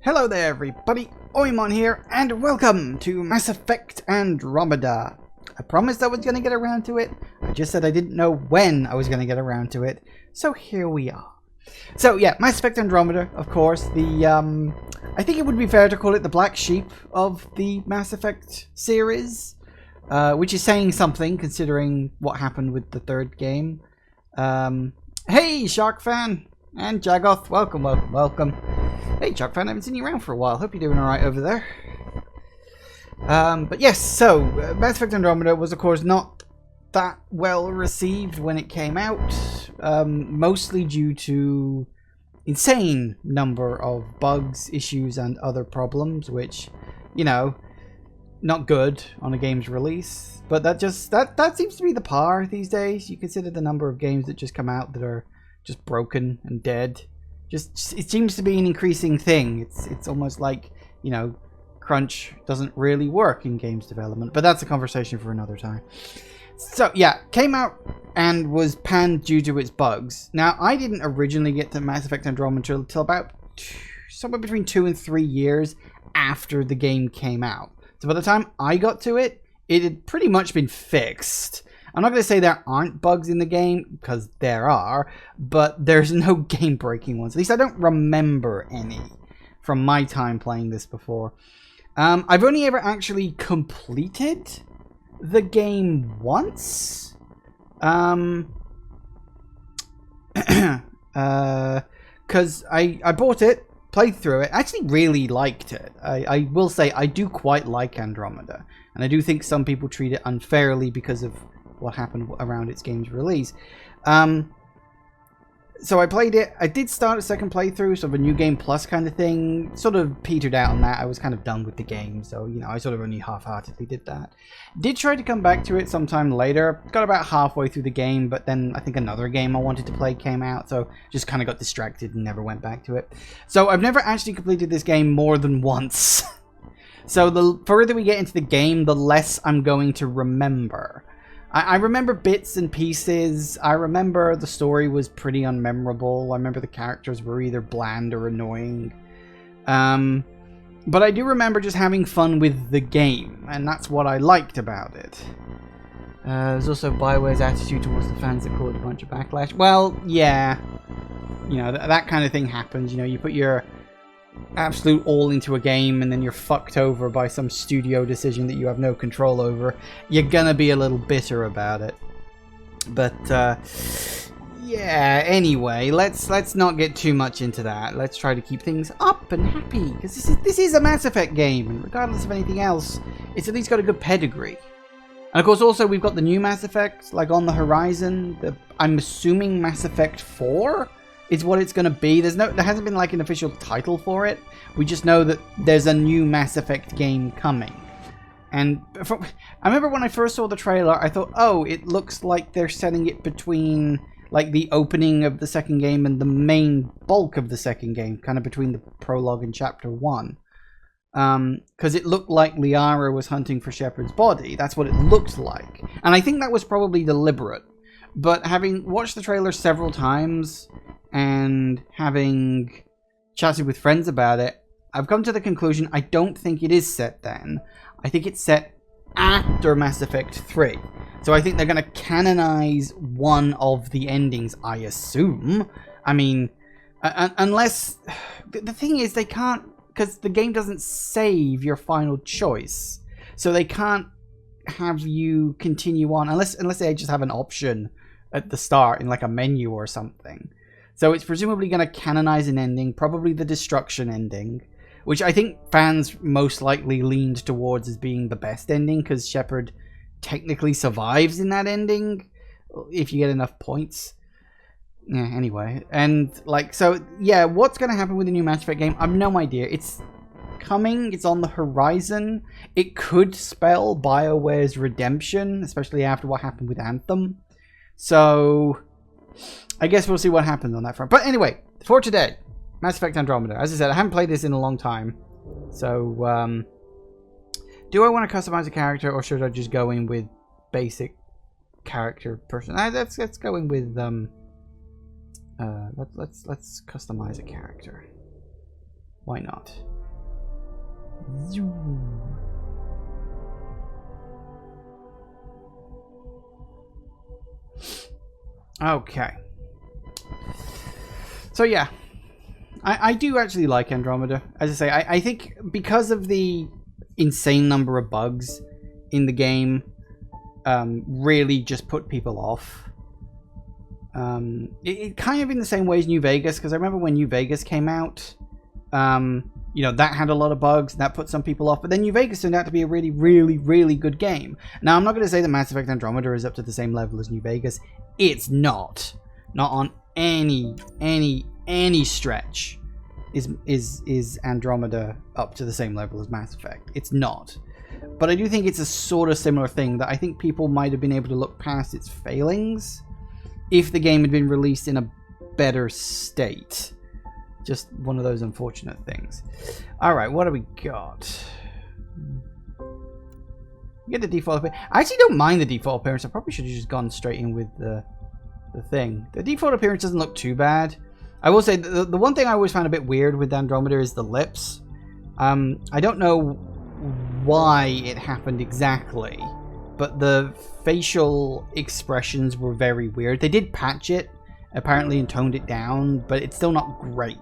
Hello there everybody, Oimon here, and welcome to Mass Effect Andromeda. I promised I was going to get around to it, I just said I didn't know when I was going to get around to it, so here we are. So yeah, Mass Effect Andromeda, of course, I think it would be fair to call it the black sheep of the Mass Effect series, which is saying something considering what happened with the third game. Hey Shark Fan! And Jagoth, welcome. Hey Shark Fan, I haven't seen you around for a while. Hope you're doing alright over there. But yes, so Mass Effect Andromeda was of course not that well received when it came out. Mostly due to insane number of bugs, issues and other problems, which, you know, not good on a game's release. But that seems to be the par these days. You consider the number of games that just come out that are just broken and dead. Just it seems to be an increasing thing. It's almost like, you know, crunch doesn't really work in games development, but that's a conversation for another time. So yeah, came out and was panned due to its bugs. Now I didn't originally get to Mass Effect Andromeda until about somewhere between 2 and 3 years after the game came out. So by the time I got to it, it had pretty much been fixed. I'm not going to say there aren't bugs in the game, because there are, but there's no game-breaking ones. At least I don't remember any from my time playing this before. I've only ever actually completed the game once. Because I bought it, played through it, actually really liked it. I will say I do quite like Andromeda, and I do think some people treat it unfairly because of what happened around its game's release. So I played it. I did start a second playthrough, sort of a new game plus kind of thing. Sort of petered out on that. I was kind of done with the game, so, you know, I sort of only half-heartedly did that. Did try to come back to it sometime later. Got about halfway through the game, but then I think another game I wanted to play came out, so just kind of got distracted and never went back to it. So I've never actually completed this game more than once. So the further we get into the game, the less I'm going to remember. I remember bits and pieces. I remember the story was pretty unmemorable. I remember the characters were either bland or annoying. But I do remember just having fun with the game, and that's what I liked about it. There's also BioWare's attitude towards the fans that caused a bunch of backlash. Well, yeah. You know, that kind of thing happens. You know, you put your absolute all into a game and then you're fucked over by some studio decision that you have no control over. You're gonna be a little bitter about it. But yeah, anyway, let's not get too much into that. Let's try to keep things up and happy, because this is a Mass Effect game, and regardless of anything else, it's at least got a good pedigree. And of course also we've got the new Mass Effect like on the horizon. I'm assuming Mass Effect 4 is what it's going to be. There hasn't been like an official title for it. We just know that there's a new Mass Effect game coming. And I remember when I first saw the trailer, I thought, oh, it looks like they're setting it between like the opening of the second game and the main bulk of the second game, kind of between the prologue and chapter 1. Because it looked like Liara was hunting for Shepard's body. That's what it looked like. And I think that was probably deliberate. But having watched the trailer several times and having chatted with friends about it, I've come to the conclusion I don't think it is set then. I think it's set after Mass Effect 3. So I think they're going to canonize one of the endings, I assume. I mean, unless... The thing is, they can't... Because the game doesn't save your final choice. So they can't have you continue on, unless they just have an option at the start in like a menu or something. So it's presumably going to canonize an ending, probably the destruction ending, which I think fans most likely leaned towards as being the best ending, because Shepard technically survives in that ending, if you get enough points. Yeah, anyway. And, like, so, yeah, what's going to happen with the new Mass Effect game? I've no idea. It's coming. It's on the horizon. It could spell BioWare's redemption, especially after what happened with Anthem. So I guess we'll see what happens on that front. But anyway, for today, Mass Effect Andromeda. As I said, I haven't played this in a long time. So, do I want to customize a character, or should I just go in with basic character person? Let's go in with let's customize a character. Why not? Okay. So yeah, I do actually like Andromeda. As I say, I think because of the insane number of bugs in the game, really just put people off. It kind of in the same way as New Vegas, because I remember when New Vegas came out, you know, that had a lot of bugs, that put some people off, but then New Vegas turned out to be a really, really, really good game. Now, I'm not going to say that Mass Effect Andromeda is up to the same level as New Vegas. It's not. Not on any stretch is Andromeda up to the same level as Mass Effect. It's not. But I do think it's a sort of similar thing that I think people might have been able to look past its failings if the game had been released in a better state. Just one of those unfortunate things. Alright, what do we got? You get the default appearance. I actually don't mind the default appearance. I probably should have just gone straight in with the thing. The default appearance doesn't look too bad. I will say, the one thing I always found a bit weird with Andromeda is the lips. I don't know why it happened exactly, but the facial expressions were very weird. They did patch it, apparently, and toned it down, but it's still not great.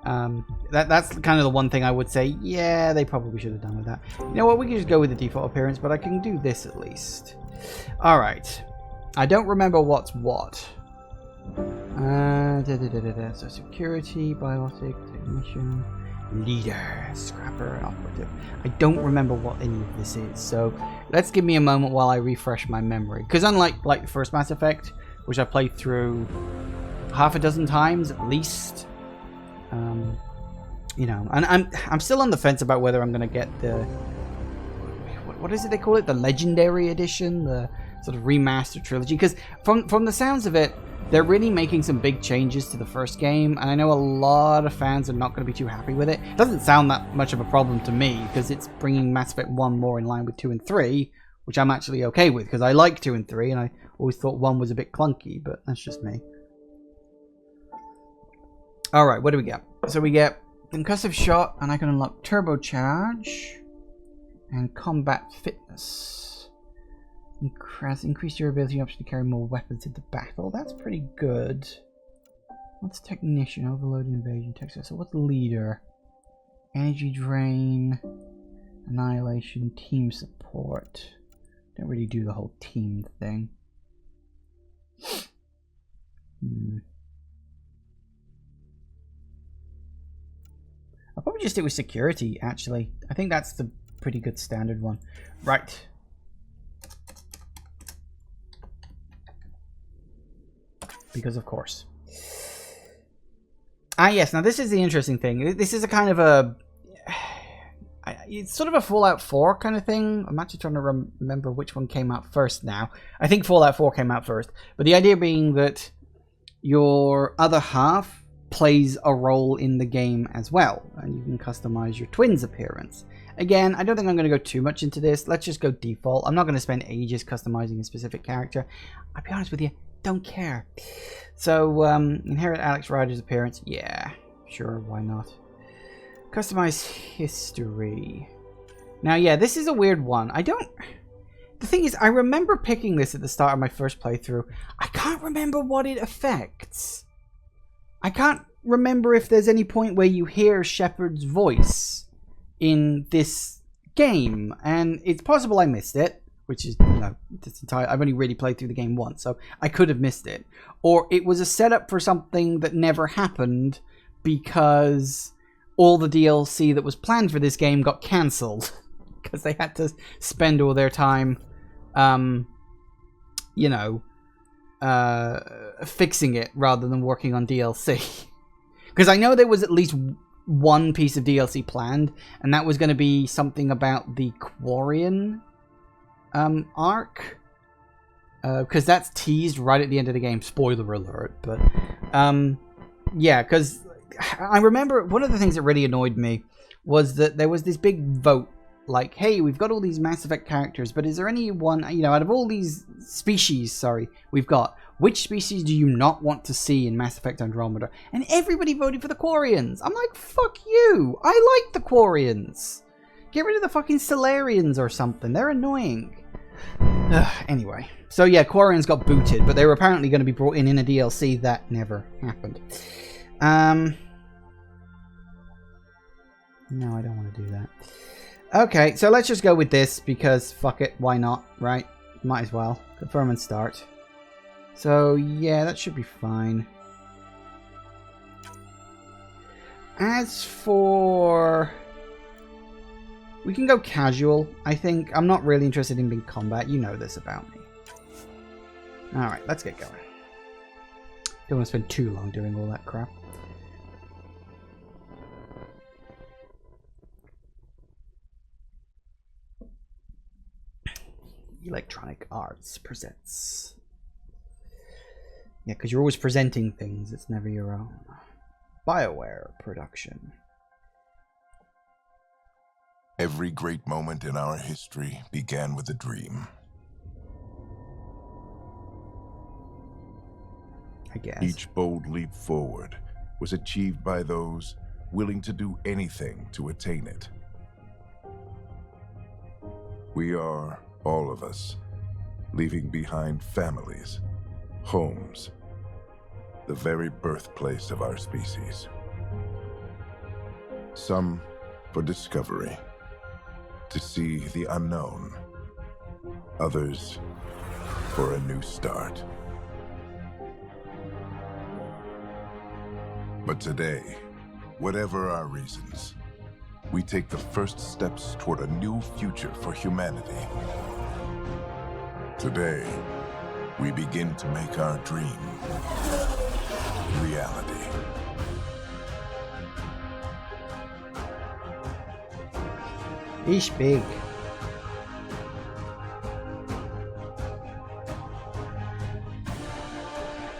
That's kind of the one thing I would say, yeah, they probably should have done with that. You know what, we can just go with the default appearance, but I can do this at least. Alright. I don't remember what's what. So security, biotic, technician, leader, scrapper, and operative. I don't remember what any of this is, so let's give me a moment while I refresh my memory. Because unlike the first Mass Effect, which I played through half a dozen times at least, you know, and I'm still on the fence about whether I'm going to get the what is it they call it, the Legendary Edition, the sort of remastered trilogy, because from the sounds of it, they're really making some big changes to the first game, and I know a lot of fans are not going to be too happy with it. It doesn't sound that much of a problem to me, because it's bringing Mass Effect 1 more in line with 2 and 3, which I'm actually okay with, because I like 2 and 3, and I always thought 1 was a bit clunky, but that's just me. Alright, what do we get? So we get Concussive Shot, and I can unlock Turbocharge, and Combat Fitness. Increase your ability option to carry more weapons into battle. That's pretty good. What's Technician? Overload, Invasion, Texas. So what's Leader? Energy Drain, Annihilation, Team Support. Don't really do the whole team thing. I'll probably just stick with Security, actually. I think that's the pretty good standard one. Right. Because of course. Yes, now this is the interesting thing. This is a kind of a... It's sort of a Fallout 4 kind of thing. I'm actually trying to remember which one came out first now. I think Fallout 4 came out first. But the idea being that your other half plays a role in the game as well. And you can customize your twin's appearance. Again, I don't think I'm going to go too much into this. Let's just go default. I'm not going to spend ages customizing a specific character. I'll be honest with you. Don't care. So, inherit Alex Rider's appearance. Yeah, sure, why not? Customize history. Now, yeah, this is a weird one. The thing is, I remember picking this at the start of my first playthrough. I can't remember what it affects. I can't remember if there's any point where you hear Shepard's voice in this game. And it's possible I missed it. Which is, you know, I've only really played through the game once, so I could have missed it. Or it was a setup for something that never happened because all the DLC that was planned for this game got cancelled. Because they had to spend all their time, you know, fixing it rather than working on DLC. Because I know there was at least one piece of DLC planned, and that was going to be something about the Quarian arc, because that's teased right at the end of the game. Spoiler alert. But yeah, because I remember one of the things that really annoyed me was that there was this big vote, like, hey, we've got all these Mass Effect characters, but is there any one, you know, out of all these species, we've got, which species do you not want to see in Mass Effect Andromeda? And everybody voted for the Quarians. I'm like, fuck you, I like the Quarians. Get rid of the fucking Solarians or something. They're annoying. Anyway. So yeah, Quarians got booted, but they were apparently going to be brought in a DLC. That never happened. No, I don't want to do that. Okay, so let's just go with this because fuck it, why not, right? Might as well. Confirm and start. So yeah, that should be fine. As for... we can go casual, I think. I'm not really interested in big combat. You know this about me. Alright, let's get going. Don't want to spend too long doing all that crap. Electronic Arts presents. Yeah, because you're always presenting things. It's never your own. BioWare production. Every great moment in our history began with a dream. I guess. Each bold leap forward was achieved by those willing to do anything to attain it. We are, all of us, leaving behind families, homes, the very birthplace of our species. Some for discovery, to see the unknown. Others for a new start. But today, whatever our reasons, we take the first steps toward a new future for humanity. Today, we begin to make our dream reality. Ish big.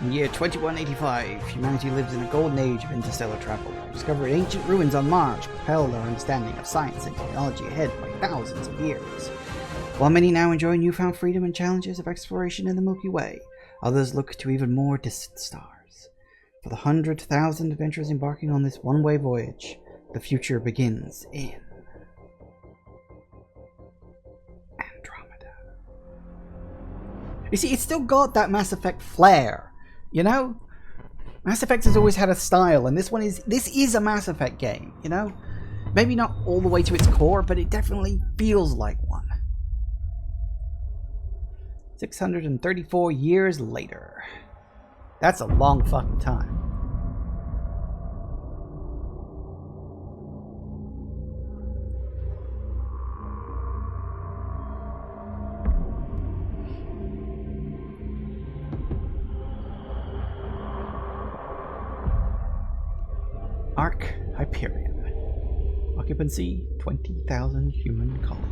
In the year 2185, humanity lives in a golden age of interstellar travel. Discovered ancient ruins on Mars propelled our understanding of science and technology ahead by thousands of years. While many now enjoy newfound freedom and challenges of exploration in the Milky Way, others look to even more distant stars. For the 100,000 adventurers embarking on this one-way voyage, the future begins in Andromeda. You see, it's still got that Mass Effect flair. You know, Mass Effect has always had a style, and this is a Mass Effect game, you know? Maybe not all the way to its core, but it definitely feels like one. 634 years later. That's a long fucking time. Arc Hyperion. Occupancy 20,000 human colonies.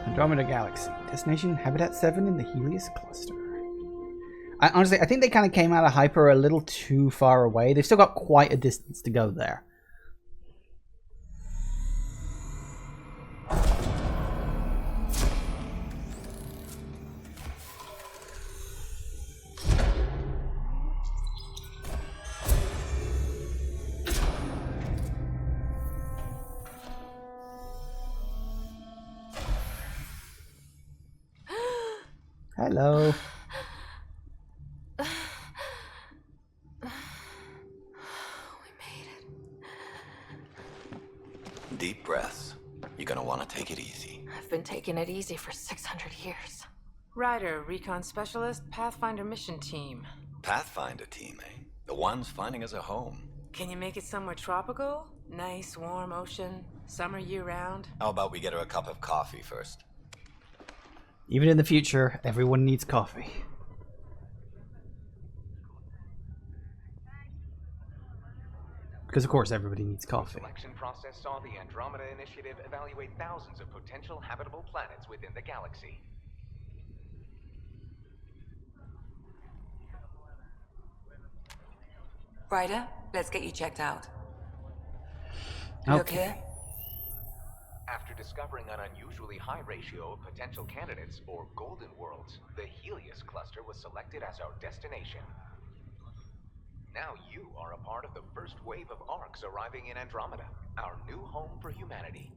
Andromeda Galaxy. Destination Habitat 7 in the Helios Cluster. Honestly, I think they kind of came out of Hyper a little too far away. They've still got quite a distance to go there. Hello. Deep breaths. You're gonna want to take it easy. I've been taking it easy for 600 years. Ryder, Recon Specialist, Pathfinder Mission Team. Pathfinder team, eh? The ones finding us a home. Can you make it somewhere tropical? Nice, warm ocean, summer year-round? How about we get her a cup of coffee first? Even in the future, everyone needs coffee. Because of course everybody needs coffee. The selection process saw the Andromeda Initiative evaluate thousands of potential habitable planets within the galaxy. Ryder, let's get you checked out. You okay? After after discovering an unusually high ratio of potential candidates, or golden worlds, the Helios cluster was selected as our destination. Now you are a part of the first wave of arcs arriving in Andromeda, our new home for humanity.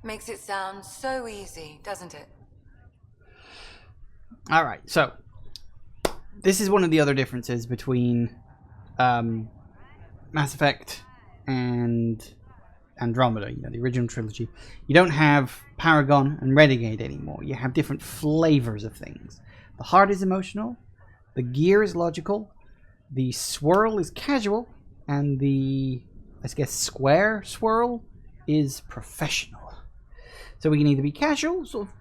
Makes it sound so easy, doesn't it? All right, so this is one of the other differences between Mass Effect and Andromeda, you know, the original trilogy. You don't have Paragon and Renegade anymore. You have different flavors of things. The heart is emotional, the gear is logical, the swirl is casual, and the, I guess, square swirl is professional. So we can either be casual, sort of,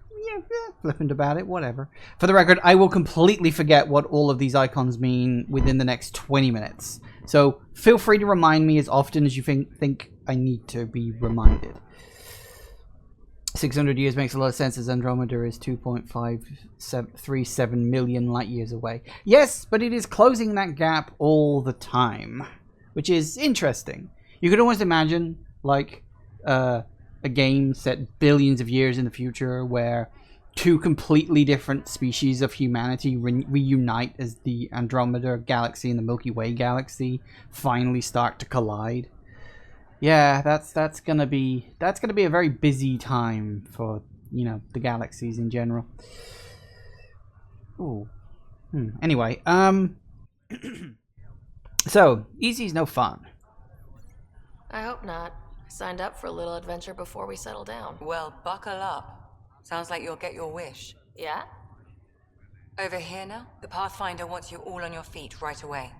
flippant about it, whatever. For the record, I will completely forget what all of these icons mean within the next 20 minutes. So feel free to remind me as often as you think I need to be reminded. 600 years makes a lot of sense, as Andromeda is 2.537 million light years away. Yes, but it is closing that gap all the time, which is interesting. You could almost imagine, like, a game set billions of years in the future where two completely different species of humanity reunite as the Andromeda galaxy and the Milky Way galaxy finally start to collide. Yeah, that's gonna be a very busy time for, you know, the galaxies in general. Ooh. Anyway, so easy's no fun. I hope not. I signed up for a little adventure before we settle down. Well, buckle up. Sounds like you'll get your wish. Yeah? Over here now, the Pathfinder wants you all on your feet right away.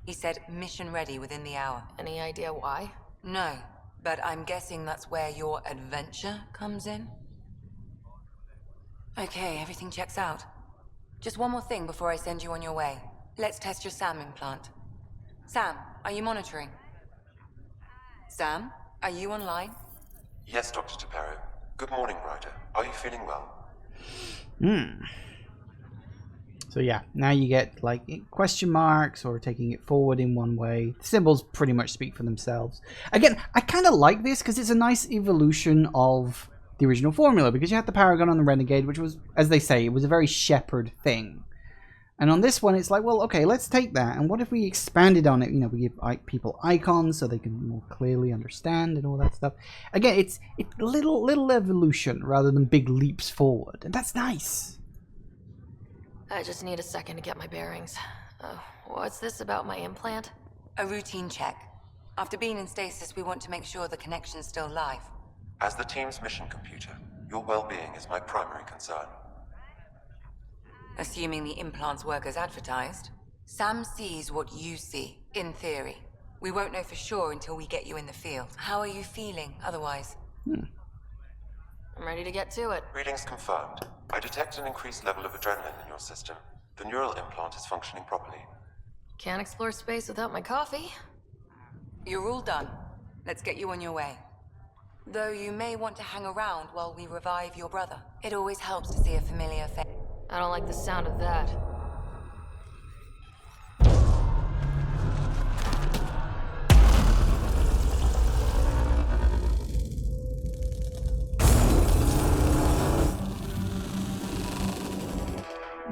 He said mission ready within the hour. Any idea why? No, but I'm guessing that's where your adventure comes in. Okay, everything checks out. Just one more thing before I send you on your way. Let's test your SAM implant. Sam, are you monitoring? Sam, are you online? Yes, Dr. Taparo. Good morning, Ryder. Are you feeling well? So yeah, now you get like question marks or taking it forward in one way. The symbols pretty much speak for themselves. Again, I kind of like this because it's a nice evolution of the original formula, because you had the Paragon and the Renegade, which was, as they say, it was a very Shepherd thing. And on this one, it's like, well, okay, let's take that, and what if we expanded on it? You know, we give people icons so they can more clearly understand and all that stuff. Again, it's little evolution rather than big leaps forward, and that's nice. I just need a second to get my bearings. What's this about my implant? A routine check. After being in stasis, we want to make sure the connection's still live. As the team's mission computer, your well-being is my primary concern. Assuming the implants work as advertised, Sam sees what you see, in theory. We won't know for sure until we get you in the field. How are you feeling otherwise? I'm ready to get to it. Readings confirmed. I detect an increased level of adrenaline in your system. The neural implant is functioning properly. Can't explore space without my coffee. You're all done. Let's get you on your way. Though you may want to hang around while we revive your brother. It always helps to see a familiar face. I don't like the sound of that.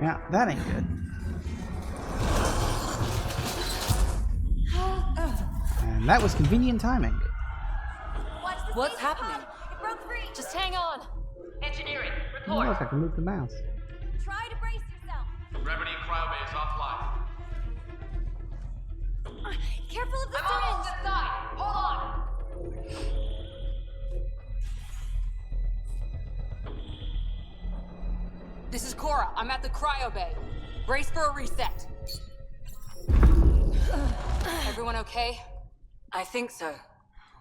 Yeah, that ain't good. And that was convenient timing. What's happening? It broke free! Just hang on! Engineering, Oh, look, I can move the mouse. Try to brace yourself. Gravity and cryobay is offline. Careful of the I'm almost syringe. inside! Hold on! This is Cora. I'm at the cryobay. Brace for a reset. Everyone okay? I think so.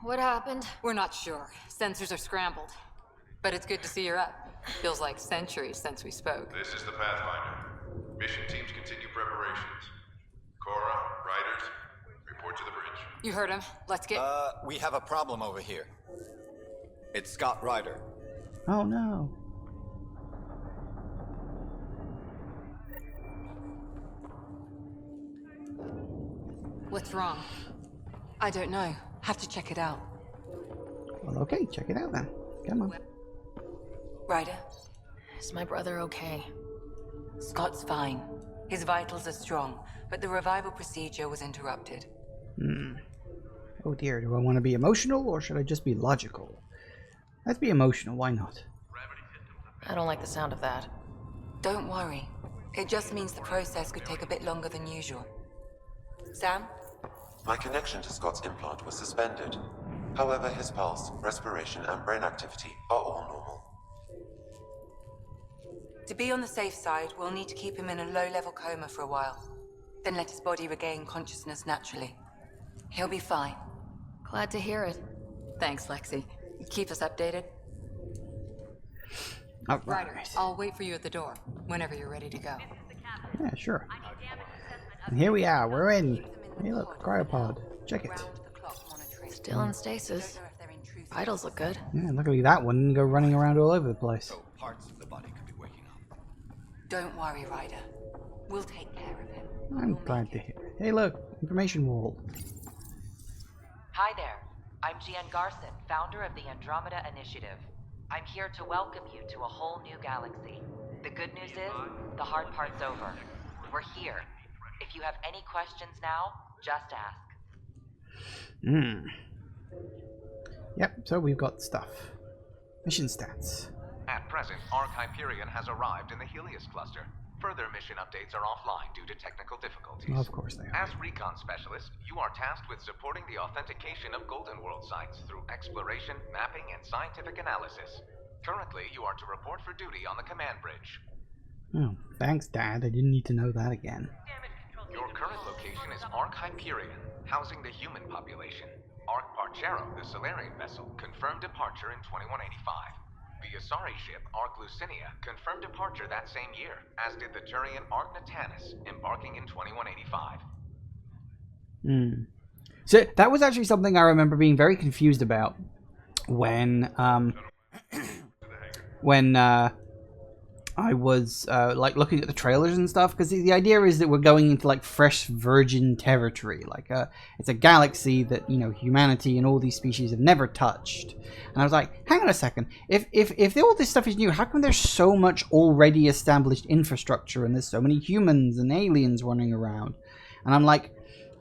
What happened? We're not sure. Sensors are scrambled. But it's good to see you're up. Feels like centuries since we spoke. This is the Pathfinder. Mission teams continue preparations. Cora, Riders, report to the bridge. You heard him. Let's get... We have a problem over here. It's Scott Ryder. Oh no. What's wrong? I don't know. Have to check it out. Well, okay, check it out then. Come on. Ryder, Is my brother okay? Scott's fine. His vitals are strong, but the revival procedure was interrupted. Oh dear, do I want to be emotional or should I just be logical? Let's be emotional, why not? I don't like the sound of that. Don't worry. It just means the process could take a bit longer than usual. Sam? My connection to Scott's implant was suspended. However, his pulse, respiration, and brain activity are all normal. To be on the safe side, we'll need to keep him in a low-level coma for a while. Then let his body regain consciousness naturally. He'll be fine. Glad to hear it. Thanks, Lexi. Keep us updated. Alright. I'll wait for you at the door, whenever you're ready to go. Yeah, sure. And here we are, we're in. Hey look, cryopod. Check it. Still in stasis. Vitals look good. Yeah, luckily that one didn't go running around all over the place. So parts of the body could be waking up. Don't worry, Ryder. We'll take care of him. I'm glad to hear it. Hey look, information wall. Hi there. I'm Gian Garson, founder of the Andromeda Initiative. I'm here to welcome you to a whole new galaxy. The good news is, the hard part's over. We're here. If you have any questions now, just ask. Yep, so we've got stuff. Mission stats. At present, Ark Hyperion has arrived in the Helios cluster. Further mission updates are offline due to technical difficulties. Well, of course they are. As recon specialist, you are tasked with supporting the authentication of Golden World sites through exploration, mapping, and scientific analysis. Currently, you are to report for duty on the command bridge. Oh, thanks, Dad. I didn't need to know that again. Your current location is Ark Hyperion, housing the human population. Ark Parchero, the Solarian vessel, confirmed departure in 2185. The Asari ship, Ark Lucinia, confirmed departure that same year, as did the Turian Ark Natanus, embarking in 2185. So that was actually something I remember being very confused about when I was like looking at the trailers and stuff, because the idea is that we're going into like fresh virgin territory, like it's a galaxy that, you know, humanity and all these species have never touched. And I was like, hang on a second, if all this stuff is new, how come there's so much already established infrastructure and there's so many humans and aliens running around? And I'm like,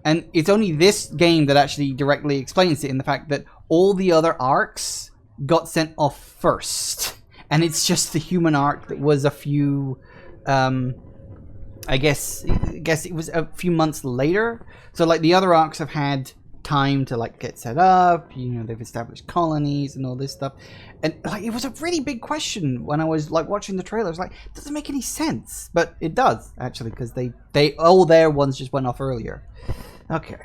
and it's only this game that actually directly explains it, in the fact that all the other arcs got sent off first. And it's just the human arc that was a few, I guess it was a few months later. So like the other arcs have had time to like get set up, you know, they've established colonies and all this stuff. And like it was a really big question when I was like watching the trailers, like, it doesn't make any sense. But it does, actually, because they all their ones just went off earlier. Okay.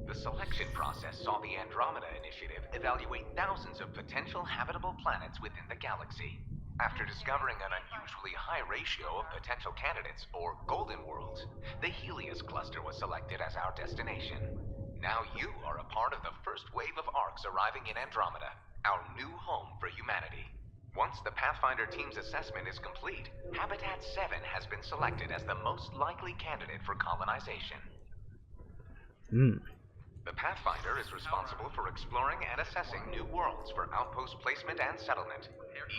The selection process saw the Andromeda Initiative evaluate thousands of potential habitable planets within the galaxy. After discovering an unusually high ratio of potential candidates, or Golden Worlds, the Helios cluster was selected as our destination. Now you are a part of the first wave of arcs arriving in Andromeda, our new home for humanity. Once the Pathfinder team's assessment is complete, Habitat 7 has been selected as the most likely candidate for colonization. The Pathfinder is responsible for exploring and assessing new worlds for outpost placement and settlement.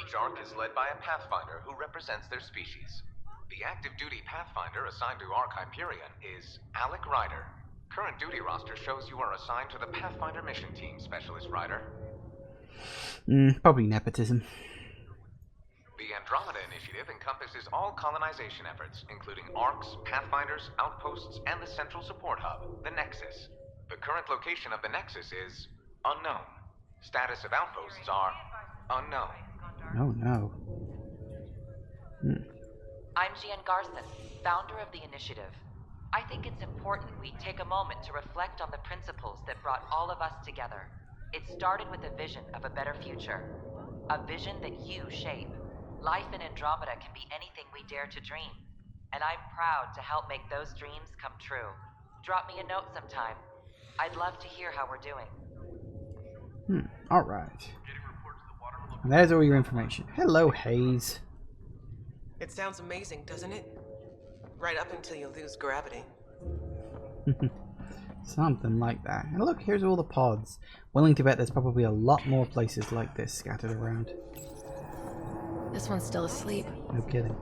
Each arc is led by a Pathfinder who represents their species. The active duty Pathfinder assigned to Ark Hyperion is Alec Ryder. Current duty roster shows you are assigned to the Pathfinder mission team, Specialist Ryder. Probably nepotism. The Andromeda Initiative encompasses all colonization efforts, including arcs, Pathfinders, outposts, and the central support hub, the Nexus. The current location of the Nexus is unknown. Status of outposts are unknown. Oh no. I'm Gian Garson, founder of the Initiative. I think it's important we take a moment to reflect on the principles that brought all of us together. It started with a vision of a better future. A vision that you shape. Life in Andromeda can be anything we dare to dream. And I'm proud to help make those dreams come true. Drop me a note sometime. I'd love to hear how we're doing. Alright. And there's all your information. Hello, Hayes. It sounds amazing, doesn't it? Right up until you lose gravity. Something like that. And look, here's all the pods. Willing to bet there's probably a lot more places like this scattered around. This one's still asleep. No kidding.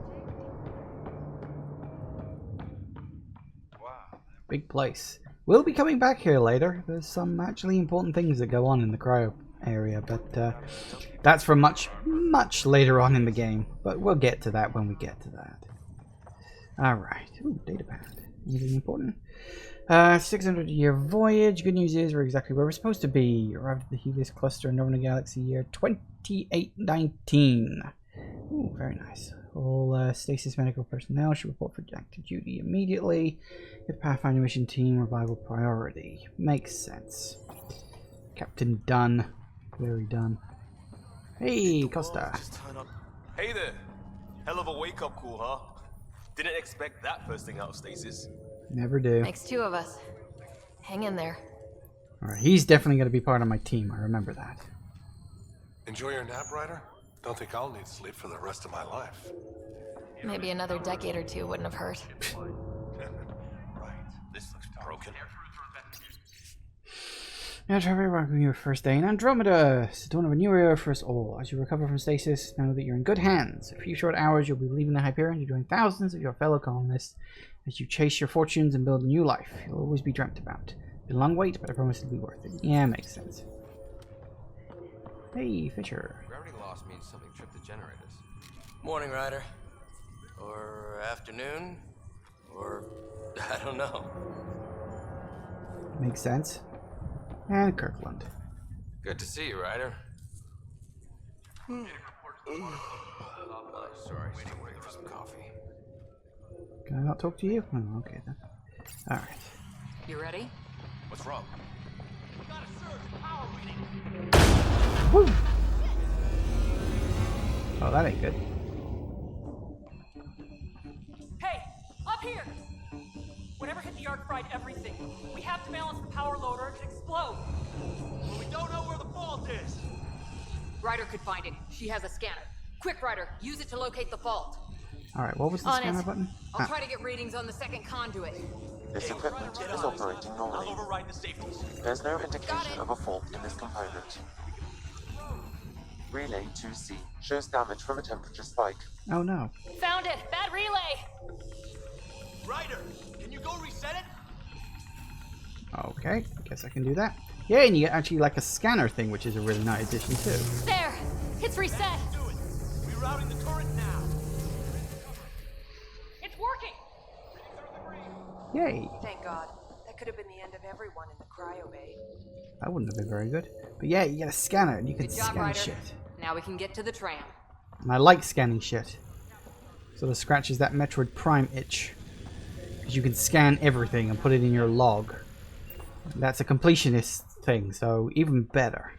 Big place. We'll be coming back here later. There's some actually important things that go on in the cryo area, but that's for much, much later on in the game. But we'll get to that when we get to that. Alright. Ooh, datapad. Anything important? 600-year voyage. Good news is we're exactly where we're supposed to be. Arrived at the Helios cluster in Andromeda Galaxy year 2819. Ooh, very nice. All stasis medical personnel should report for active duty immediately. With Pathfinder mission team revival priority. Makes sense. Captain Dunn. Very done. Hey, Costa. Hey there. Hell of a wake-up call, huh? Didn't expect that first thing out of stasis. Never do. Makes two of us. Hang in there. Alright, he's definitely going to be part of my team. I remember that. Enjoy your nap, Ryder? Don't think I'll need sleep for the rest of my life. Maybe another decade or two wouldn't have hurt. Right. This looks broken. Now, Trevor, welcome to your first day in Andromeda. It's the dawn of a new era for us all. As you recover from stasis, know that you're in good hands. In a few short hours, you'll be leaving the Hyperion to join thousands of your fellow colonists as you chase your fortunes and build a new life you'll always be dreamt about. It's been a long wait, but I promise it'll be worth it. Yeah, makes sense. Hey, Fisher. Gravity loss means something tripped the generators. Morning, Ryder. Or afternoon. Or I don't know. Makes sense. And Kirkland. Good to see you, Ryder. Sorry, still waiting for some coffee. Can I not talk to you? Oh, okay then. Alright. You ready? What's wrong? Woo! Oh, that ain't good. Hey, up here! Whatever hit the arc fried everything. We have to balance the power load or it could explode. Well, we don't know where the fault is. Ryder could find it. She has a scanner. Quick, Ryder, use it to locate the fault. Alright, what was the scanner button? I'll try to get readings on the second conduit. This equipment is operating normally. I'll override the safeties. There's no indication of a fault in this component. Relay 2C shows damage from a temperature spike. Oh no. Found it! Bad relay! Ryder, can you go reset it? Okay, I guess I can do that. Yeah, and you get actually like a scanner thing, which is a really nice addition too. There! It's reset! Do it. Rerouting the current now. It's working! Yay. Thank God. That could have been the end of everyone in the cryo bay. That wouldn't have been very good. But yeah, you get a scanner and you can Good job, scan Ryder. shit. Now we can get to the tram. And I like scanning shit. Sort of scratches that Metroid Prime itch. Because you can scan everything and put it in your log. That's a completionist thing, so even better.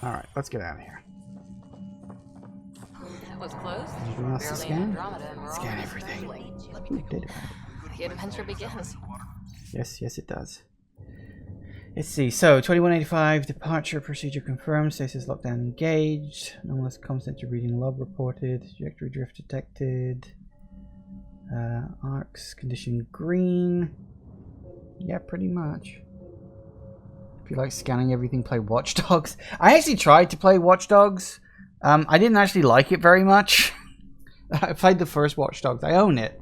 Alright, let's get out of here. That was close. Anything else to Barely scan? Andromeda and we're Scan already everything. friendly. Ooh, data. The adventure begins. Yes, yes it does. Let's see, so 2185, departure procedure confirmed, stasis lockdown engaged, anomalous comm center reading log reported, trajectory drift detected, arcs condition green. Yeah, pretty much. If you like scanning everything, play Watch Dogs. I actually tried to play Watch Dogs. I didn't actually like it very much. I played the first Watch Dogs. I own it.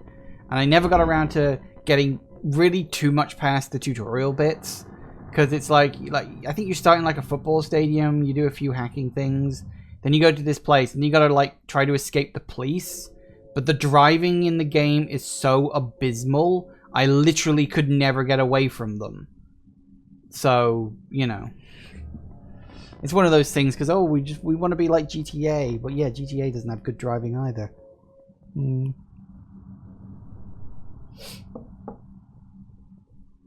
And I never got around to getting really too much past the tutorial bits. Because it's like I think you start in like a football stadium, you do a few hacking things, then you go to this place and you gotta like try to escape the police. But the driving in the game is so abysmal, I literally could never get away from them. So, you know. It's one of those things because we want to be like GTA, but yeah, GTA doesn't have good driving either.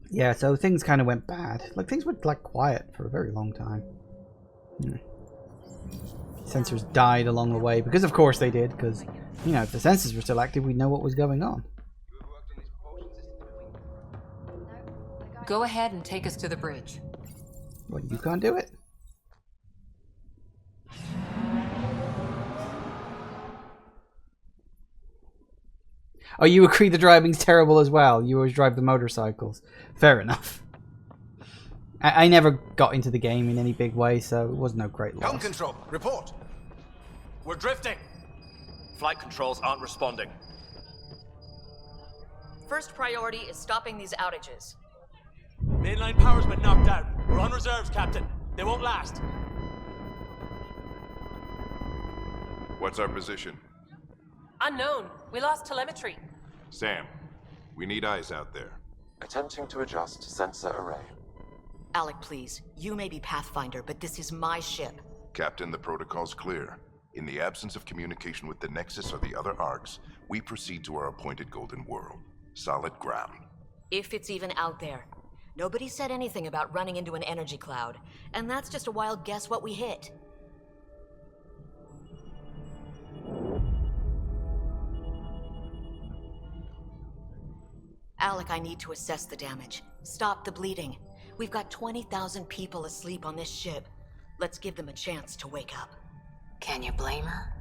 Yeah, so things kind of went bad. Like, things went, like, quiet for a very long time. Sensors died along the way, because of course they did, because, you know, if the sensors were still active, we'd know what was going on. Go ahead and take us to the bridge. What, you can't do it? Oh, you agree the driving's terrible as well. You always drive the motorcycles. Fair enough. I never got into the game in any big way, so it was no great loss. Helm control, report. We're drifting. Flight controls aren't responding. First priority is stopping these outages. Mainline power's been knocked out. We're on reserves, Captain. They won't last. What's our position? Unknown. We lost telemetry. Sam, we need eyes out there. Attempting to adjust sensor array. Alec, please. You may be Pathfinder, but this is my ship. Captain, the protocol's clear. In the absence of communication with the Nexus or the other arcs, we proceed to our appointed Golden World. Solid ground. If it's even out there. Nobody said anything about running into an energy cloud, and that's just a wild guess what we hit. Alec, I need to assess the damage. Stop the bleeding. We've got 20,000 people asleep on this ship. Let's give them a chance to wake up. Can you blame her?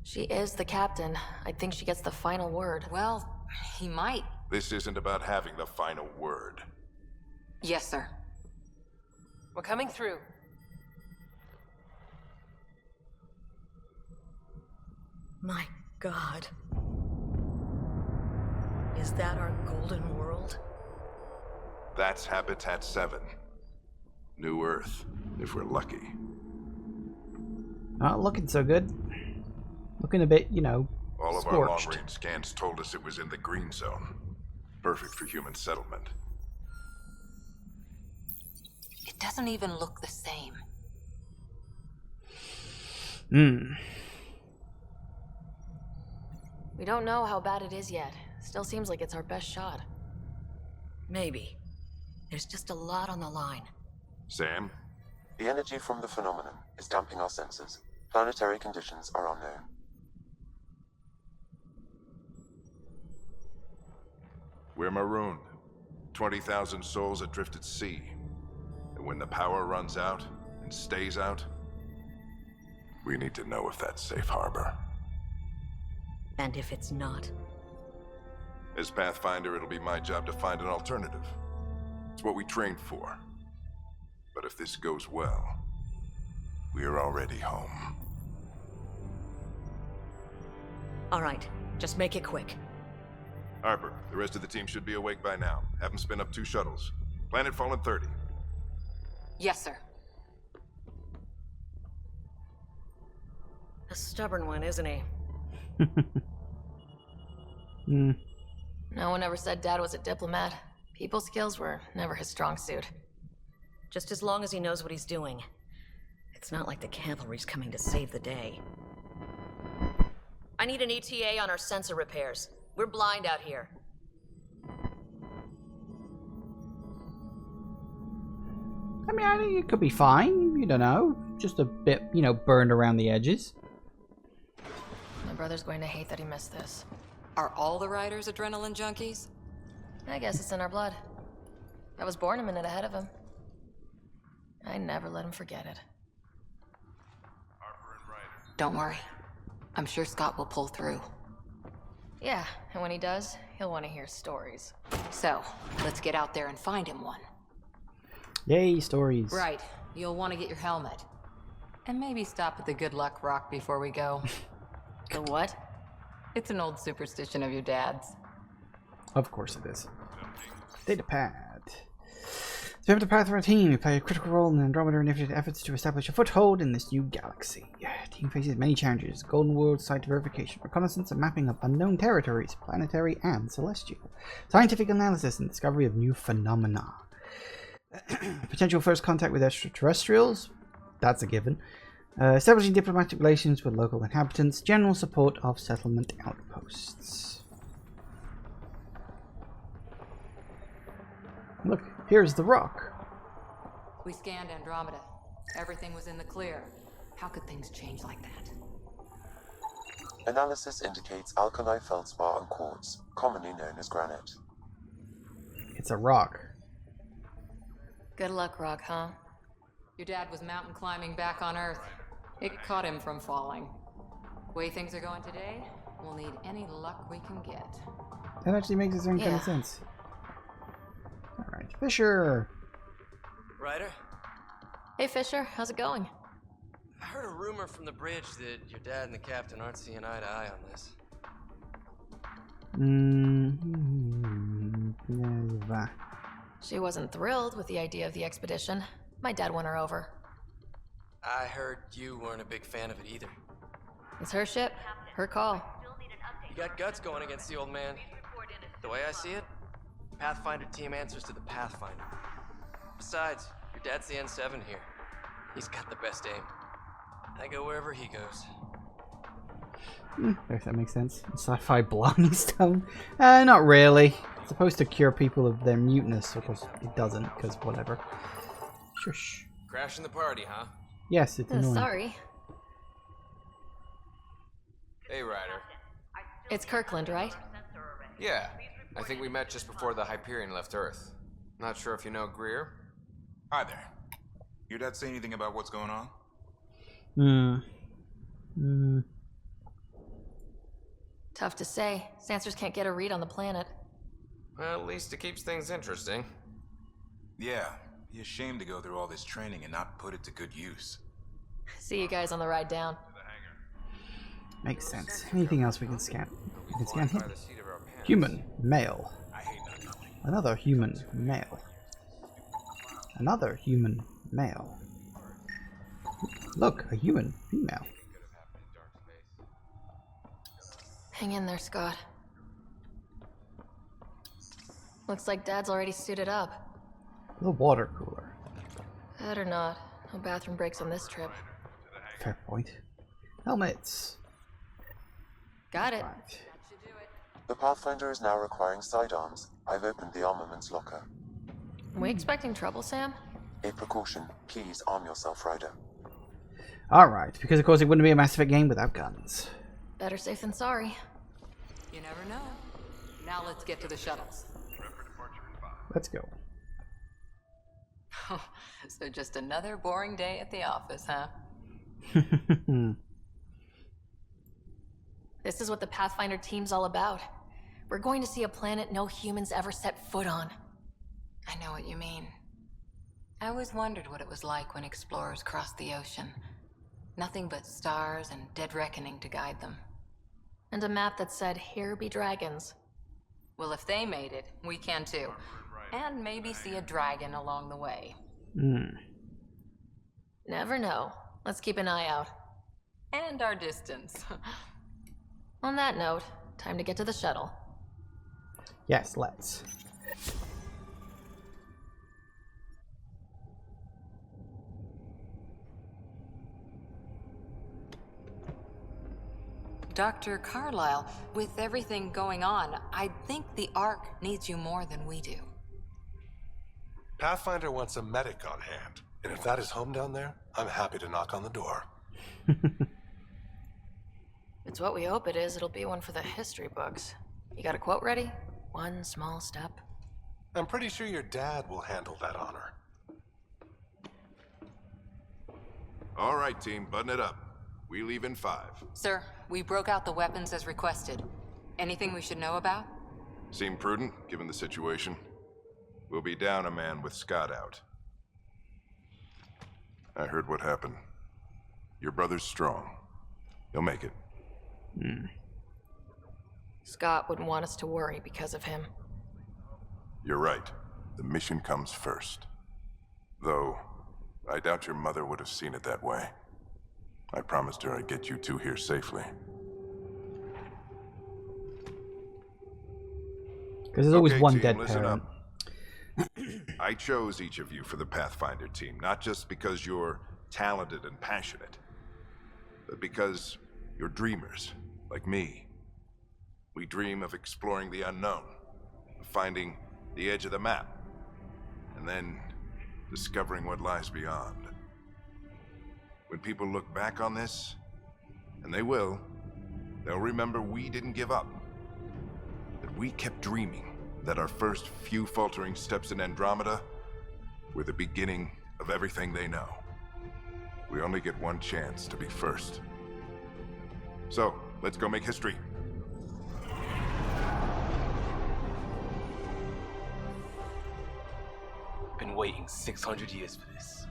She is the captain. I think she gets the final word. Well, he might. This isn't about having the final word. Yes, sir. We're coming through. My God. Is that our golden world? That's Habitat 7. New Earth, if we're lucky. Not looking so good. Looking a bit, you know, All of scorched. our long-range scans told us it was in the green zone. Perfect for human settlement. It doesn't even look the same. We don't know how bad it is yet. Still seems like it's our best shot. Maybe. There's just a lot on the line. Sam? The energy from the phenomenon is damping our senses. Planetary conditions are unknown. We're marooned. 20,000 souls adrift at sea. And when the power runs out, and stays out, we need to know if that's safe harbor. And if it's not? As Pathfinder, it'll be my job to find an alternative. It's what we trained for. But if this goes well, we're already home. All right, just make it quick. Harper, the rest of the team should be awake by now. Have them spin up 2 shuttles. Planet Fallen 30. Yes, sir. A stubborn one, isn't he? No one ever said Dad was a diplomat. People skills were never his strong suit. Just as long as he knows what he's doing. It's not like the cavalry's coming to save the day. I need an ETA on our sensor repairs. We're blind out here. I mean, I think it could be fine. You don't know. Just a bit, you know, burned around the edges. My brother's going to hate that he missed this. Are all the riders adrenaline junkies? I guess it's in our blood. I was born a minute ahead of him. I never let him forget it. Don't worry. I'm sure Scott will pull through. Yeah, and when he does, he'll want to hear stories. So, let's get out there and find him one. Yay, stories. Right. You'll want to get your helmet. And maybe stop at the Good Luck Rock before we go. The what? It's an old superstition of your dad's. Of course it is. Data pad. So we have the path of our team. We play a critical role in the Andromeda initiative efforts to establish a foothold in this new galaxy. Team faces many challenges: Golden World site verification, reconnaissance and mapping of unknown territories, planetary and celestial, scientific analysis and discovery of new phenomena. Potential first contact with extraterrestrials, that's a given. Establishing diplomatic relations with local inhabitants, general support of settlement outposts. Look, here's the rock. We scanned Andromeda. Everything was in the clear. How could things change like that? Analysis indicates alkali feldspar and quartz, commonly known as granite. It's a rock. Good luck, Rock, huh? Your dad was mountain climbing back on Earth. It caught him from falling. The way things are going today, we'll need any luck we can get. That actually makes its own kind of sense. Alright, Fisher! Ryder? Hey, Fisher. How's it going? I heard a rumor from the bridge that your dad and the captain aren't seeing eye to eye on this. Yeah. She wasn't thrilled with the idea of the expedition. My dad won her over. I heard you weren't a big fan of it either. It's her ship, her call. You got guts going against the old man. The way I see it, Pathfinder team answers to the Pathfinder. Besides, your dad's the N7 here. He's got the best aim. I go wherever he goes. If that makes sense. Sci-fi blinding stone? Not really. It's supposed to cure people of their muteness, of course it doesn't, because whatever. Shush. Crashing the party, huh? Yes, it's annoying. Sorry. Hey, Ryder. It's Kirkland, right? Yeah. I think we met just before the Hyperion left Earth. Not sure if you know Greer? Hi there. Your dad say anything about what's going on? Tough to say. Sensors can't get a read on the planet. Well, at least it keeps things interesting. Yeah. Be ashamed to go through all this training and not put it to good use. See you guys on the ride down. Makes sense. Anything else we can scan? We can scan him. Human, male. Another human, male. Another human, male. Look, a human, female. Hang in there, Scott. Looks like Dad's already suited up. The water cooler. Better not. No bathroom breaks on this trip. Fair point. Helmets. Got it. The Pathfinder is now requiring sidearms. I've opened the armaments locker. We expecting trouble, Sam? A precaution. Please arm yourself, Ryder. Alright, because of course it wouldn't be a Mass Effect game without guns. Better safe than sorry. You never know. Now let's get to the shuttles. Let's go. So just another boring day at the office, huh? This is what the Pathfinder team's all about. We're going to see a planet no humans ever set foot on. I know what you mean. I always wondered what it was like when explorers crossed the ocean. Nothing but stars and dead reckoning to guide them. And a map that said, "Here be dragons." Well, if they made it, we can too. And maybe see a dragon along the way. Never know. Let's keep an eye out. And our distance. On that note, time to get to the shuttle. Yes, let's. Dr. Carlyle, with everything going on, I think the Ark needs you more than we do. Pathfinder wants a medic on hand, and if that is home down there, I'm happy to knock on the door. It's what we hope it is. It'll be one for the history books. You got a quote ready? One small step. I'm pretty sure your dad will handle that honor. All right, team, button it up. We leave in 5. Sir, we broke out the weapons as requested. Anything we should know about? Seem prudent, given the situation. We'll be down a man with Scott out. I heard what happened. Your brother's strong. He'll make it. Scott wouldn't want us to worry because of him. You're right. The mission comes first. Though, I doubt your mother would have seen it that way. I promised her I'd get you two here safely. Because there's always one team, dead listen parent. up. I chose each of you for the Pathfinder team, not just because you're talented and passionate, but because you're dreamers, like me. We dream of exploring the unknown, of finding the edge of the map, and then discovering what lies beyond. When people look back on this, and they will, they'll remember we didn't give up. That we kept dreaming, that our first few faltering steps in Andromeda were the beginning of everything they know. We only get one chance to be first. So, let's go make history. Been waiting 600 years for this.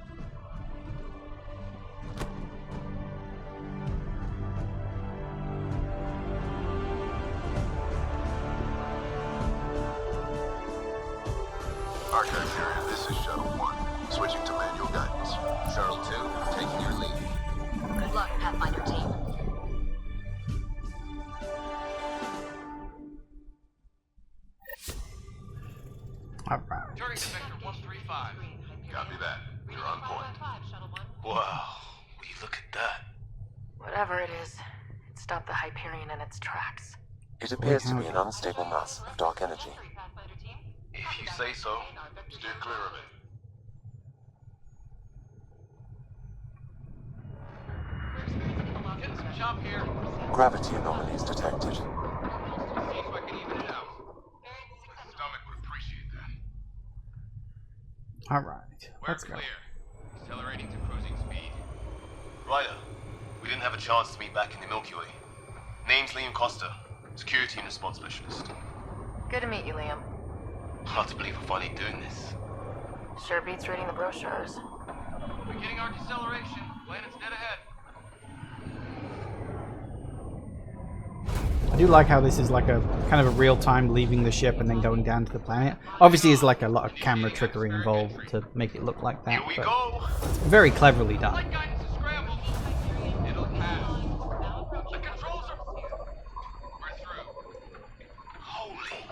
Archive period, this is Shuttle 1. Switching to manual guidance. Shuttle 2, taking your lead. Good luck, Pathfinder team. Alright. Turning to Vector 135. Copy that. You're on point. Wow, will you look at that? Whatever it is, it stopped the Hyperion in its tracks. It appears to be an unstable mass of dark energy. If you say so. Steer clear of it. Getting some chop here. Gravity anomalies detected. See if I can even it out. Stomach would appreciate that. Alright, let's go. Clear. Accelerating to cruising speed. Ryder, we didn't have a chance to meet back in the Milky Way. Name's Liam Costa, security and response specialist. Good to meet you, Liam. Hard to believe we're finally doing this. Sure beats reading the brochures. Beginning our deceleration. Planet's dead ahead. I do like how this is like a kind of a real time leaving the ship and then going down to the planet. Obviously, there's like a lot of camera trickery involved to make it look like that, but it's very cleverly done. It'll pass. The controls are... We're through. Holy.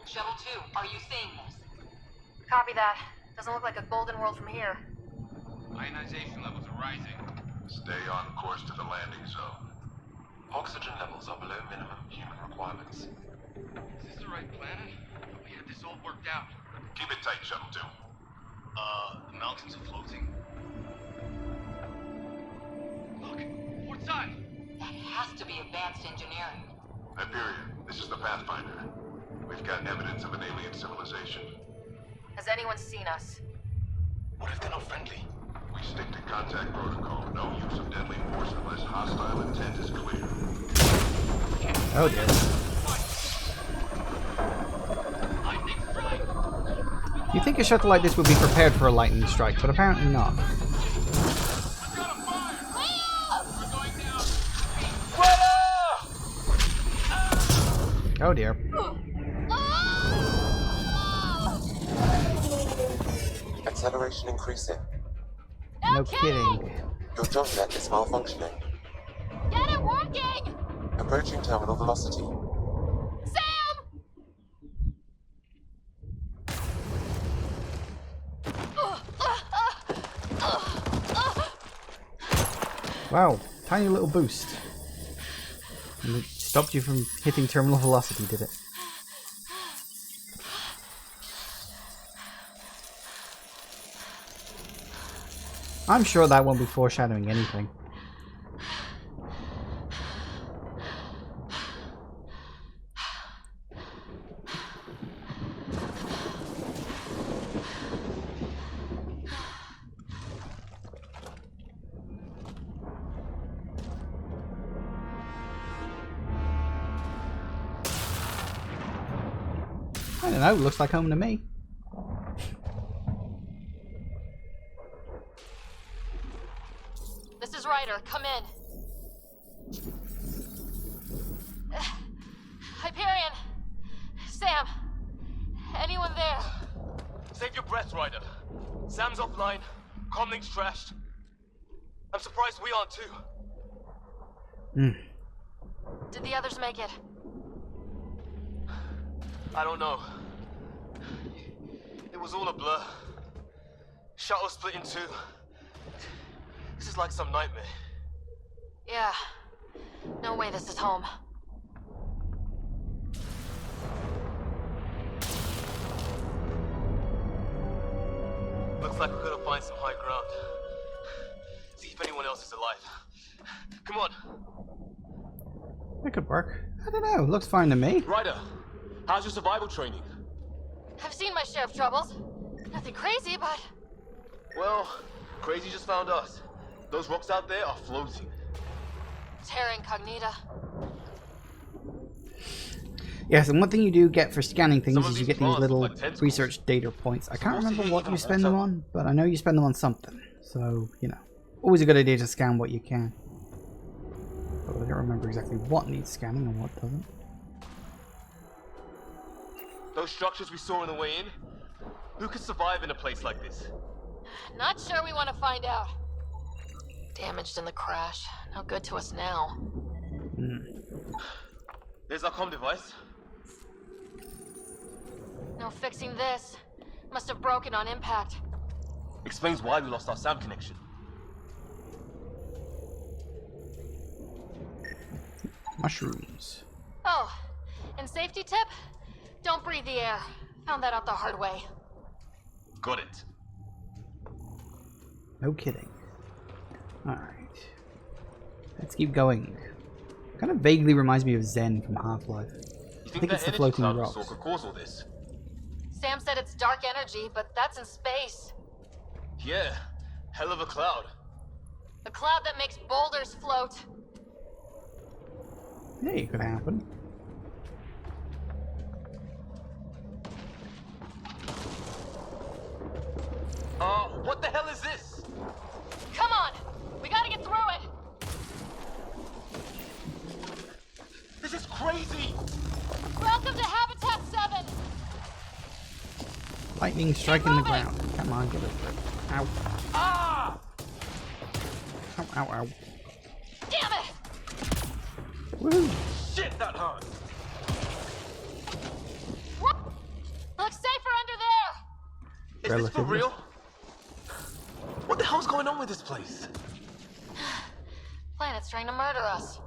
Shuttle 2, are you seeing this? Copy that. Doesn't look like a golden world from here. Ionization levels are rising. Stay on course to the landing zone. Oxygen levels are below minimum human requirements. Is this the right planet? We had this all worked out. Keep it tight, Shuttle 2. The mountains are floating. Look, port side. That has to be advanced engineering. Hyperion, this is the Pathfinder. We've got evidence of an alien civilization. Has anyone seen us? What if they're not friendly? We stick to contact protocol. No use of deadly force unless hostile intent is clear. Oh dear. You'd think a shuttle like this would be prepared for a lightning strike, but apparently not. Oh dear. Acceleration increasing. No kidding. Your jump is malfunctioning. Get it working! Approaching terminal velocity. Sam! Wow, tiny little boost. And it stopped you from hitting terminal velocity, did it? I'm sure that won't be foreshadowing anything. I don't know, looks like home to me. This is Ryder. Come in. Hyperion! Sam! Anyone there? Save your breath, Ryder. Sam's offline. Comlink's trashed. I'm surprised we aren't too. Did the others make it? I don't know. It was all a blur. Shuttle split in two. This is like some nightmare. Yeah. No way this is home. Looks like we're gonna find some high ground. See if anyone else is alive. Come on. That could work. I don't know, looks fine to me. Ryder, how's your survival training? I've seen my share of troubles. Nothing crazy, but... Well, crazy just found us. Those rocks out there are floating. Terra Incognita. Yes, and one thing you do get for scanning things Some of is you these get these plants little look like tentacles. research data points. I can't what's remember he what even you spend them walks on, but I know you spend them on something. So, you know, always a good idea to scan what you can. But I don't remember exactly what needs scanning and what doesn't. Those structures we saw on the way in? Who could survive in a place like this? Not sure we want to find out. Damaged in the crash. No good to us now. There's our comm device. No fixing this. Must have broken on impact. Explains why we lost our SAM connection. Mushrooms. Oh, and safety tip? Don't breathe the air. Found that out the hard way. Got it. No kidding. Alright. Let's keep going. Kind of vaguely reminds me of Zen from Half-Life. You I think it's the that floating energy cloud rocks. we saw could cause all this? Sam said it's dark energy, but that's in space. Yeah, hell of a cloud. The cloud that makes boulders float. Yeah, it could happen. What the hell is this? Come on! We gotta get through it! This is crazy! Welcome to Habitat 7! Lightning striking the ground. Come on, get over it. Ow. Ah! Ow, ow, ow. Damn it! Woohoo! Shit, that hurt! What? Looks safer under there! Is this for real? What the hell's going on with this place? Planet's trying to murder us.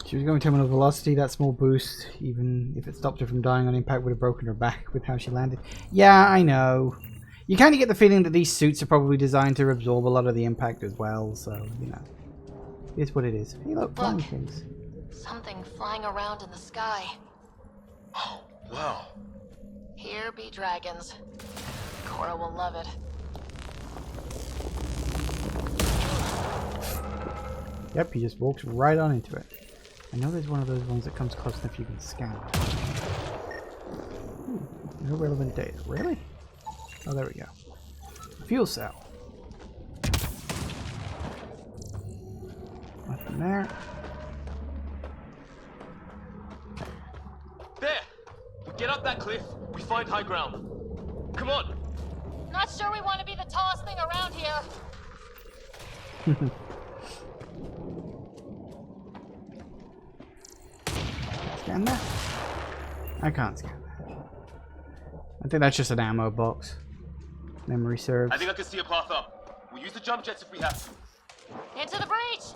She was going terminal velocity. That small boost, even if it stopped her from dying on impact, would have broken her back with how she landed. Yeah, I know. You kind of get the feeling that these suits are probably designed to absorb a lot of the impact as well, so, you know. It's what it is. Hey, look, flying things. Something flying around in the sky. Oh, wow. Here be dragons. Cora will love it. Yep, he just walks right on into it. I know there's one of those ones that comes close enough you can scan. No relevant data. Really? Oh, there we go. Fuel cell. Nothing there. There! We get up that cliff, we find high ground. Come on! Not sure we want to be the tallest thing around here. Scan that? I can't scan that. I think that's just an ammo box. Memory serves. I think I can see a path up. We'll use the jump jets if we have to. Into the breach!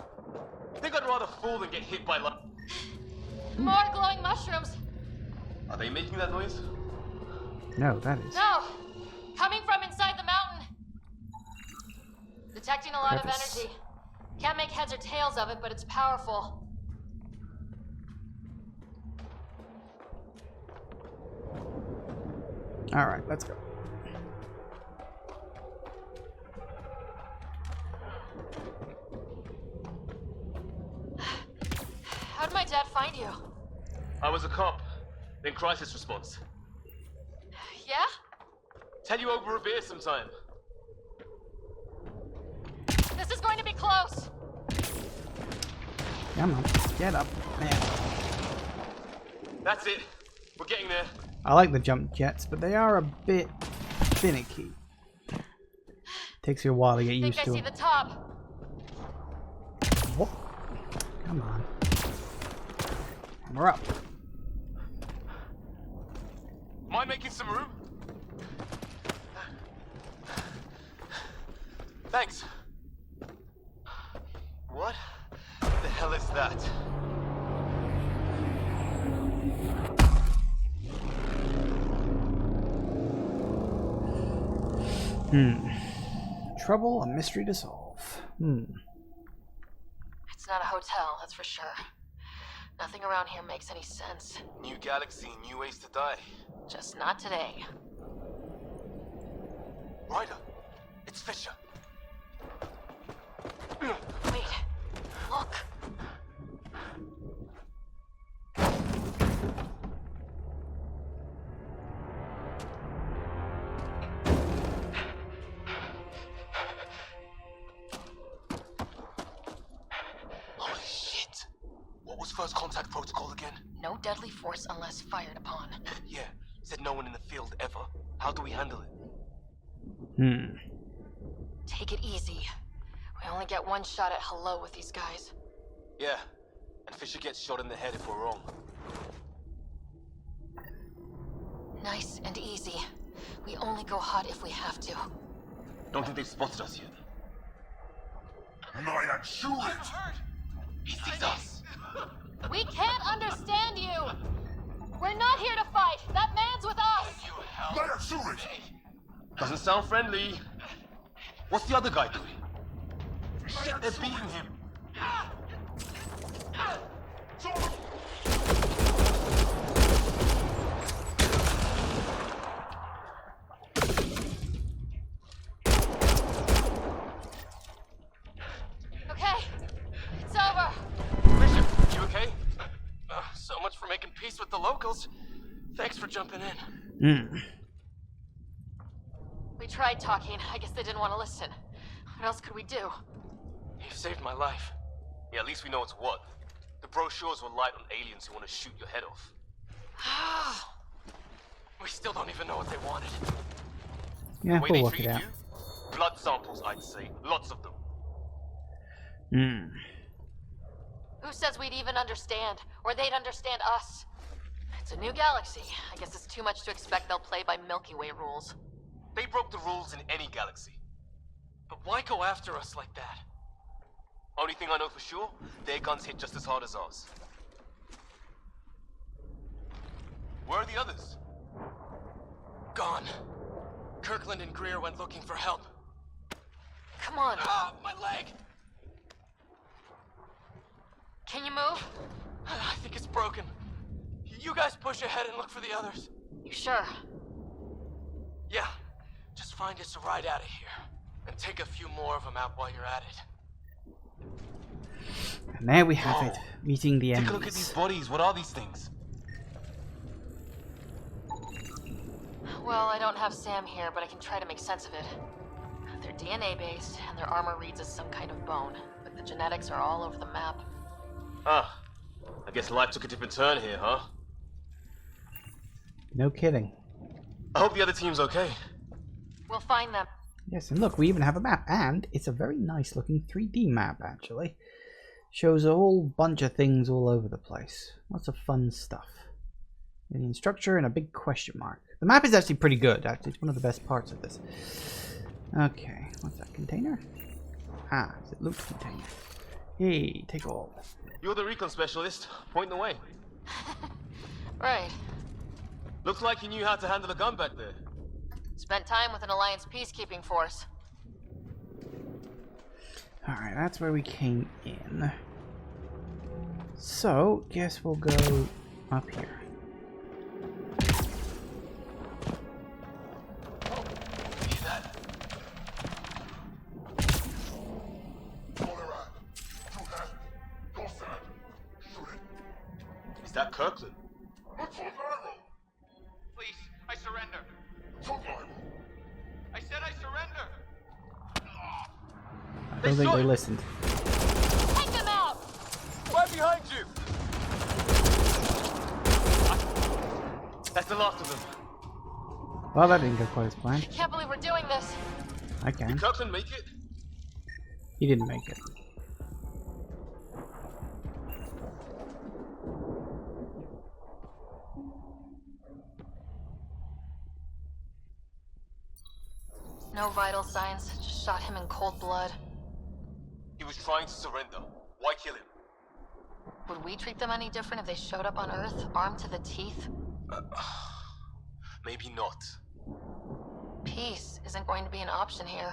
I think I'd rather fall than get hit by More glowing mushrooms. Are they making that noise? No, that is. No! Coming from inside the mountain. Detecting a lot of Crevice. energy. Can't make heads or tails of it, but it's powerful. Alright, let's go. How'd my dad find you? I was a cop, then crisis response. Yeah? Tell you over a beer sometime. This is going to be close. Come on, get up. Man. That's it. We're getting there. I like the jump jets, but they are a bit finicky. Takes you a while to get used I to see them. the top. Whoop. Come on. And we're up. Mind making some room? Thanks. What the hell is that? Trouble, a mystery to solve. It's not a hotel, that's for sure. Nothing around here makes any sense. New galaxy, new ways to die. Just not today. Ryder, it's Fisher. Wait. Look. Holy shit! What was first contact protocol again? No deadly force unless fired upon. Yeah, said no one in the field ever. How do we handle it? Take it easy. We only get one shot at hello with these guys. Yeah, and Fisher gets shot in the head if we're wrong. Nice and easy. We only go hot if we have to. Don't think they've spotted us yet. Lion, shoot it! He sees us. We can't understand you! We're not here to fight! That man's with us! Lion, shoot it! Doesn't sound friendly. What's the other guy doing? Shit, they're beating him. Okay, it's over. Bishop, you okay? So much for making peace with the locals. Thanks for jumping in. We tried talking. I guess they didn't want to listen. What else could we do? You saved my life. Yeah, at least we know it's what. The brochures were light on aliens who want to shoot your head off. We still don't even know what they wanted. Yeah, The way we'll they work it treated out. you? Blood samples, I'd say. Lots of them. Who says we'd even understand? Or they'd understand us? It's a new galaxy. I guess it's too much to expect they'll play by Milky Way rules. They broke the rules in any galaxy. But why go after us like that? Only thing I know for sure, their guns hit just as hard as ours. Where are the others? Gone. Kirkland and Greer went looking for help. Come on. Ah, my leg! Can you move? I think it's broken. You guys push ahead and look for the others. You sure? Yeah. Just find us a ride out of here. And take a few more of them out while you're at it. And there we have it, meeting the Take a look at these enemies. bodies. What are these things? Well, I don't have Sam here, but I can try to make sense of it. They're DNA-based, and their armor reads as some kind of bone, but the genetics are all over the map. Ah, I guess life took a different turn here, huh? No kidding. I hope the other team's okay. We'll find them. Yes, and look, we even have a map, and it's a very nice looking 3D map, actually. Shows a whole bunch of things all over the place. Lots of fun stuff. Alien structure and a big question mark. The map is actually pretty good, actually. It's one of the best parts of this. Okay, what's that container? Ah, it's a loot container. Hey, take all. You're the recon specialist. Point the way. Right. Looks like you knew how to handle a gun back there. Spent time with an Alliance peacekeeping force. Alright, that's where we came in. So, guess we'll go up here. Is that Kirkland? Please, I surrender. I said I surrender. I don't think they listened. Take them out! Right behind you! That's the last of them. Well, that didn't go quite as planned. Can't believe we're doing this. I can. Did Kirkland make it? He didn't make it. No vital signs. Just shot him in cold blood. He was trying to surrender. Why kill him? Would we treat them any different if they showed up on Earth, armed to the teeth? Maybe not. Peace isn't going to be an option here.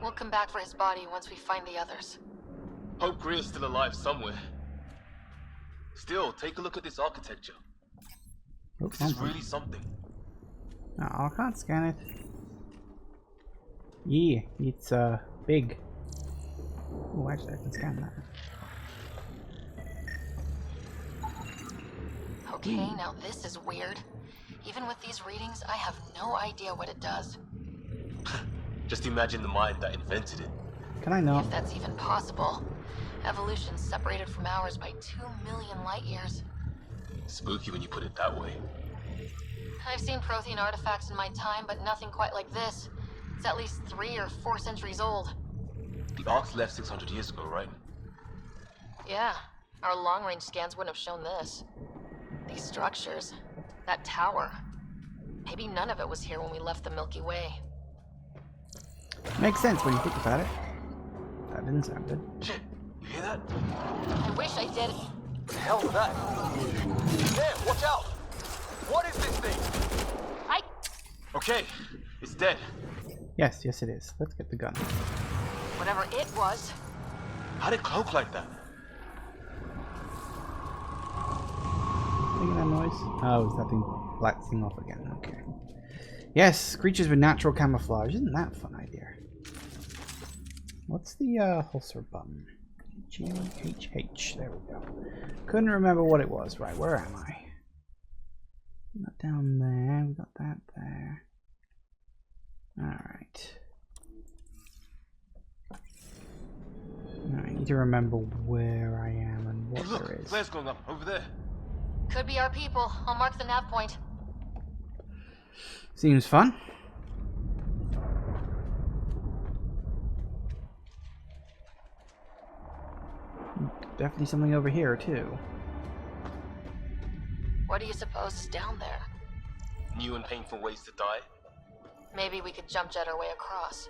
We'll come back for his body once we find the others. Hope Greer's still alive somewhere. Still, take a look at this architecture. Oh, This is really something. Oh, I can't scan it. Yeah, it's big. Oh, actually, I can scan that. Okay, now this is weird. Even with these readings, I have no idea what it does. Just imagine the mind that invented it. Can I not? If that's even possible. Evolution's separated from ours by 2 million light years. Spooky when you put it that way. I've seen Prothean artifacts in my time, but nothing quite like this. It's at least 3 or 4 centuries old. The Arks left 600 years ago, right? Yeah, our long-range scans wouldn't have shown this. These structures, that tower. Maybe none of it was here when we left the Milky Way. Makes sense when you think about it. That didn't sound good. Shit, you hear that? I wish I did. What the hell was that? There, watch out! What is this thing? Okay, it's dead. Yes, yes it is. Let's get the gun. Whatever it was. How did it cloak like that? Making that noise? Oh, it's that thing blasting off again. Okay. Yes, creatures with natural camouflage. Isn't that a fun idea? What's the holster button? GHH. There we go. Couldn't remember what it was. Right, where am I? Not down there. We got that there. Alright. I need to remember where I am and what there is. Flare's going up over there. Could be our people. I'll mark the nav point. Seems fun. Definitely something over here too. What do you suppose is down there? New and painful ways to die? Maybe we could jump jet our way across.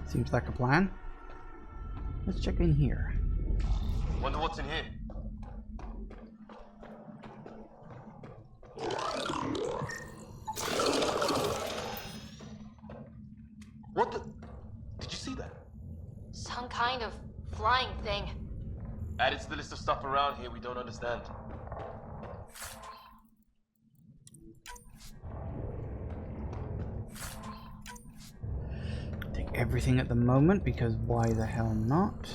Seems like a plan. Let's check in here. Wonder what's in here. What the? Did you see that? Some kind of flying thing. Added to the list of stuff around here we don't understand. Take everything at the moment because why the hell not?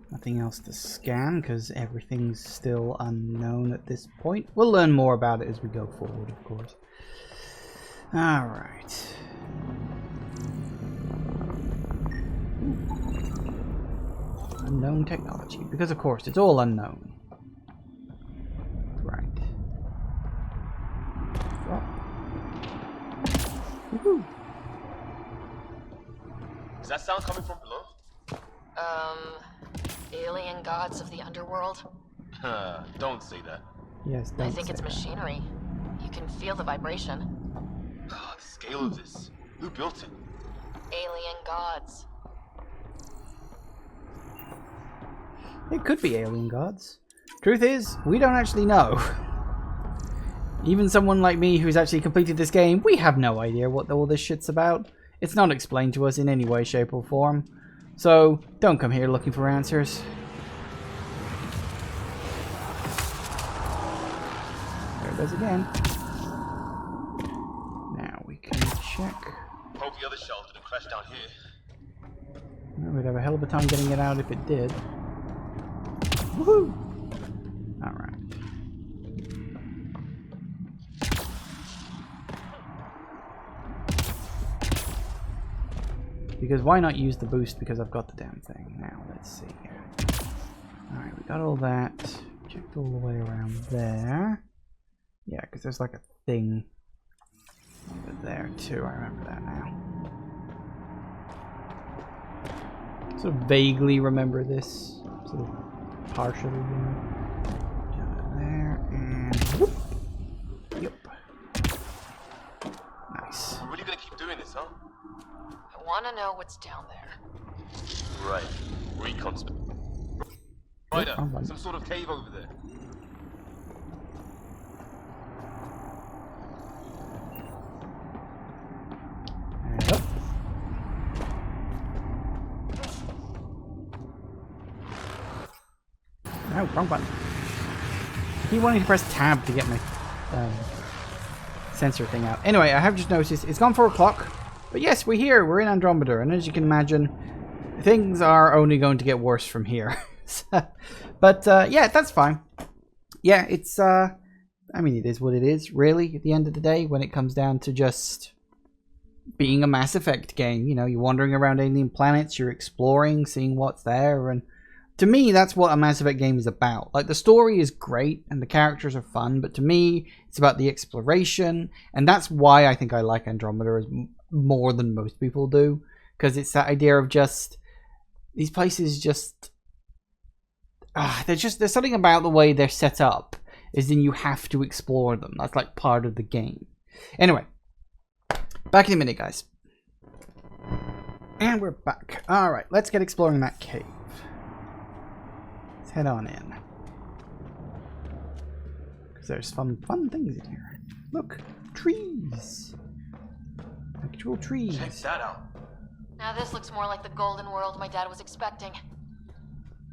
Nothing else to scan because everything's still unknown at this point. We'll learn more about it as we go forward, of course. Alright. Unknown technology. Because of course, it's all unknown. Right. Woohoo! Is that sound coming from below? Alien gods of the underworld? Don't say that. Yes, don't I think say it's that. machinery. You can feel the vibration. The scale of this. Who built it? Alien gods. It could be alien gods. Truth is, we don't actually know. Even someone like me who's actually completed this game, we have no idea what all this shit's about. It's not explained to us in any way, shape or form. So, don't come here looking for answers. There it is again. Now we can check. Hope the other shell didn't crash down here. Well, we'd have a hell of a time getting it out if it did. Woohoo! Alright. Because why not use the boost because I've got the damn thing. Now, let's see here. Alright, we got all that. Checked all the way around there. Yeah, because there's like a thing over there too. I remember that now. Sort of vaguely remember this. Sort of partially, you know. Down there and whoop. Yep. Nice. We're really gonna keep doing this, huh? I want to know what's down there. Right. Recon. Ryder, some sort of cave over there. And up. No, wrong button. I keep wanting to press tab to get my sensor thing out. Anyway, I have just noticed it's gone 4 o'clock. But yes, we're here. We're in Andromeda. And as you can imagine, things are only going to get worse from here. But yeah, that's fine. Yeah, it's... I mean, it is what it is, really, at the end of the day, when it comes down to just being a Mass Effect game. You know, you're wandering around alien planets, you're exploring, seeing what's there, and to me, that's what a Mass Effect game is about. Like, the story is great, and the characters are fun, but to me, it's about the exploration, and that's why I think I like Andromeda more than most people do, because it's that idea of just, these places just, there's something about the way they're set up, is then you have to explore them. That's like part of the game. Anyway, back in a minute, guys. And we're back. Alright, let's get exploring that cave. Let's head on in. Because there's fun things in here. Look, trees. Actual trees. Check that out. Now this looks more like the golden world my dad was expecting.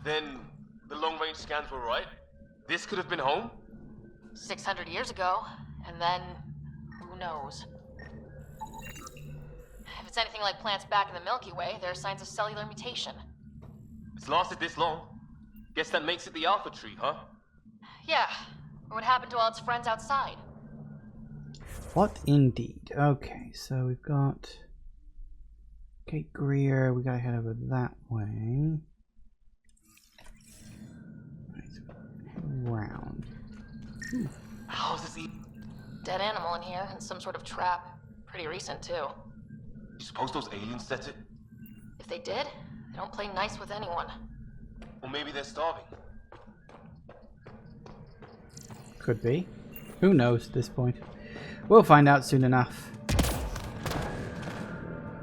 Then the long-range scans were right? This could have been home? 600 years ago, and then who knows? If it's anything like plants back in the Milky Way, there are signs of cellular mutation. It's lasted this long. Guess that makes it the Alpha Tree, huh? Yeah, or what happened to all its friends outside? What indeed? Okay, so we've got Kate Greer. We gotta head over that way. Right, so head around. How's this Dead animal in here, and some sort of trap. Pretty recent, too. You suppose those aliens set it? If they did, they don't play nice with anyone. Or maybe they're starving. Could be. Who knows at this point? We'll find out soon enough.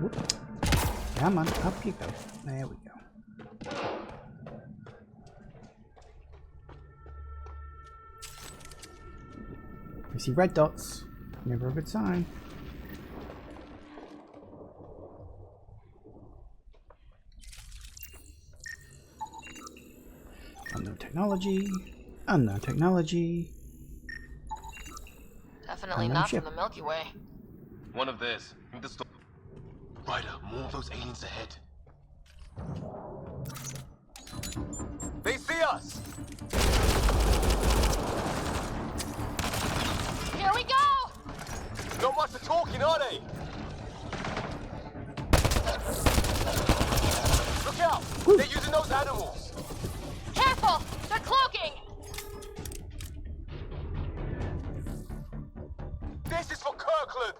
Whoop. Come on, up you go. There we go. We see red dots. Never a good sign. Unknown technology. Unknown technology. Definitely not from the Milky Way. One of theirs. Ryder, more of those aliens ahead. They see us! Here we go! Not much for talking, are they? Look out! They're using those animals! Careful! They're cloaking! This is for Kirkland!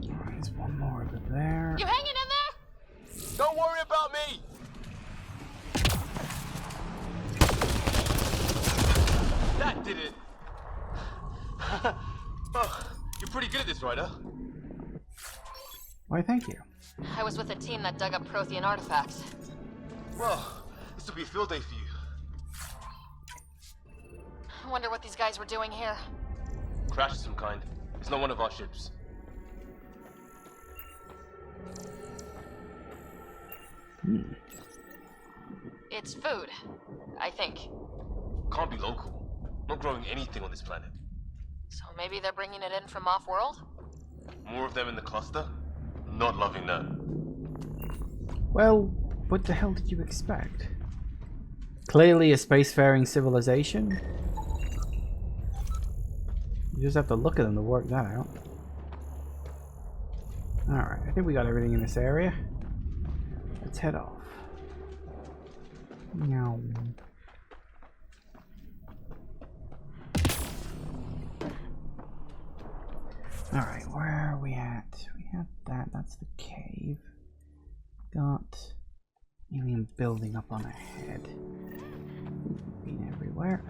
Alright, there's one more over there. You hanging in there? Don't worry about me! That did it! Oh, you're pretty good at this, Ryder. Why, thank you. I was with a team that dug up Prothean artifacts. Well, this will be a field day for you. I wonder what these guys were doing here. Crash of some kind. It's not one of our ships. It's food, I think. Can't be local. Not growing anything on this planet. So maybe they're bringing it in from off-world? More of them in the cluster? Not loving that. Well, what the hell did you expect? Clearly a spacefaring civilization? You just have to look at them to work that out. Alright, I think we got everything in this area. Let's head off. Meow. Alright, where are we at? We have that, that's the cave. Got alien building up on ahead. Been everywhere.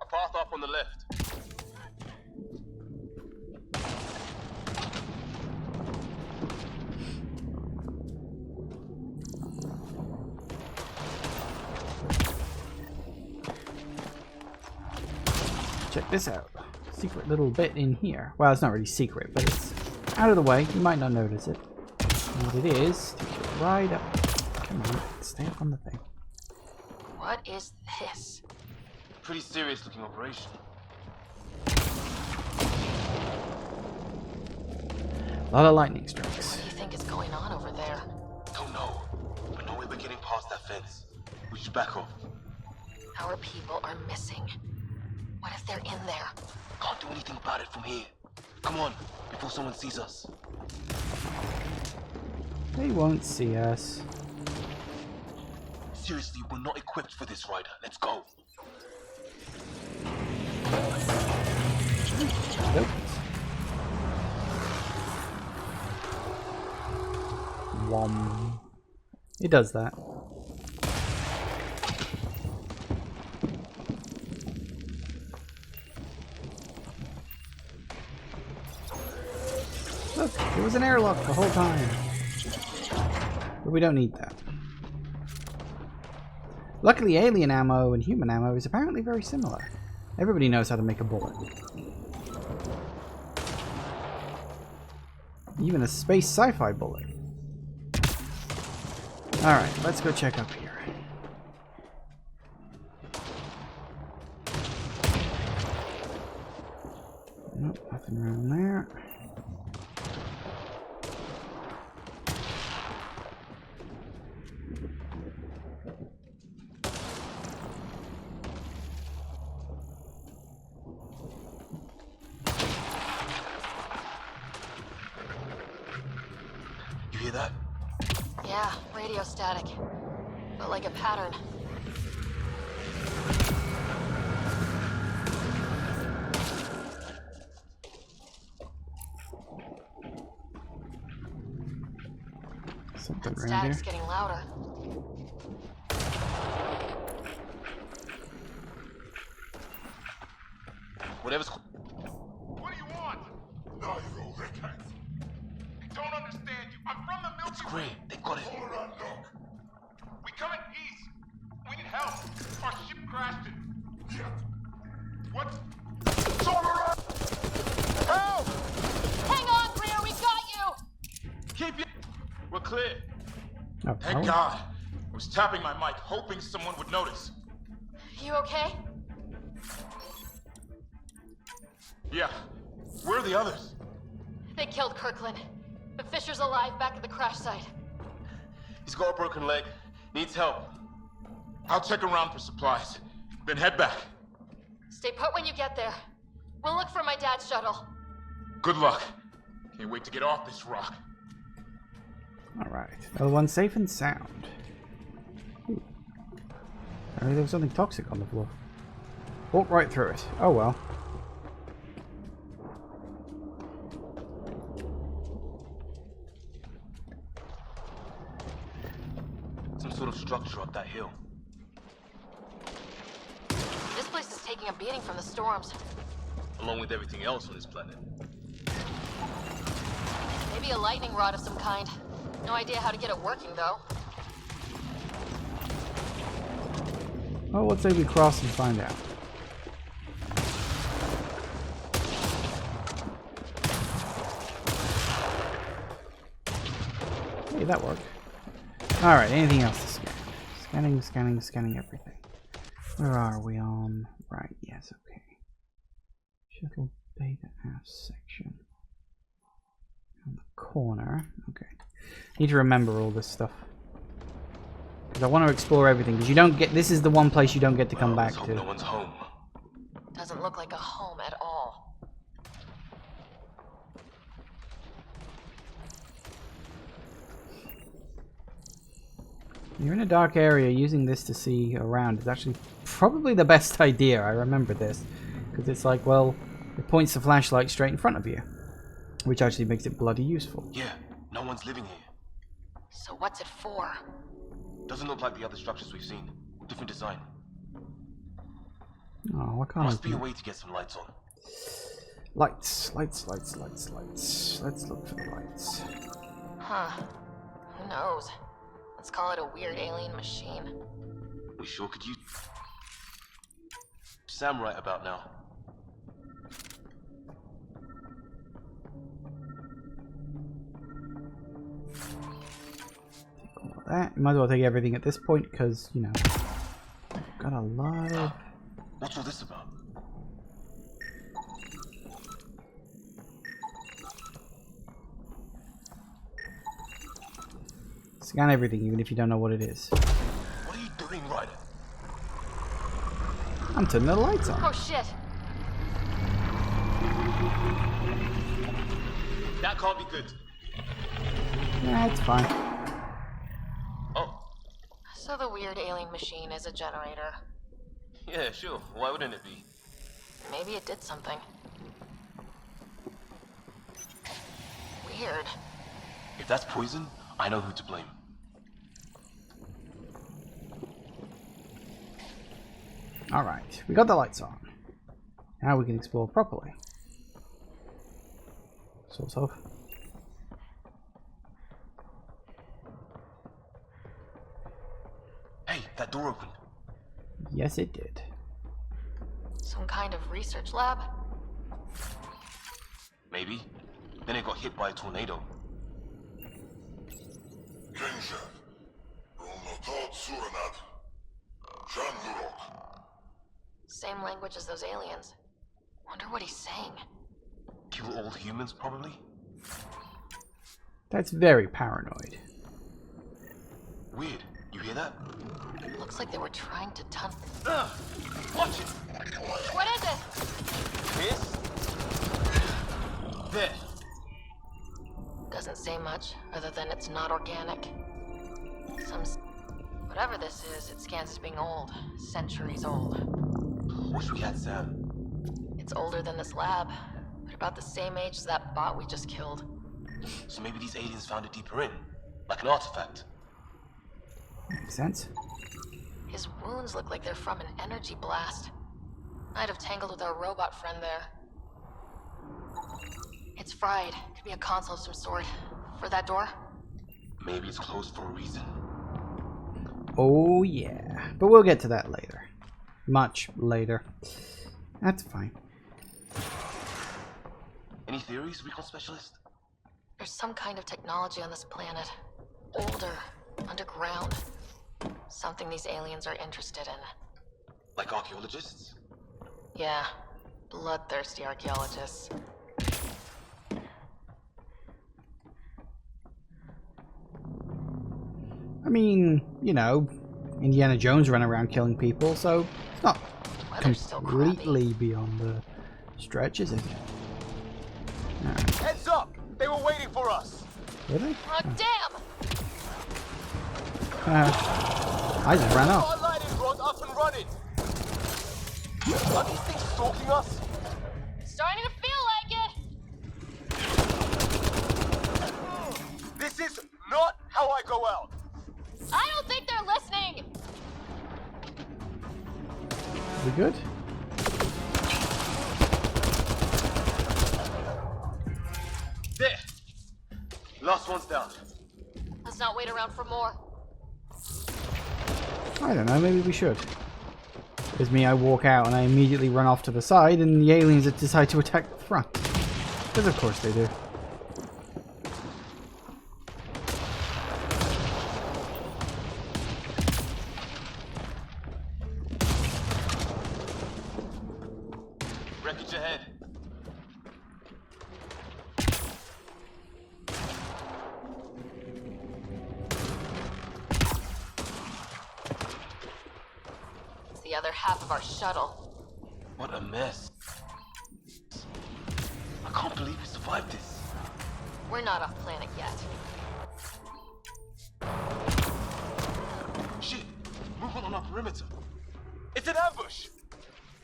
A path up on the left. Check this out. Secret little bit in here. Well, it's not really secret, but it's out of the way. You might not notice it. what it is, take it right up. Come on, stay up on the thing. What is this? Pretty serious looking operation. A lot of lightning strikes. What do you think is going on over there? Don't know. But no way we're getting past that fence. We should back off. Our people are missing. What if they're in there? Can't do anything about it from here. Come on, before someone sees us. They won't see us. Seriously, we're not equipped for this, Ryder. Let's go. Nope. Wom. It does that. Look, it was an airlock the whole time. But we don't need that. Luckily, alien ammo and human ammo is apparently very similar. Everybody knows how to make a bullet. Even a space sci-fi bullet. Alright, let's go check up here. Nope, nothing around there. You hear that? Yeah, radio static. But like a pattern. Something And around here. static's getting louder. Whatever's... What do you want? No, you old rickheads. I don't understand you. I'm from the Milky Way. It's great. They got it. Hold on, look. We come in peace. We need help. Our ship crashed it. Yeah. What? Help! Hang on, Greer, we got you! Keep it. We're clear. Oh, Thank God. I was tapping my mic, hoping someone would notice. You okay? Yeah. Where are the others? They killed Kirkland. But Fisher's alive back at the crash site. He's got a broken leg. Needs help. I'll check around for supplies, then head back. Stay put when you get there. We'll look for my dad's shuttle. Good luck. Can't wait to get off this rock. Alright. L1 safe and sound. Ooh. Apparently there was something toxic on the floor. Walk right through it. Oh well. Some sort of structure up that hill. This place is taking a beating from the storms. Along with everything else on this planet. Maybe a lightning rod of some kind. No idea how to get it working, though. Well, let's say we cross and find out. Hey, that worked. Alright, anything else to scan? Scanning, scanning, scanning everything. Where are we on? Right, yes, okay. Shuttle beta half section. On the corner. Okay. Need to remember all this stuff. Because I want to explore everything. Because you don't get... This is the one place you don't get to come back to. No one's home. Doesn't look like a home at all. You're in a dark area. Using this to see around is actually probably the best idea. I remember this. Because it's like, well, it points the flashlight straight in front of you. Which actually makes it bloody useful. Yeah, no one's living here. So what's it for? Doesn't look like the other structures we've seen. Different design. Oh, what kind Must of... be a way to get some lights on. Lights, lights, lights, lights, lights. Let's look for the lights. Huh. Who knows? Let's call it a weird alien machine. We sure could use... Sam right about now. that. Might as well take everything at this point because, you know, got a lot of... What's all this about? Scan everything, even if you don't know what it is. What are you doing, Ryder? I'm turning the lights on. Oh shit! That can't be good. Yeah, it's fine. Oh. So the weird alien machine is a generator. Yeah, sure. Why wouldn't it be? Maybe it did something. Weird. If that's poison, I know who to blame. Alright, we got the lights on. Now we can explore properly. Sort of. Hey, that door opened. Yes, it did. Some kind of research lab? Maybe. Then it got hit by a tornado. Same language as those aliens. Wonder what he's saying. Kill all humans, probably? That's very paranoid. Weird. You hear that? Looks like they were trying to tunnel. Watch it! What is it? This? There. Doesn't say much, other than it's not organic. Whatever this is, it scans as being old. Centuries old. Wish we had Sam. It's older than this lab, but about the same age as that bot we just killed. So maybe these aliens found it deeper in, like an artifact. Makes sense. His wounds look like they're from an energy blast. Might have tangled with our robot friend there. It's fried. Could be a console of some sort. For that door? Maybe it's closed for a reason. Oh yeah, but we'll get to that later. Much later. That's fine. Any theories, recon specialist? There's some kind of technology on this planet. Older. Underground. Something these aliens are interested in. Like archaeologists? Yeah. Bloodthirsty archaeologists. I mean, you know, Indiana Jones ran around killing people, so it's not completely beyond the stretch, is it? No. Heads up! They were waiting for us! Were they? Oh, damn! I just ran off. Our lighting rod up and running! Are these things stalking us? Starting to feel like it! This is not how I go out! I don't think they're listening! We good? There! Last one's down. Let's not wait around for more. I don't know, maybe we should. There's me, I walk out and I immediately run off to the side and the aliens decide to attack the front. Because of course they do. Wreckage ahead. It's the other half of our shuttle. What a mess. I can't believe we survived this. We're not off planet yet. Shit! Movement on our perimeter. It's an ambush!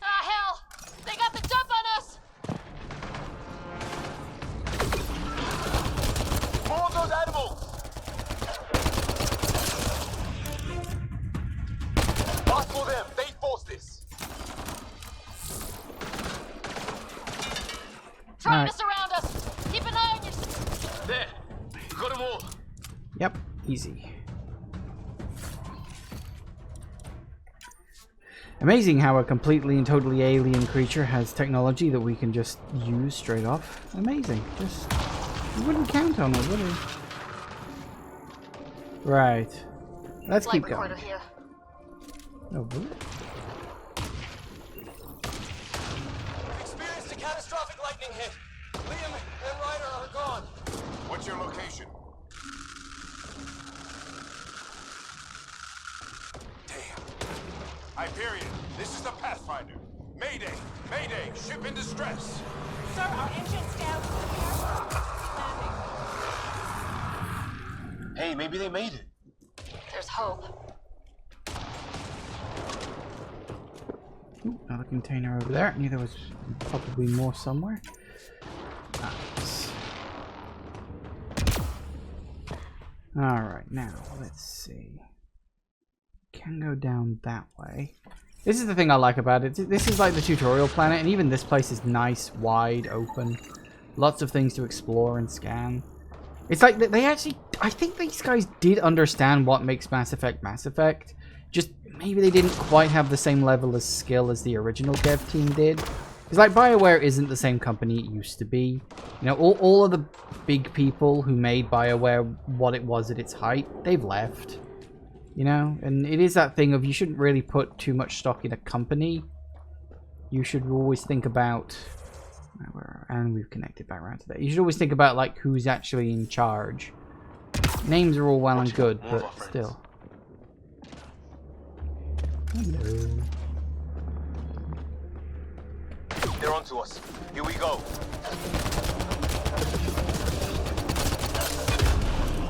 Ah, hell! They got the jump on us! More of those animals! Ask for them. They forced this. Trying to surround us! Keep an eye on your... There! We got them all! Yep, easy. Amazing how a completely and totally alien creature has technology that we can just use straight off. Amazing. Just... you wouldn't count on it, would you? Right. Let's Flight keep going. recorder here. Oh, really? Experienced a catastrophic lightning hit. Liam and Ryder are gone. What's your location? Damn. Hyperion, this is the Pathfinder. Mayday! Mayday! Ship in distress! Sir, our engine's down. Hey, maybe they made it. There's hope. Ooh, another container over there. I knew there was probably more somewhere. Nice. Alright, now let's see. Can go down that way. This is the thing I like about it. This is like the tutorial planet, and even this place is nice, wide, open. Lots of things to explore and scan. It's like they actually... I think these guys did understand what makes Mass Effect. Just maybe they didn't quite have the same level of skill as the original dev team did. Because like BioWare isn't the same company it used to be. You know, all of the big people who made BioWare what it was at its height, they've left. You know, and it is that thing of you shouldn't really put too much stock in a company. You should always think about... And we've connected back around to that. You should always think about like who's actually in charge. Names are all well and good, but still. Hello. They're onto us. Here we go.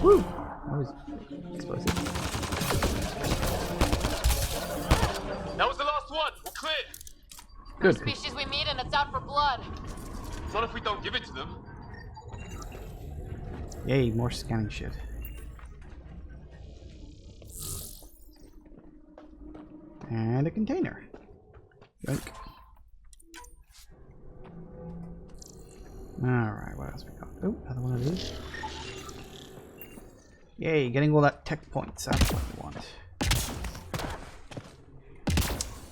Woo! That was explosive. That was the last one. We're clear. Good. Species we meet and it's out for blood. Not if we don't give it to them. Yay, more scanning shit. And a container. Yoink. Alright, what else we got? Oh, another one of these. Yay, getting all that tech points. That's what we want.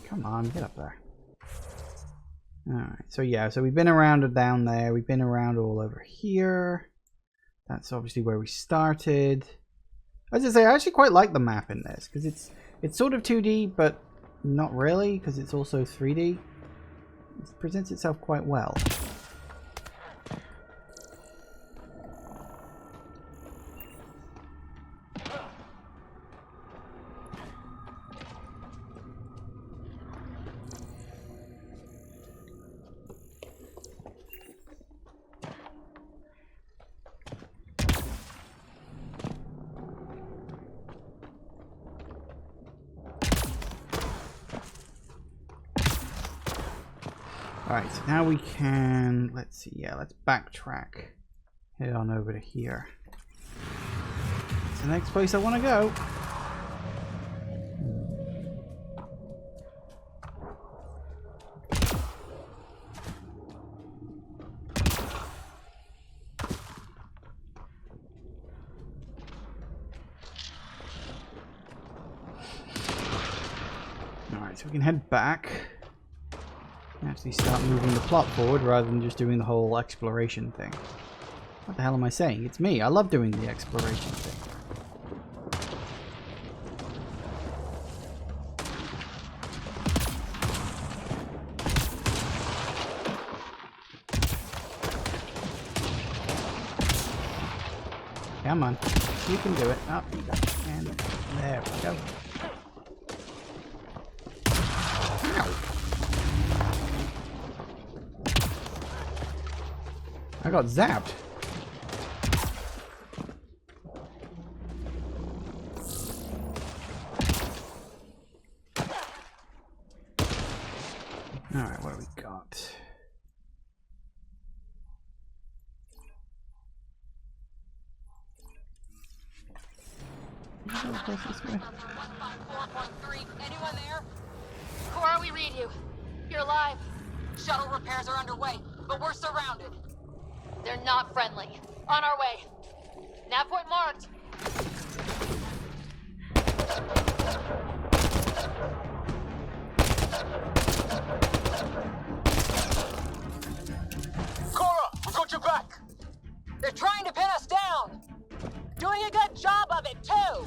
Come on, get up there. Alright, so yeah, so we've been around down there. We've been around all over here. That's obviously where we started. As I say, I actually quite like the map in this, because it's sort of 2D, but not really, because it's also 3D. It presents itself quite well. Alright, so now we can, let's see, yeah, let's backtrack. Head on over to here. It's the next place I want to go. Alright, so we can head back. Actually start moving the plot forward rather than just doing the whole exploration thing. What the hell am I saying? It's me. I love doing the exploration thing. Come on. You can do it. Up you go. And there we go. I got zapped. Alright, what do we got? Anyone there? Cora, we read you. You're alive. Shuttle repairs are underway, but we're surrounded. They're not friendly. On our way. Nav point marked. Cora, we got your back. They're trying to pin us down. Doing a good job of it, too.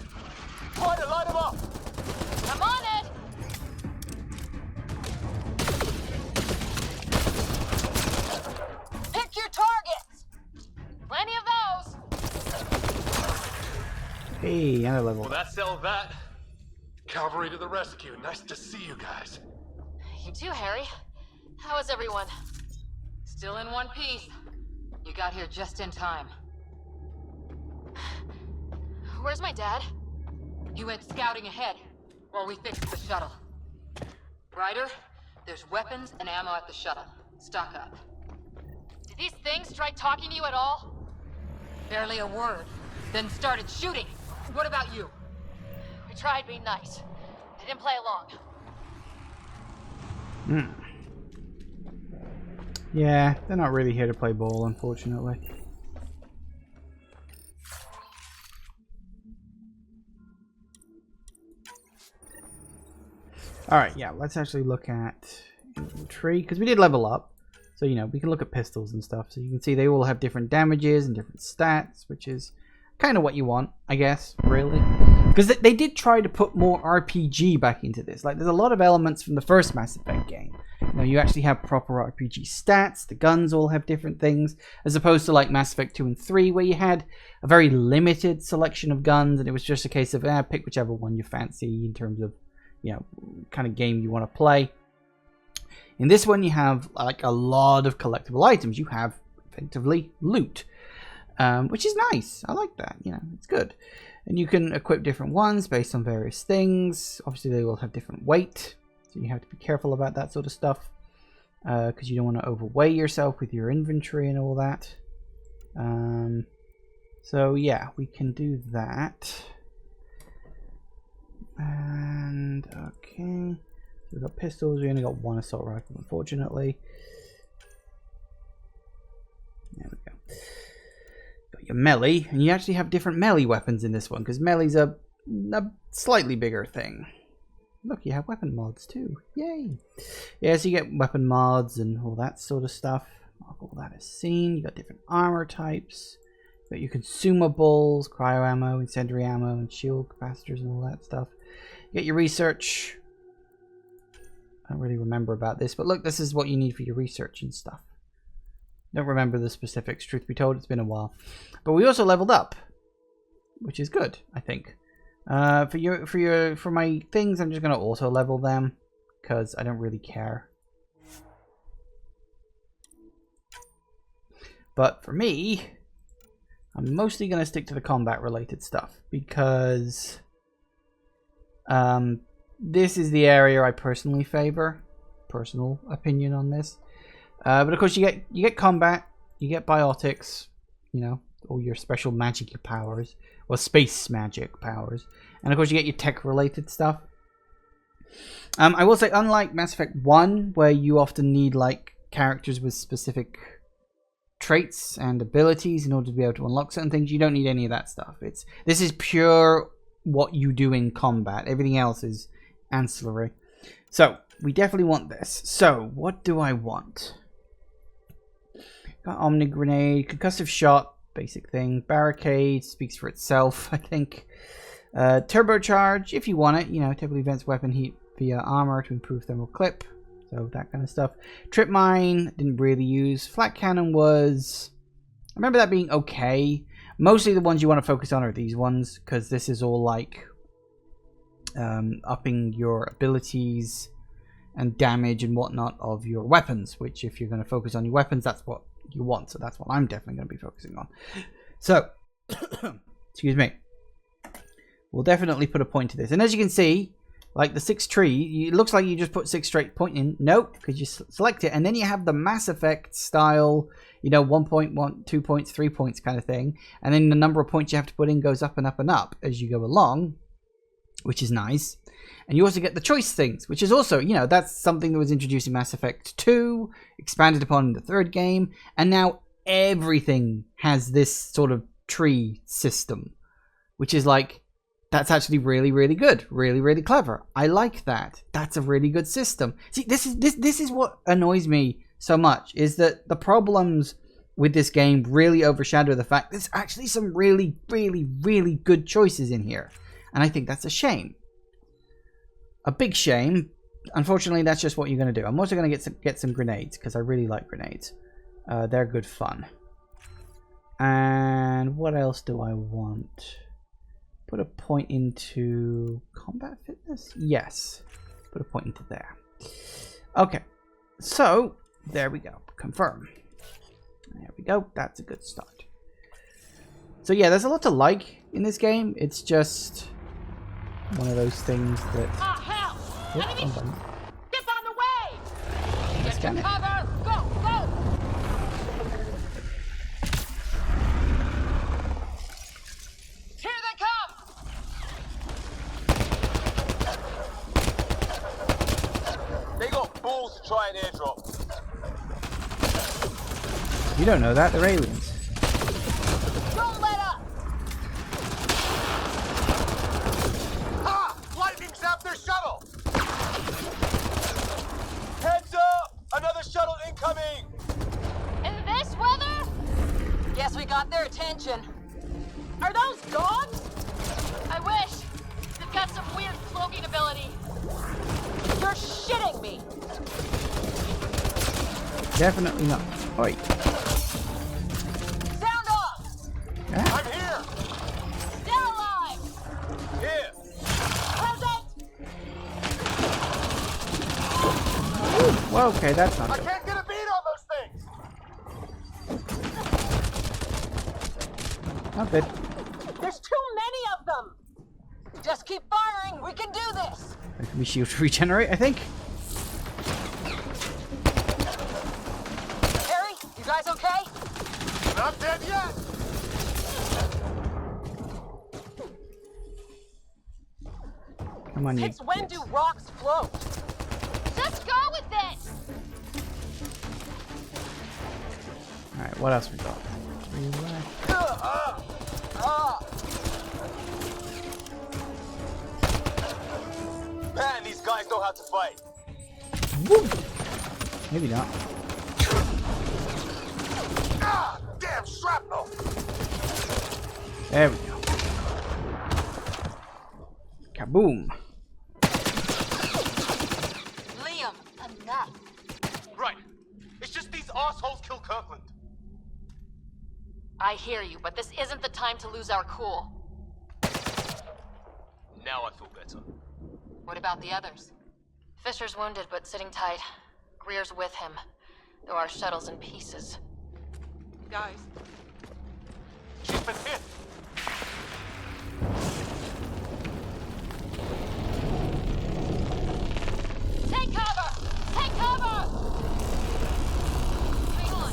Spider, light him up! I'm on it! Pick your targets! Plenty of those! Hey, another level. Well, that settled that. Cavalry to the rescue. Nice to see you guys. You too, Harry. How is everyone? Still in one piece. You got here just in time. Where's my dad? He went scouting ahead while we fixed the shuttle. Ryder, there's weapons and ammo at the shuttle. Stock up. Did these things try talking to you at all? Barely a word. Then started shooting. What about you? We tried being nice. They didn't play along. Yeah, they're not really here to play ball, unfortunately. Alright, yeah, let's actually look at infantry, because we did level up. So, you know, we can look at pistols and stuff. So you can see they all have different damages and different stats, which is kind of what you want, I guess, really. Because they did try to put more RPG back into this. Like, there's a lot of elements from the first Mass Effect game. You know, you actually have proper RPG stats. The guns all have different things. As opposed to, like, Mass Effect 2 and 3, where you had a very limited selection of guns. And it was just a case of, pick whichever one you fancy in terms of, you know, kind of game you want to play. In this one, you have, like, a lot of collectible items. You have, effectively, loot. Which is nice. I like that. You know, it's good. And you can equip different ones based on various things. Obviously, they will have different weight. So you have to be careful about that sort of stuff. Because you don't want to overweigh yourself with your inventory and all that. So, yeah, we can do that. And, okay. So we've got pistols. We only got one assault rifle, unfortunately. There we go. Got your melee, and you actually have different melee weapons in this one, because melee's a slightly bigger thing. Look, you have weapon mods too. Yay! Yeah, so you get weapon mods and all that sort of stuff. All that is seen. You got different armor types. You got your consumables, cryo ammo, incendiary ammo, and shield capacitors and all that stuff. You get your research. I don't really remember about this, but look, this is what you need for your research and stuff. Don't remember the specifics, truth be told, it's been a while. But we also leveled up, which is good, I think. For my things, I'm just gonna auto level them because I don't really care. But for me, I'm mostly gonna stick to the combat related stuff because this is the area I personally favor. Personal opinion on this. But of course, you get combat, you get biotics, you know, all your special magic powers, or space magic powers, and of course you get your tech-related stuff. I will say, unlike Mass Effect 1, where you often need like characters with specific traits and abilities in order to be able to unlock certain things, you don't need any of that stuff. This is pure what you do in combat. Everything else is ancillary. So we definitely want this. So what do I want? Got Omni Grenade, Concussive Shot, basic thing. Barricade speaks for itself, I think. Turbocharge, if you want it, you know, typically vents weapon heat via armor to improve thermal clip. So that kind of stuff. Trip Mine, didn't really use. Flat Cannon was... I remember that being okay. Mostly the ones you want to focus on are these ones, because this is all like upping your abilities and damage and whatnot of your weapons, which if you're going to focus on your weapons, that's what you want. So that's what I'm definitely going to be focusing on. So, excuse me. We'll definitely put a point to this. And as you can see, like the 6 tree, it looks like you just put 6 straight point in. Nope, because you select it. And then you have the Mass Effect style, you know, 1 point, 2 points, 3 points kind of thing. And then the number of points you have to put in goes up and up and up as you go along, which is nice. And you also get the choice things, which is also, you know, that's something that was introduced in Mass Effect 2, expanded upon in the 3rd game, and now everything has this sort of tree system, which is like, that's actually really, really good, really, really clever. I like that. That's a really good system. See, this is what annoys me so much, is that the problems with this game really overshadow the fact there's actually some really, really, really good choices in here. And I think that's a shame. A big shame. Unfortunately, that's just what you're going to do. I'm also going to get some grenades, because I really like grenades. They're good fun. And what else do I want? Put a point into combat fitness? Yes. Put a point into there. Okay. So, there we go. Confirm. There we go. That's a good start. So yeah, there's a lot to like in this game. It's just one of those things that... Ah, hell! Yep, Enemies! I'm Get on the way! Get Scan to it. cover! Go, go! Here they come! They got balls to try an airdrop. You don't know that. They're aliens. Don't let up! Ha! Lightning zapped their shuttle! Heads up! Another shuttle incoming! In this weather? Guess we got their attention. Are those dogs? I wish. They've got some weird cloaking ability. You're shitting me! Definitely not. Oi. Sound off! I'm here! They're alive! Here! Present! Well, okay, that's not I good. can't get a beat on those things! Not good. There's too many of them! Just keep firing, we can do this! Wait for me shield to regenerate, I think. Harry, you guys okay? Not dead yet! Come on, you. Since when do rocks float? Just go with it! Alright, what else we got? 3 left. Man, these guys know how to fight. Woo! Maybe not. Ah, damn shrapnel! There we go. Kaboom! Liam, enough. Right. It's just these assholes kill Kirkland. I hear you, but this isn't the time to lose our cool. Now I feel better. What about the others? Fisher's wounded, but sitting tight. Greer's with him, though our shuttle's in pieces. Guys, She's been hit! Take cover! Take cover! Hang on.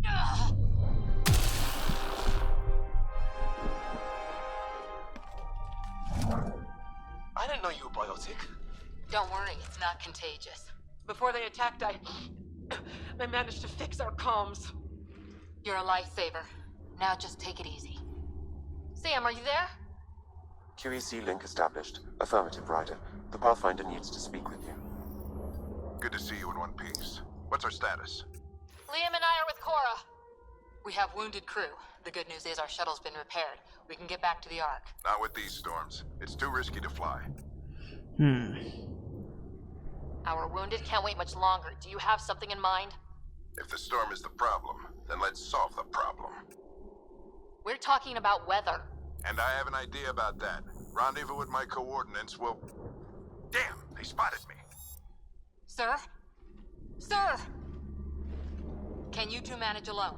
Ugh. I didn't know you were biotic. Don't worry, it's not contagious. before they attacked, I managed to fix our comms. You're a lifesaver. Now just take it easy. Sam, are you there? QEC link established. Affirmative, Ryder. The Pathfinder needs to speak with you. Good to see you in one piece. What's our status? Liam and I are with Cora. We have wounded crew. The good news is our shuttle's been repaired. We can get back to the Ark. Not with these storms. It's too risky to fly. Our wounded can't wait much longer. Do you have something in mind? If the storm is the problem, then let's solve the problem. We're talking about weather. And I have an idea about that. Rendezvous with my coordinates will... Damn, they spotted me. Sir? Sir! Can you two manage alone?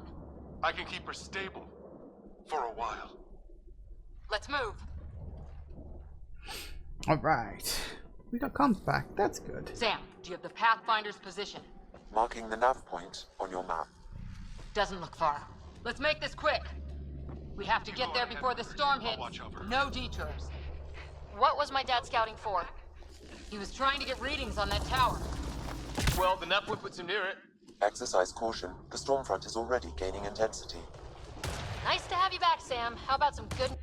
I can keep her stable. For a while. Let's move. Alright. We got comms back. That's good. Sam, do you have the Pathfinder's position? Marking the nav point on your map. Doesn't look far. Let's make this quick. We have to get there before the storm hits. No detours. What was my dad scouting for? He was trying to get readings on that tower. Well, the nav point puts him near it. Exercise caution. The storm front is already gaining intensity. Nice to have you back, Sam. How about some good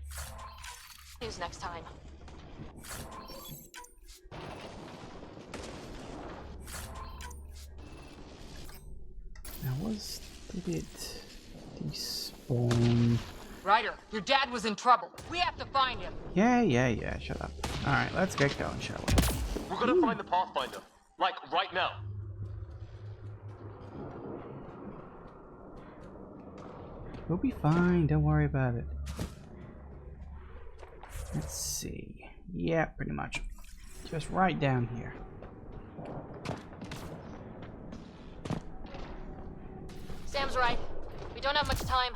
news next time? Now, did it despawn? Ryder, your dad was in trouble. We have to find him. Yeah, shut up. Alright, let's get going, shall we? We're gonna find the Pathfinder. Like, right now. We'll be fine, don't worry about it. Let's see. Yeah, pretty much. Just right down here. Sam's right. We don't have much time.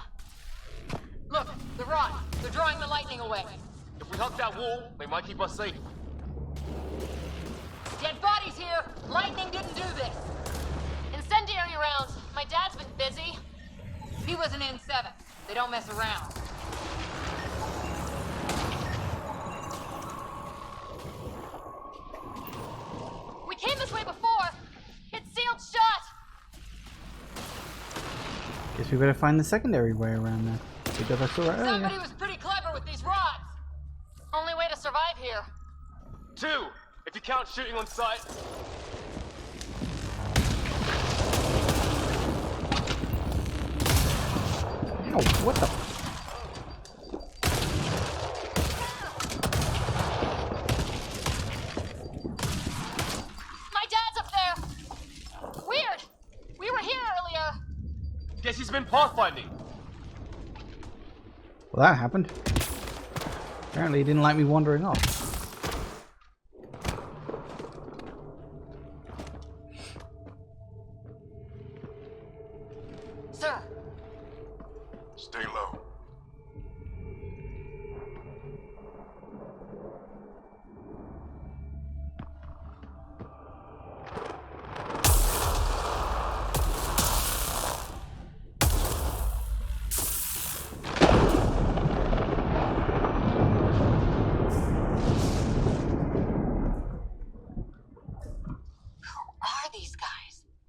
Look, the rod. They're drawing the lightning away. If we hug that wall, they might keep us safe. Dead bodies here. Lightning didn't do this. Incendiary rounds. My dad's been busy. He was an N7. They don't mess around. We came this way before. It's sealed shut. Guess we better find the secondary way around there. Because I saw it earlier. Somebody was pretty clever with these rods. Only way to survive here. 2, if you count shooting on sight. Ow, what the? My dad's up there. Weird. We were here earlier. Guess he's been pathfinding. Well, that happened. Apparently he didn't like me wandering off. Sir. Stay low.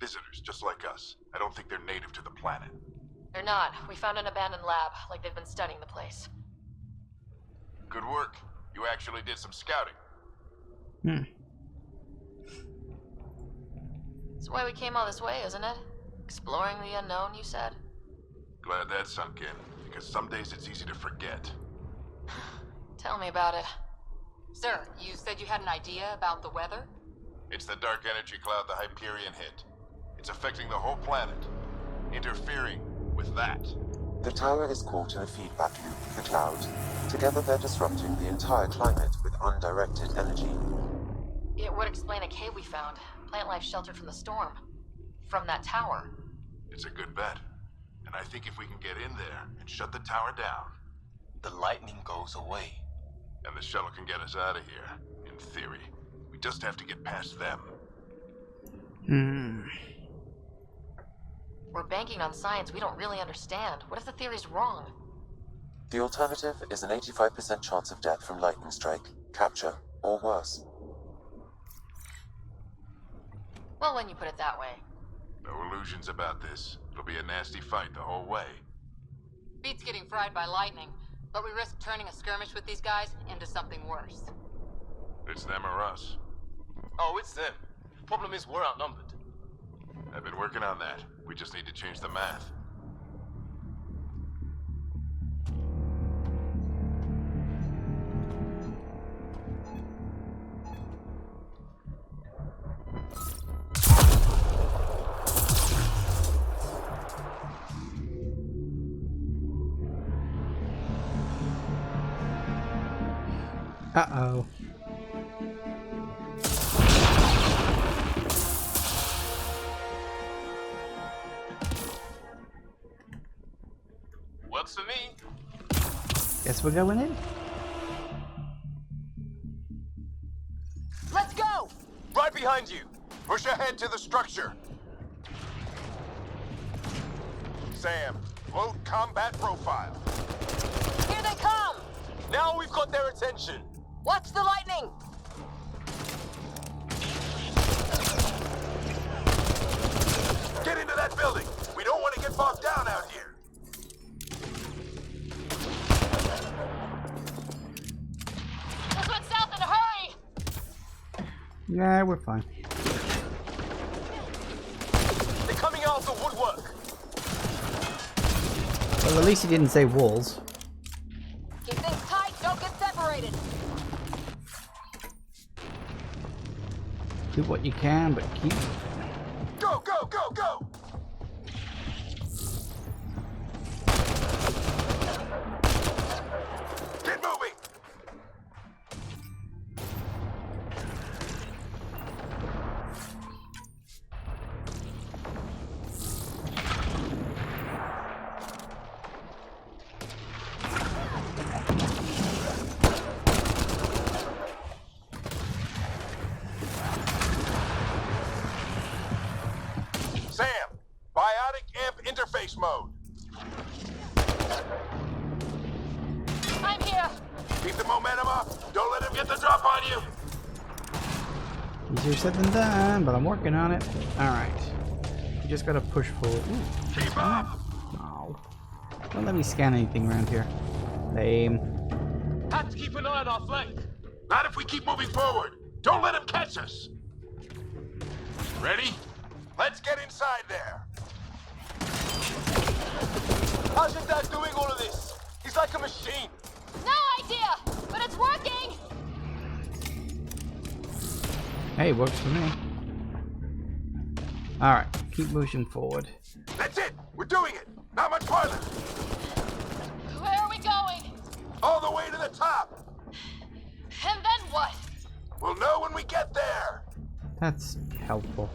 Visitors, just like us. I don't think they're native to the planet. They're not. We found an abandoned lab, like they've been studying the place. Good work. You actually did some scouting. That's why we came all this way, isn't it? Exploring the unknown, you said? Glad that sunk in, because some days it's easy to forget. Tell me about it. Sir, you said you had an idea about the weather? It's the dark energy cloud the Hyperion hit. It's affecting the whole planet, interfering with that. The tower is caught in a feedback loop with the cloud. Together they're disrupting the entire climate with undirected energy. It would explain a cave we found. Plant life sheltered from the storm. From that tower. It's a good bet. And I think if we can get in there and shut the tower down, the lightning goes away. And the shuttle can get us out of here, in theory. We just have to get past them. We're banking on science we don't really understand. What if the theory's wrong? The alternative is an 85% chance of death from lightning strike, capture, or worse. Well, when you put it that way. No illusions about this. It'll be a nasty fight the whole way. Beats getting fried by lightning, but we risk turning a skirmish with these guys into something worse. It's them or us. Oh, it's them. Problem is, we're outnumbered. I've been working on that. We just need to change the math. Uh-oh. Works for me. Guess we're going in. Let's go! Right behind you! Push ahead to the structure! Sam, load combat profile. Here they come! Now we've got their attention. Watch the lightning! Get into that building! We don't want to get bogged down out here! Let's went south in a hurry! Yeah, we're fine. They're coming out of the woodwork. Well, at least he didn't say walls. Do what you can, but keep... Go, go, go, go! Get moving! Sam, biotic amp interface mode. I'm here. Keep the momentum up. Don't let him get the drop on you. Easier said than done, but I'm working on it. Alright. You just gotta push forward. Ooh, keep up! Oh. Don't let me scan anything around here. Lame. Have to keep an eye on our flank. Not if we keep moving forward. Don't let him catch us. Ready? Let's get inside there. How's your dad doing all of this? He's like a machine. No idea, but it's working. Hey, it works for me. Alright, keep pushing forward. That's it! We're doing it! Not much farther! Where are we going? All the way to the top! And then what? We'll know when we get there! That's helpful.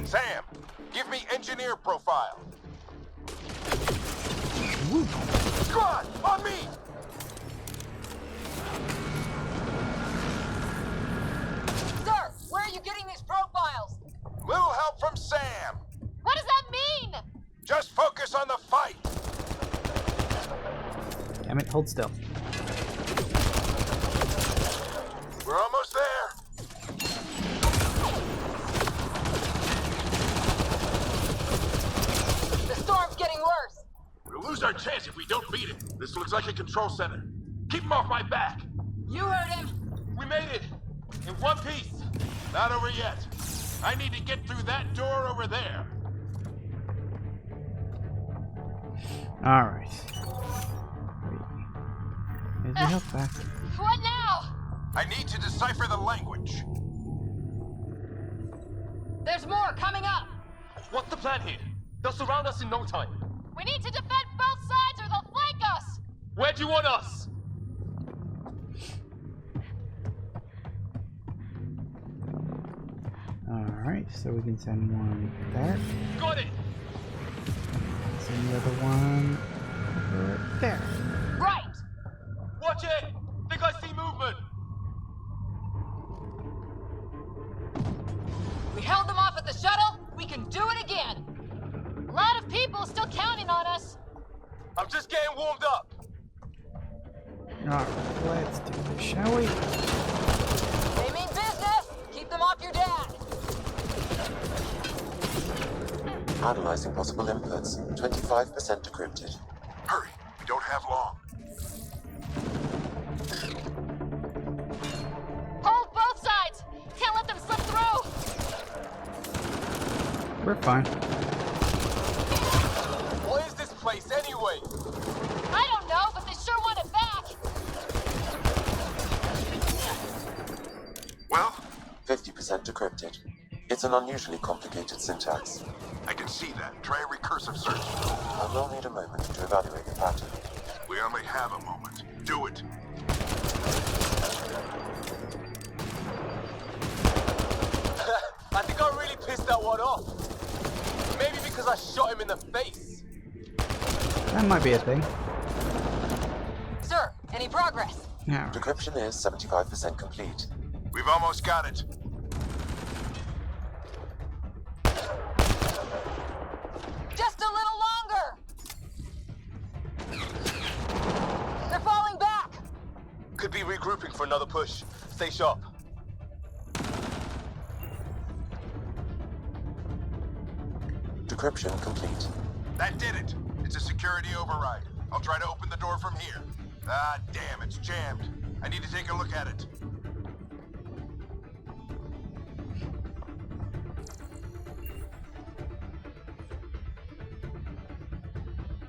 Sam, give me engineer profile. Woo. Squad, on me! Sir, where are you getting these profiles? Little help from Sam. What does that mean? Just focus on the fight. Damn it, hold still. We're almost there. The storm's getting worse. We'll lose our chance if we don't beat it. This looks like a control center. Keep him off my back. You heard him. We made it. In one piece. Not over yet. I need to get through that door over there. Alright. Where's your health back? What now? I need to decipher the language. There's more coming up. What's the plan here? They'll surround us in no time. We need to defend both sides or they'll flank us. Where do you want us? Alright, so we can send one there. Got it! Send the other one over there. Right! Watch it! Think I see movement! We held them off at the shuttle. We can do it again. A lot of people still counting on us. I'm just getting warmed up. Alright, let's do this, shall we? They mean business. Keep them off your dad. Analyzing possible inputs. 25% decrypted. Hurry, we don't have long. Hold both sides. Can't let them slip through. We're fine. What is this place anyway? I don't know, but they sure want it back. Well? 50% decrypted. It's an unusually complicated syntax. I can see that. Try a recursive search. I will need a moment to evaluate the pattern. We only have a moment. Do it. I think I really pissed that one off. Maybe because I shot him in the face. That might be a thing. Sir, any progress? Yeah. Decryption is 75% complete. We've almost got it. Just a little longer. They're falling back. Could be regrouping for another push. Stay sharp. Decryption complete. That did it. It's a security override. I'll try to open the door from here. Ah, damn, it's jammed. I need to take a look at it.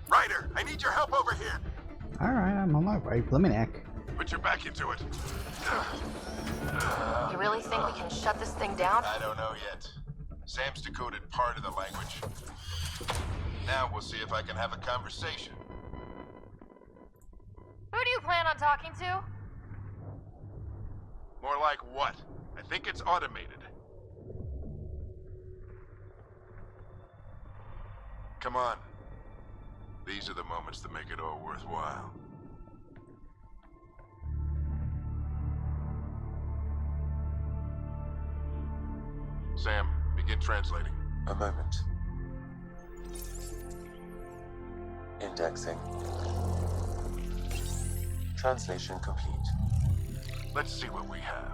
Ryder, I need your help over here. Alright, I'm on my way. Let me neck. Put your back into it. You really think we can shut this thing down? I don't know yet. Sam's decoded part of the language. Now we'll see if I can have a conversation. Who do you plan on talking to? More like what? I think it's automated. Come on. These are the moments that make it all worthwhile. Sam, begin translating. A moment. Indexing. Translation complete. Let's see what we have.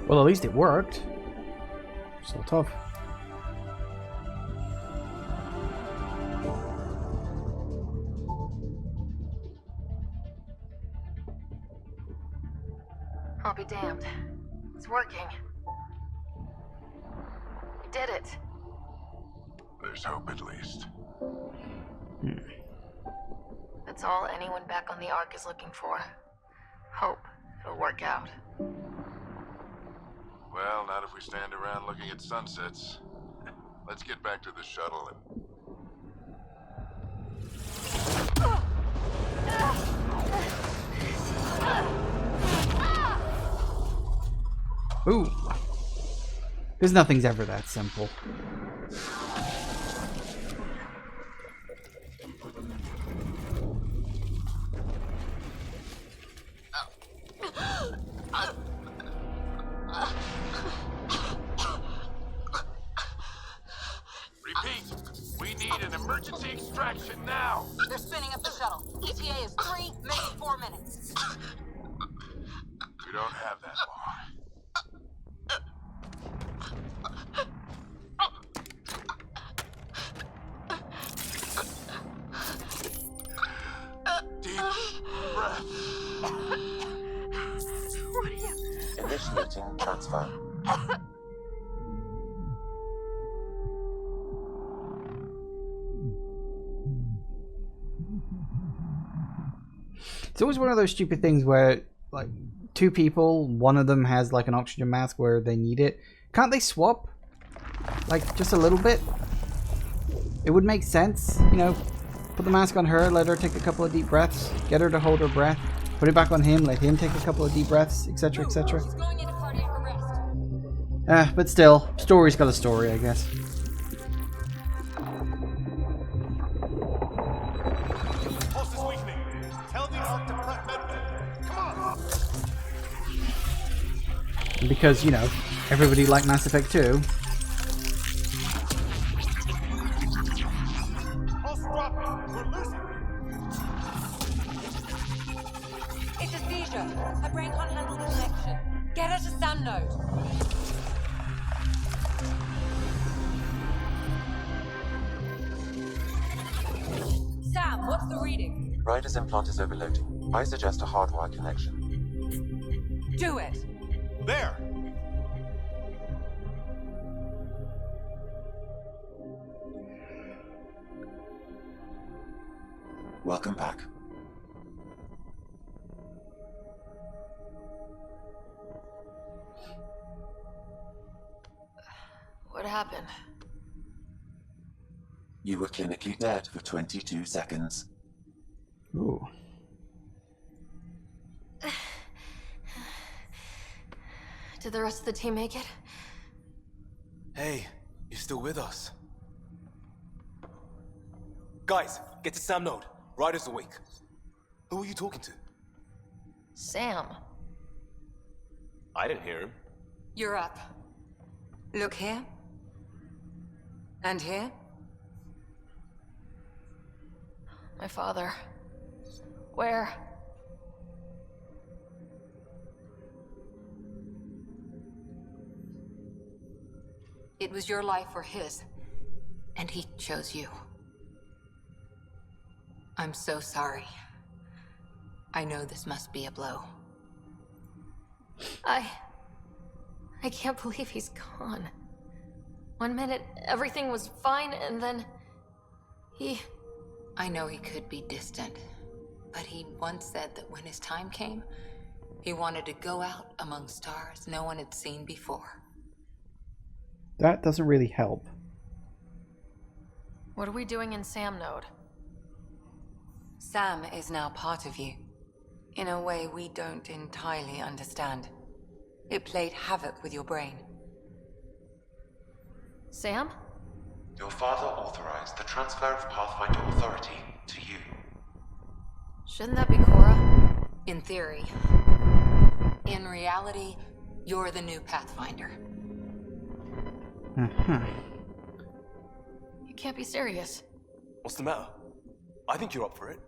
Well, at least it worked. Sort of. I'll be damned. It's working. We did it. There's hope at least. That's all anyone back on the Ark is looking for. Hope it'll work out. Well, not if we stand around looking at sunsets. Let's get back to the shuttle and... Ooh. Because nothing's ever that simple. Repeat! We need an emergency extraction now! They're spinning up the shuttle. ETA is 3, maybe 4 minutes. We don't have that long. Deep breath. What are you... Initiating transfer. It's always one of those stupid things where, like, two people, one of them has, like, an oxygen mask where they need it. Can't they swap? Like, just a little bit? It would make sense, you know, put the mask on her, let her take a couple of deep breaths, get her to hold her breath, put it back on him, let him take a couple of deep breaths, etc., etc. But still, story's got a story, I guess. Pulse is weakening. Tell the Ark to prep medbay. Come on! Because, you know, everybody liked Mass Effect 2. Pulse dropping. We're losing. It's a seizure. Her brain can't handle the connection. Get her to Sam node. Sam, what's the reading? Ryder's implant is overloading. I suggest a hardwire connection. Do it. There! Welcome back. What happened? You were clinically dead for 22 seconds. Ooh. Did the rest of the team make it? Hey, you're still with us. Guys, get to Sam node. Ryder's awake. Who are you talking to? Sam. I didn't hear him. You're up. Look here. And here. My father. Where? It was your life or his, and he chose you. I'm so sorry. I know this must be a blow. I can't believe he's gone. 1 minute, everything was fine, and then... I know he could be distant, but he once said that when his time came, he wanted to go out among stars no one had seen before. That doesn't really help. What are we doing in Sam Node? Sam is now part of you, in a way we don't entirely understand. It played havoc with your brain. Sam? Your father authorized the transfer of Pathfinder authority to you. Shouldn't that be Cora? In theory. In reality, you're the new Pathfinder. You can't be serious. What's the matter? I think you're up for it.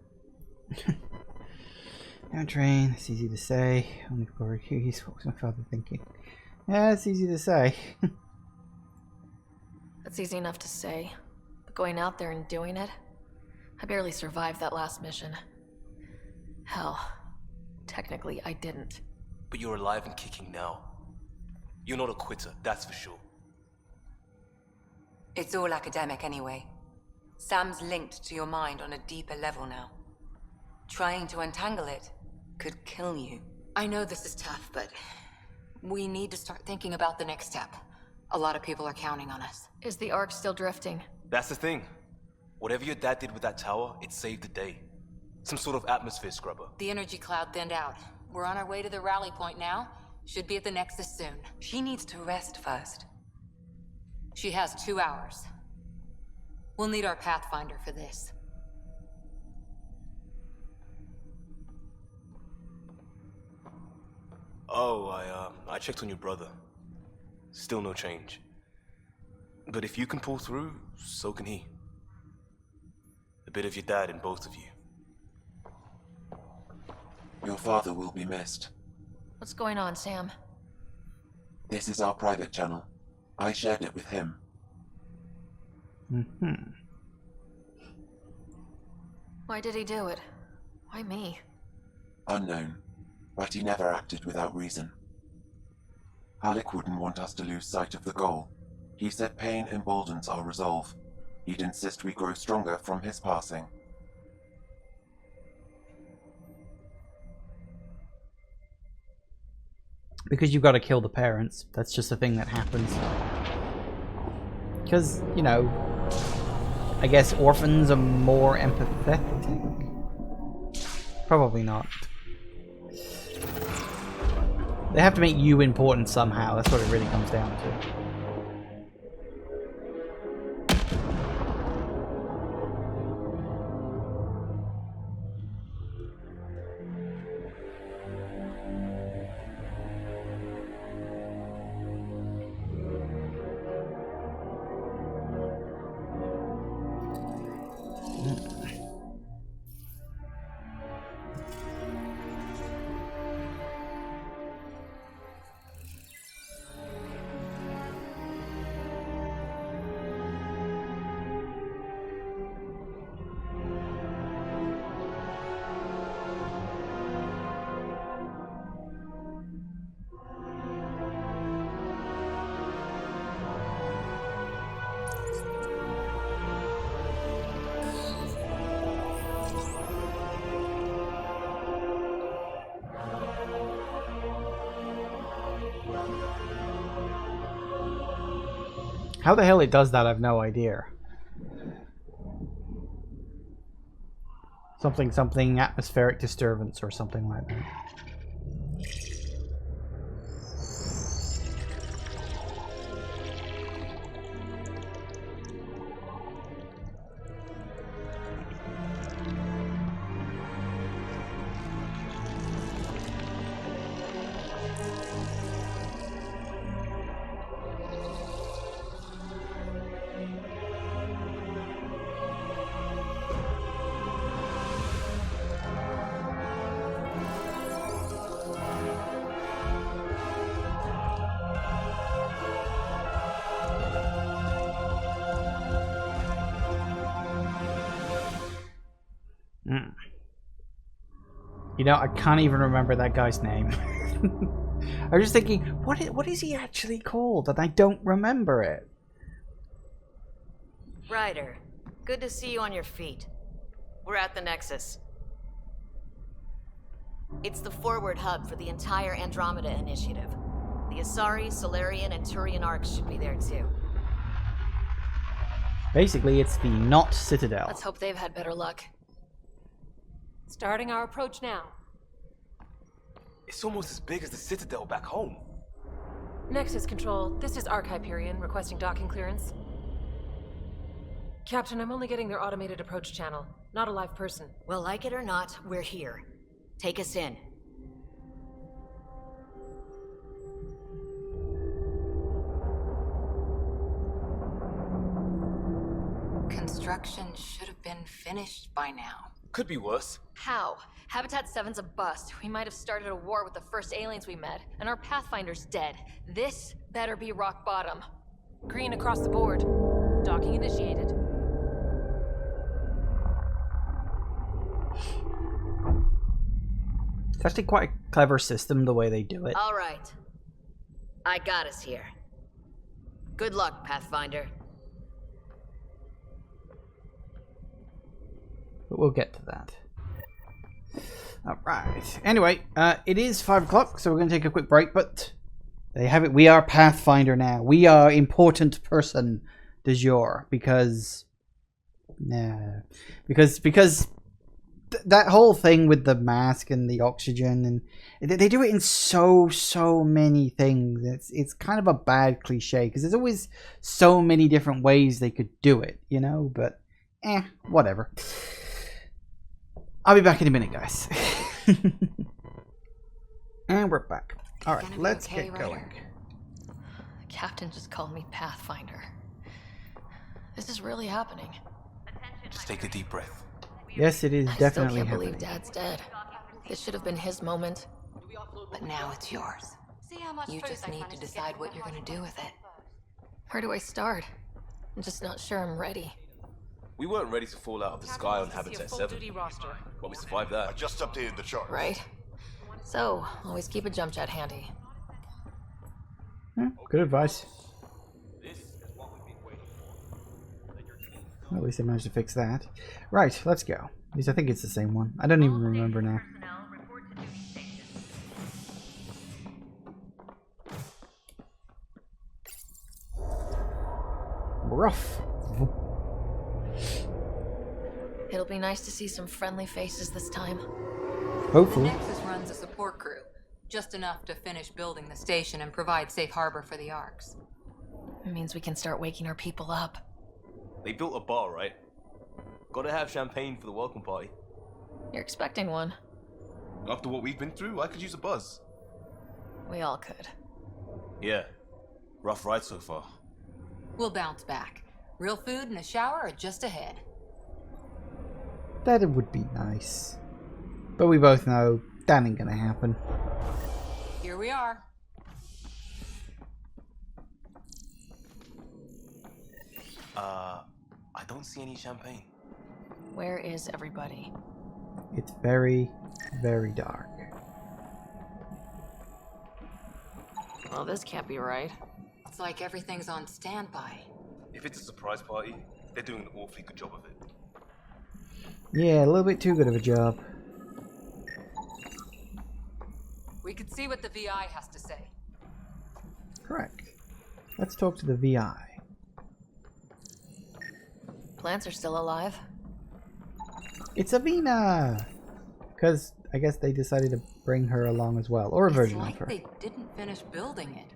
Don't train, it's easy to say. Only for Hughes, what was my father thinking? Yeah, it's easy to say. That's easy enough to say. But going out there and doing it? I barely survived that last mission. Hell, technically I didn't. But you're alive and kicking now. You're not a quitter, that's for sure. It's all academic anyway. Sam's linked to your mind on a deeper level now. Trying to untangle it could kill you. I know this is tough, but we need to start thinking about the next step. A lot of people are counting on us. Is the Ark still drifting? That's the thing. Whatever your dad did with that tower, it saved the day. Some sort of atmosphere scrubber. The energy cloud thinned out. We're on our way to the rally point now. Should be at the Nexus soon. She needs to rest first. She has 2 hours. We'll need our Pathfinder for this. Oh, I checked on your brother. Still no change. But if you can pull through, so can he. A bit of your dad in both of you. Your father will be missed. What's going on, Sam? This is our private channel. I shared it with him. Why did he do it? Why me? Unknown, but he never acted without reason. Alec wouldn't want us to lose sight of the goal. He said pain emboldens our resolve. He'd insist we grow stronger from his passing. Because you've got to kill the parents. That's just a thing that happens. Because, you know, I guess orphans are more empathetic? Probably not. They have to make you important somehow. That's what it really comes down to. How the hell it does that, I've no idea. Something atmospheric disturbance or something like that. You know, I can't even remember that guy's name. I was just thinking, what is he actually called? And I don't remember it. Ryder, good to see you on your feet. We're at the Nexus. It's the forward hub for the entire Andromeda initiative. The Asari, Solarian, and Turian arcs should be there too. Basically, it's the not Citadel. Let's hope they've had better luck. Starting our approach now. It's almost as big as the Citadel back home. Nexus Control, this is Arc Hyperion requesting docking clearance. Captain, I'm only getting their automated approach channel, not a live person. Well, like it or not, we're here. Take us in. Construction should have been finished by now. Could be worse. How? Habitat 7's a bust. We might have started a war with the first aliens we met, and our Pathfinder's dead. This better be rock bottom. Green across the board. Docking initiated. It's actually quite a clever system, the way they do it. All right. I got us here. Good luck, Pathfinder. But we'll get to that. Alright. Anyway, it is 5 o'clock, so we're going to take a quick break, but there you have it. We are Pathfinder now. We are important person du jour, because... Nah. Because that whole thing with the mask and the oxygen, and they do it in so many things. It's kind of a bad cliche, because there's always so many different ways they could do it, you know, but whatever. I'll be back in a minute, guys. And we're back. Alright, let's get going. The captain just called me Pathfinder. This is really happening. Just take a deep breath. Yes, it is I definitely still can't happening. believe Dad's dead. This should have been his moment. But now it's yours. You just need to decide what you're gonna do with it. Where do I start? I'm just not sure I'm ready. We weren't ready to fall out of the sky on Habitat 7, but we survived that. I just updated the chart. Right? So, always keep a jump jet handy. Good advice. Well, at least I managed to fix that. Right, let's go. At least I think it's the same one. I don't even remember now. Rough. It'll be nice to see some friendly faces this time. Hopefully. The Nexus runs a support crew. Just enough to finish building the station and provide safe harbor for the arcs. It means we can start waking our people up. They built a bar, right? Gotta have champagne for the welcome party. You're expecting one. After what we've been through, I could use a buzz. We all could. Yeah. Rough ride so far. We'll bounce back. Real food and a shower are just ahead. That would be nice. But we both know that ain't gonna happen. Here we are. I don't see any champagne. Where is everybody? It's very, very dark. Well, this can't be right. It's like everything's on standby. If it's a surprise party, they're doing an awfully good job of it. Yeah, a little bit too good of a job. We could see what the VI has to say. Correct. Let's talk to the VI. Plants are still alive. It's Avina! Because I guess they decided to bring her along as well. Or a version like of her. they didn't finish building it.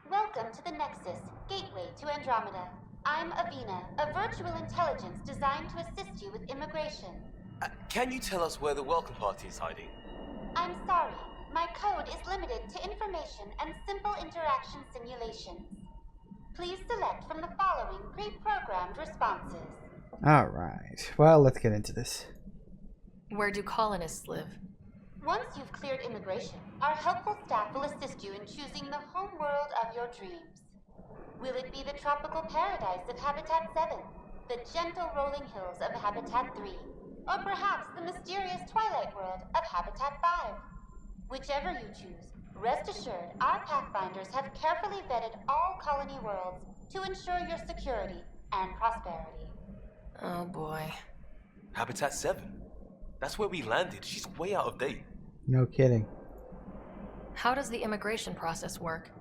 Welcome to the Nexus, gateway to Andromeda. I'm Avina, a virtual intelligence designed to assist you with immigration. Can you tell us where the welcome party is hiding? I'm sorry, my code is limited to information and simple interaction simulations. Please select from the following pre-programmed responses. Alright, well, let's get into this. Where do colonists live? Once you've cleared immigration, our helpful staff will assist you in choosing the home world of your dreams. Will it be the tropical paradise of Habitat 7, the gentle rolling hills of Habitat 3, or perhaps the mysterious twilight world of Habitat 5. Whichever you choose, rest assured our Pathfinders have carefully vetted all colony worlds to ensure your security and prosperity. Oh boy. Habitat 7. That's where we landed. She's way out of date. No kidding. How does the immigration process work?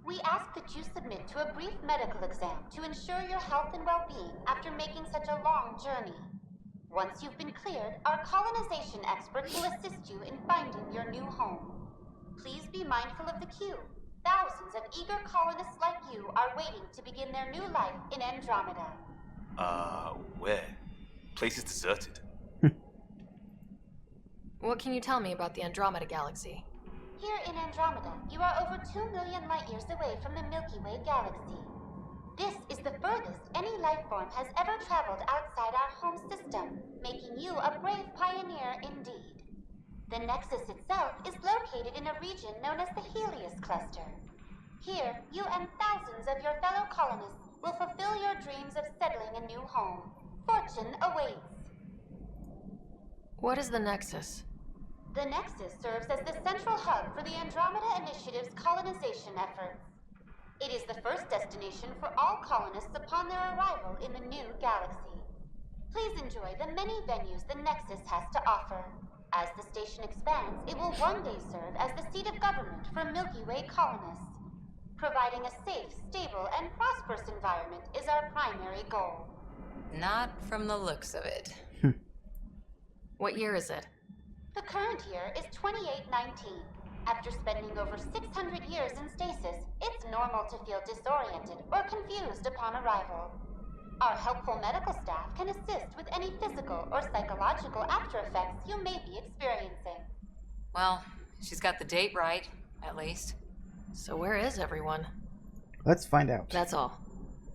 We ask that you submit to a brief medical exam to ensure your health and well-being after making such a long journey. Once you've been cleared, our colonization experts will assist you in finding your new home. Please be mindful of the queue. Thousands of eager colonists like you are waiting to begin their new life in Andromeda. Where? Place is deserted. What can you tell me about the Andromeda galaxy? Here in Andromeda, you are over 2 million light-years away from the Milky Way galaxy. This is the furthest any life form has ever traveled outside our home system, making you a brave pioneer indeed. The Nexus itself is located in a region known as the Helios Cluster. Here, you and thousands of your fellow colonists will fulfill your dreams of settling a new home. Fortune awaits. What is the Nexus? The Nexus serves as the central hub for the Andromeda Initiative's colonization efforts. It is the first destination for all colonists upon their arrival in the new galaxy. Please enjoy the many venues the Nexus has to offer. As the station expands, it will one day serve as the seat of government for Milky Way colonists. Providing a safe, stable, and prosperous environment is our primary goal. Not from the looks of it. What year is it? The current year is 2819. After spending over 600 years in stasis, it's normal to feel disoriented or confused upon arrival. Our helpful medical staff can assist with any physical or psychological after effects you may be experiencing. Well, she's got the date right, at least. So where is everyone? Let's find out. That's all.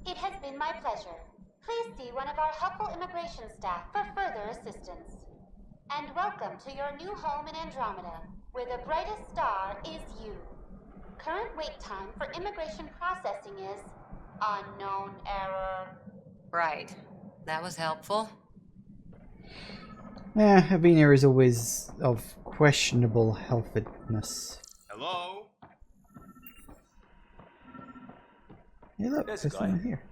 It has been my pleasure. Please see one of our helpful immigration staff for further assistance. And welcome to your new home in Andromeda, where the brightest star is you. Current wait time for immigration processing is unknown error. Right. That was helpful. Yeah, being here is always of questionable healthiness. Hello? Hey look, There's there's a someone guy. here.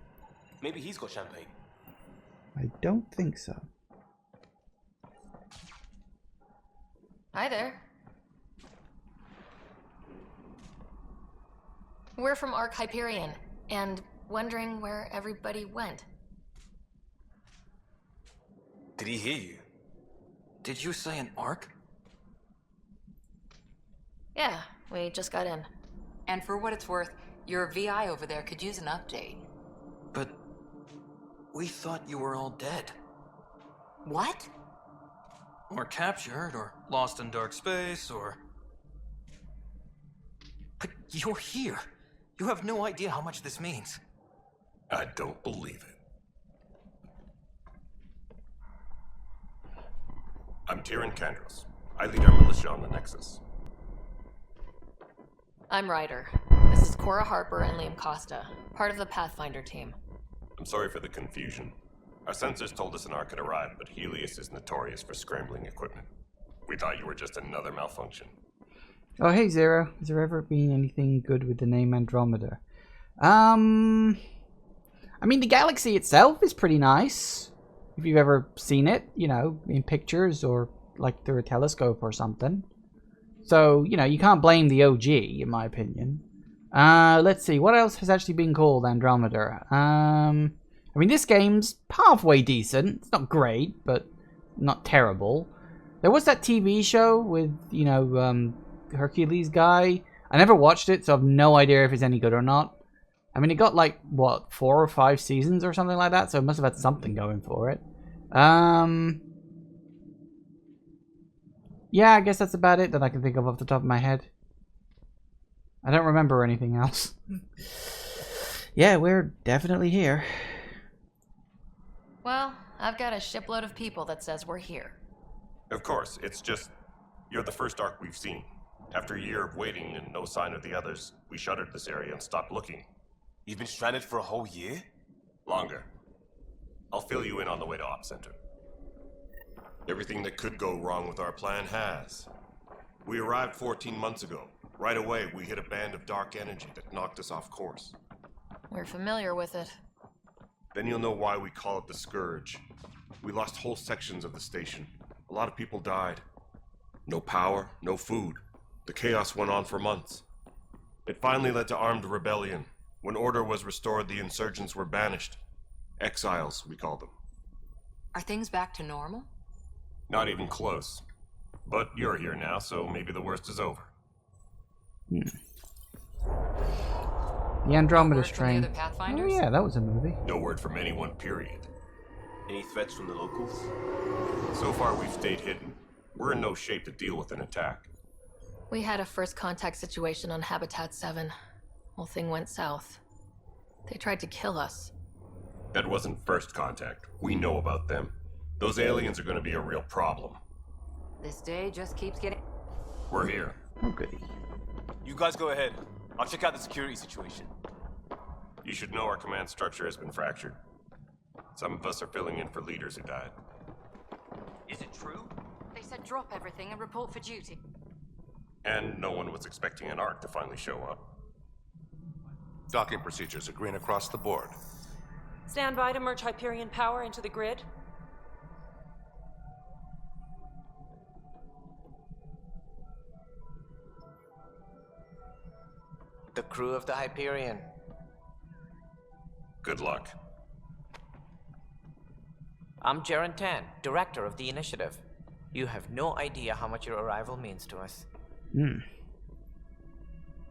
Maybe he's got champagne. I don't think so. Hi there. We're from Ark Hyperion, and wondering where everybody went. Did he hear you? Did you say an arc? Yeah, we just got in. And for what it's worth, your VI over there could use an update. But we thought you were all dead. What? Or captured, or lost in dark space, or... But you're here. You have no idea how much this means. I don't believe it. I'm Tyrion Kandros. I lead our militia on the Nexus. I'm Ryder. This is Cora Harper and Liam Costa, part of the Pathfinder team. I'm sorry for the confusion. Our sensors told us an Ark had arrived, but Helios is notorious for scrambling equipment. We thought you were just another malfunction. Oh, hey Zero. Has there ever been anything good with the name Andromeda? I mean, the galaxy itself is pretty nice. If you've ever seen it, you know, in pictures or like through a telescope or something. So, you know, you can't blame the OG, in my opinion. Let's see, what else has actually been called Andromeda? I mean, this game's halfway decent. It's not great, but not terrible. There was that TV show with, you know, Hercules guy. I never watched it, so I have no idea if it's any good or not. I mean, it got like, what, 4 or 5 seasons or something like that, so it must have had something going for it. Yeah, I guess that's about it that I can think of off the top of my head. I don't remember anything else. Yeah, we're definitely here. Well, I've got a shipload of people that says we're here. Of course, it's just, you're the first Ark we've seen. After a year of waiting and no sign of the others, we shuttered this area and stopped looking. You've been stranded for a whole year? Longer. I'll fill you in on the way to Op Center. Everything that could go wrong with our plan has. We arrived 14 months ago. Right away, we hit a band of dark energy that knocked us off course. We're familiar with it. Then you'll know why we call it the Scourge. We lost whole sections of the station. A lot of people died. No power, no food. The chaos went on for months. It finally led to armed rebellion. When order was restored, the insurgents were banished. Exiles, we call them. Are things back to normal? Not even close. But you're here now, so maybe the worst is over. The Andromeda from the Strain. other Pathfinders? Oh yeah, that was a movie. No word from anyone, period. Any threats from the locals? So far, we've stayed hidden. We're in no shape to deal with an attack. We had a first contact situation on Habitat 7. Whole thing went south. They tried to kill us. That wasn't first contact. We know about them. Those aliens are going to be a real problem. This day just keeps getting... We're here. Oh goody. You guys go ahead. I'll check out the security situation. You should know our command structure has been fractured. Some of us are filling in for leaders who died. Is it true? They said drop everything and report for duty. And no one was expecting an Ark to finally show up. Docking procedures are green across the board. Stand by to merge Hyperion power into the grid. The crew of the Hyperion. Good luck. I'm Jaren Tan, director of the initiative. You have no idea how much your arrival means to us.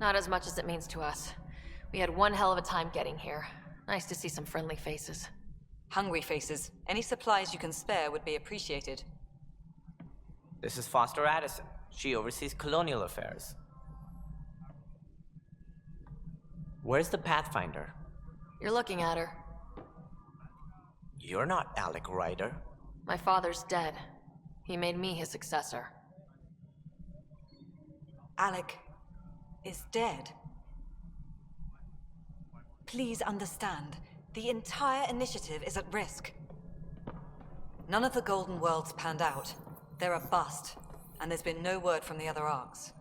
Not as much as it means to us. We had one hell of a time getting here. Nice to see some friendly faces. Hungry faces. Any supplies you can spare would be appreciated. This is Foster Addison. She oversees colonial affairs. Where's the Pathfinder? You're looking at her. You're not Alec Ryder. My father's dead. He made me his successor. Alec is dead. Please understand, the entire initiative is at risk. None of the Golden Worlds panned out. They're a bust, and there's been no word from the other arcs.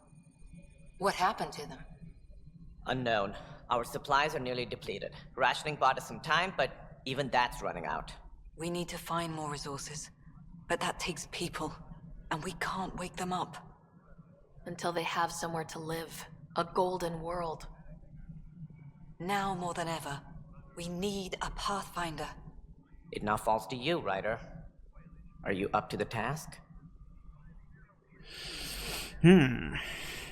What happened to them? Unknown. Our supplies are nearly depleted. Rationing bought us some time, but even that's running out. We need to find more resources, but that takes people, and we can't wake them up. Until they have somewhere to live. A golden world. Now more than ever, we need a Pathfinder. It now falls to you, Ryder. Are you up to the task? Eeny,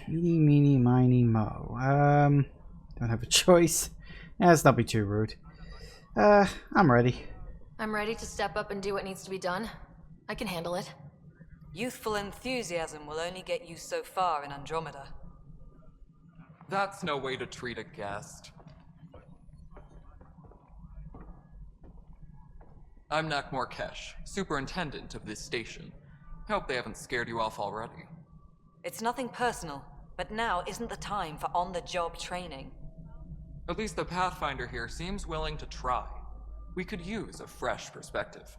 meeny, miny, mo. Don't have a choice. Let's not be too rude. I'm ready. I'm ready to step up and do what needs to be done. I can handle it. Youthful enthusiasm will only get you so far in Andromeda. That's no way to treat a guest. I'm Nak Morkesh, superintendent of this station. Hope they haven't scared you off already. It's nothing personal, but now isn't the time for on-the-job training. At least the Pathfinder here seems willing to try. We could use a fresh perspective.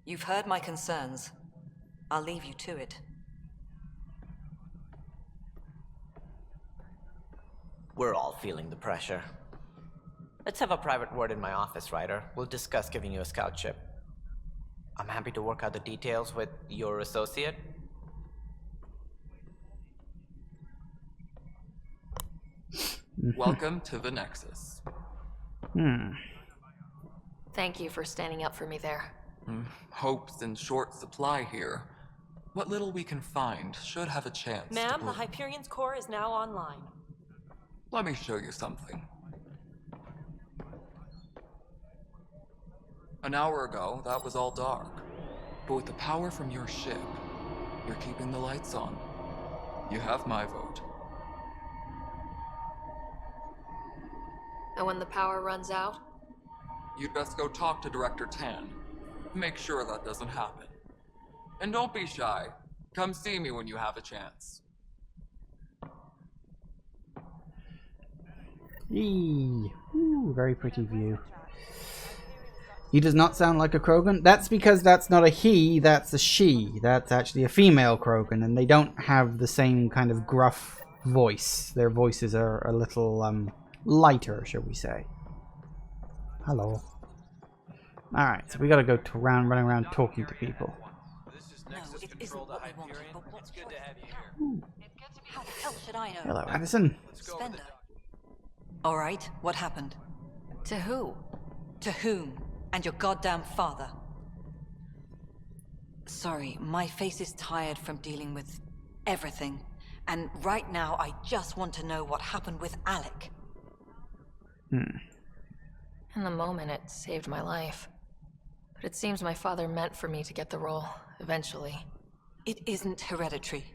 You've heard my concerns. I'll leave you to it. We're all feeling the pressure. Let's have a private word in my office, Ryder. We'll discuss giving you a scout ship. I'm happy to work out the details with your associate. Welcome to the Nexus. Thank you for standing up for me there. Hope's in short supply here. What little we can find should have a chance to Ma'am, prove- the Hyperion's core is now online. Let me show you something. An hour ago, that was all dark. But with the power from your ship, you're keeping the lights on. You have my vote. And when the power runs out? You'd best go talk to Director Tan. Make sure that doesn't happen. And don't be shy. Come see me when you have a chance. Eee. Ooh, very pretty view. He does not sound like a Krogan. That's because that's not a he, that's a she. That's actually a female Krogan, and they don't have the same kind of gruff voice. Their voices are a little lighter, shall we say. Hello. Alright, so we gotta go running around talking to people. No, it isn't what we wanted, but what's good to have you here? How the hell should I know? Hello, Addison. Spender. All right, what happened? To who? To whom? And your goddamn father. Sorry, my face is tired from dealing with everything. And right now, I just want to know what happened with Alec. In the moment, it saved my life. But it seems my father meant for me to get the role, eventually. It isn't hereditary.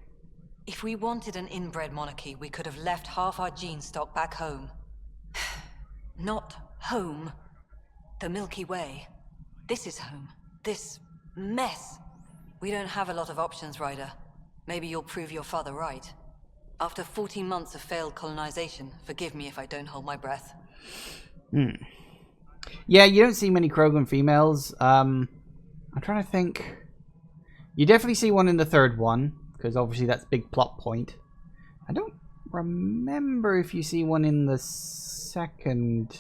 If we wanted an inbred monarchy, we could have left half our gene stock back home. Not home. The Milky Way. This is home. This mess. We don't have a lot of options, Ryder. Maybe you'll prove your father right. After 14 months of failed colonization, forgive me if I don't hold my breath. Yeah, you don't see many Krogan females. I'm trying to think. You definitely see one in the third one, because obviously that's a big plot point. I don't remember if you see one in the second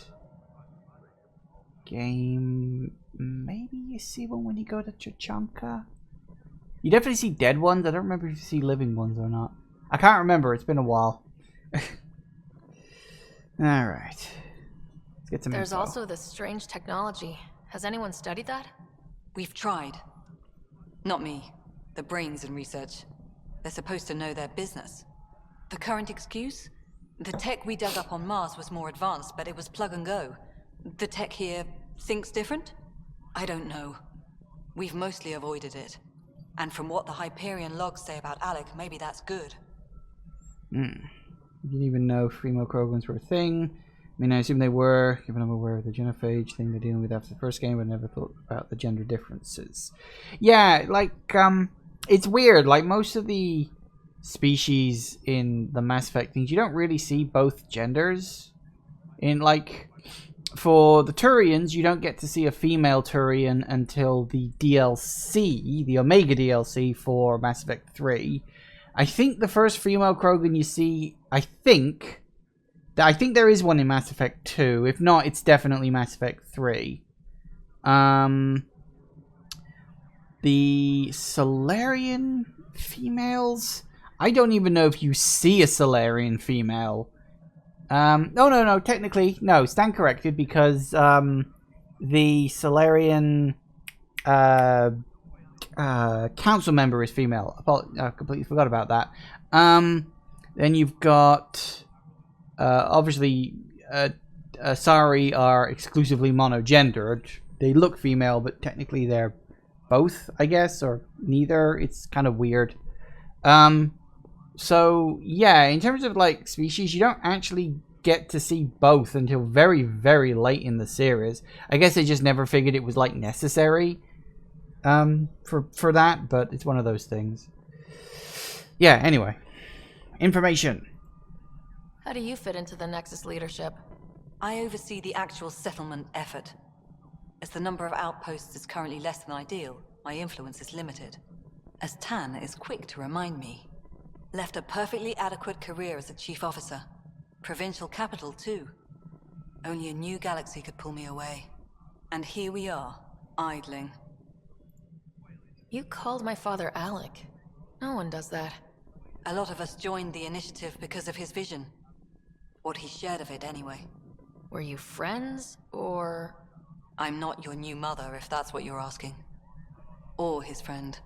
game. Maybe you see one when you go to Chachanka. You definitely see dead ones. I don't remember if you see living ones or not. I can't remember. It's been a while. Alright. Let's get some There's info. also this strange technology. Has anyone studied that? We've tried. Not me. The brains in research. They're supposed to know their business. The current excuse? The tech we dug up on Mars was more advanced, but it was plug and go. The tech here thinks different? I don't know. We've mostly avoided it. And from what the Hyperion logs say about Alec, maybe that's good. You didn't even know female Krogans were a thing. I mean, I assume they were, given I'm aware of the genophage thing they're dealing with after the first game, but never thought about the gender differences. Yeah, like, it's weird. Like, most of the species in the Mass Effect things, you don't really see both genders. In, like, for the Turians, you don't get to see a female Turian until the DLC, the Omega DLC for Mass Effect 3. I think the first female Krogan you see, I think there is one in Mass Effect 2. If not, it's definitely Mass Effect 3. The Solarian females, I don't even know if you see a Solarian female. No, technically, no, stand corrected, because the Solarian council member is female. I completely forgot about that. Then you've got obviously Asari are exclusively monogendered. They look female, but technically they're both, I guess, or neither. It's kind of weird. So yeah, in terms of like species, you don't actually get to see both until very, very late in the series. I guess they just never figured it was like necessary for that, but it's one of those things. Yeah, anyway. Information. How do you fit into the Nexus leadership? I oversee the actual settlement effort. As the number of outposts is currently less than ideal, my influence is limited. As Tan is quick to remind me. Left a perfectly adequate career as a chief officer. Provincial capital, too. Only a new galaxy could pull me away. And here we are, idling. You called my father Alec. No one does that. A lot of us joined the initiative because of his vision. What he shared of it, anyway. Were you friends, or...? I'm not your new mother, if that's what you're asking. Or his friend.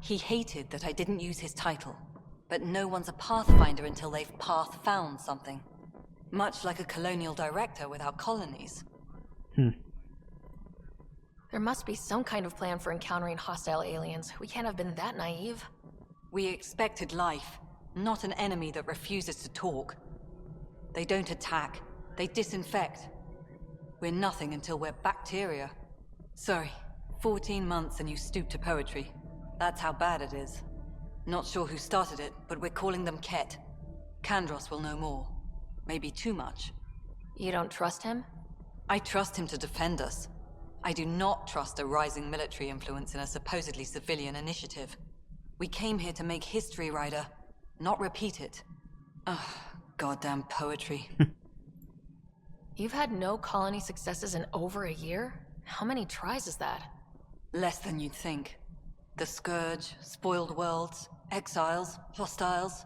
He hated that I didn't use his title. But no one's a pathfinder until they've path-found something. Much like a colonial director without colonies. There must be some kind of plan for encountering hostile aliens. We can't have been that naive. We expected life, not an enemy that refuses to talk. They don't attack, they disinfect. We're nothing until we're bacteria. Sorry, 14 months and you stoop to poetry. That's how bad it is. Not sure who started it, but we're calling them Ket. Kandros will know more. Maybe too much. You don't trust him? I trust him to defend us. I do not trust a rising military influence in a supposedly civilian initiative. We came here to make history, Ryder, not repeat it. Ugh, goddamn poetry. You've had no colony successes in over a year? How many tries is that? Less than you'd think. The Scourge, spoiled worlds, exiles, hostiles.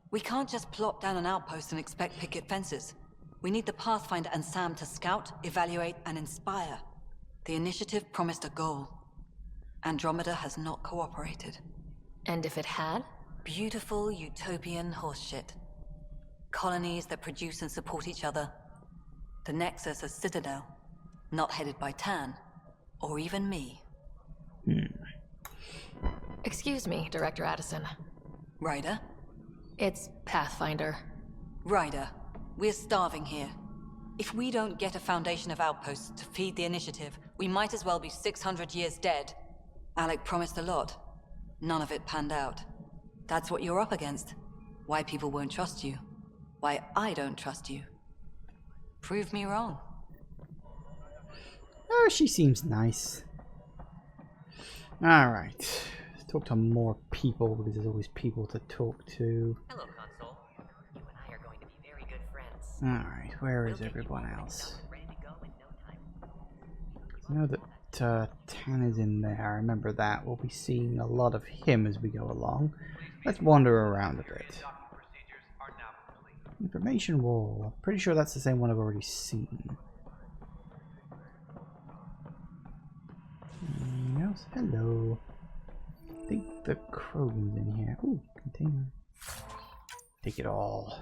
We can't just plop down an outpost and expect picket fences. We need the Pathfinder and Sam to scout, evaluate, and inspire. The initiative promised a goal. Andromeda has not cooperated. And if it had? Beautiful utopian horseshit. Colonies that produce and support each other. The Nexus a citadel, not headed by Tan, or even me. Excuse me, Director Addison. Ryder? It's Pathfinder. Ryder, we're starving here. If we don't get a foundation of outposts to feed the initiative, we might as well be 600 years dead. Alec promised a lot. None of it panned out. That's what you're up against. Why people won't trust you. Why I don't trust you. Prove me wrong. Oh, she seems nice. Alright. Let's talk to more people, because there's always people to talk to. Hello, Console. You and I are going to be very good friends. Alright, where is everyone else? I know that Tan is in there. I remember that. We'll be seeing a lot of him as we go along. Let's wander around a bit. Information wall. Pretty sure that's the same one I've already seen. Anything else? Hello. I think the Krogan's in here. Ooh, container. Take it all.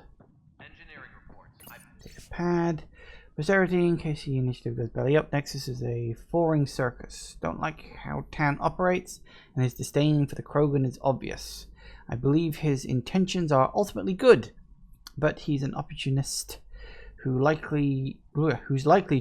Take a pad. Posterity, in case the initiative goes belly up. Nexus is a four-ring circus. Don't like how Tan operates, and his disdain for the Krogan is obvious. I believe his intentions are ultimately good, but he's an opportunist who's likely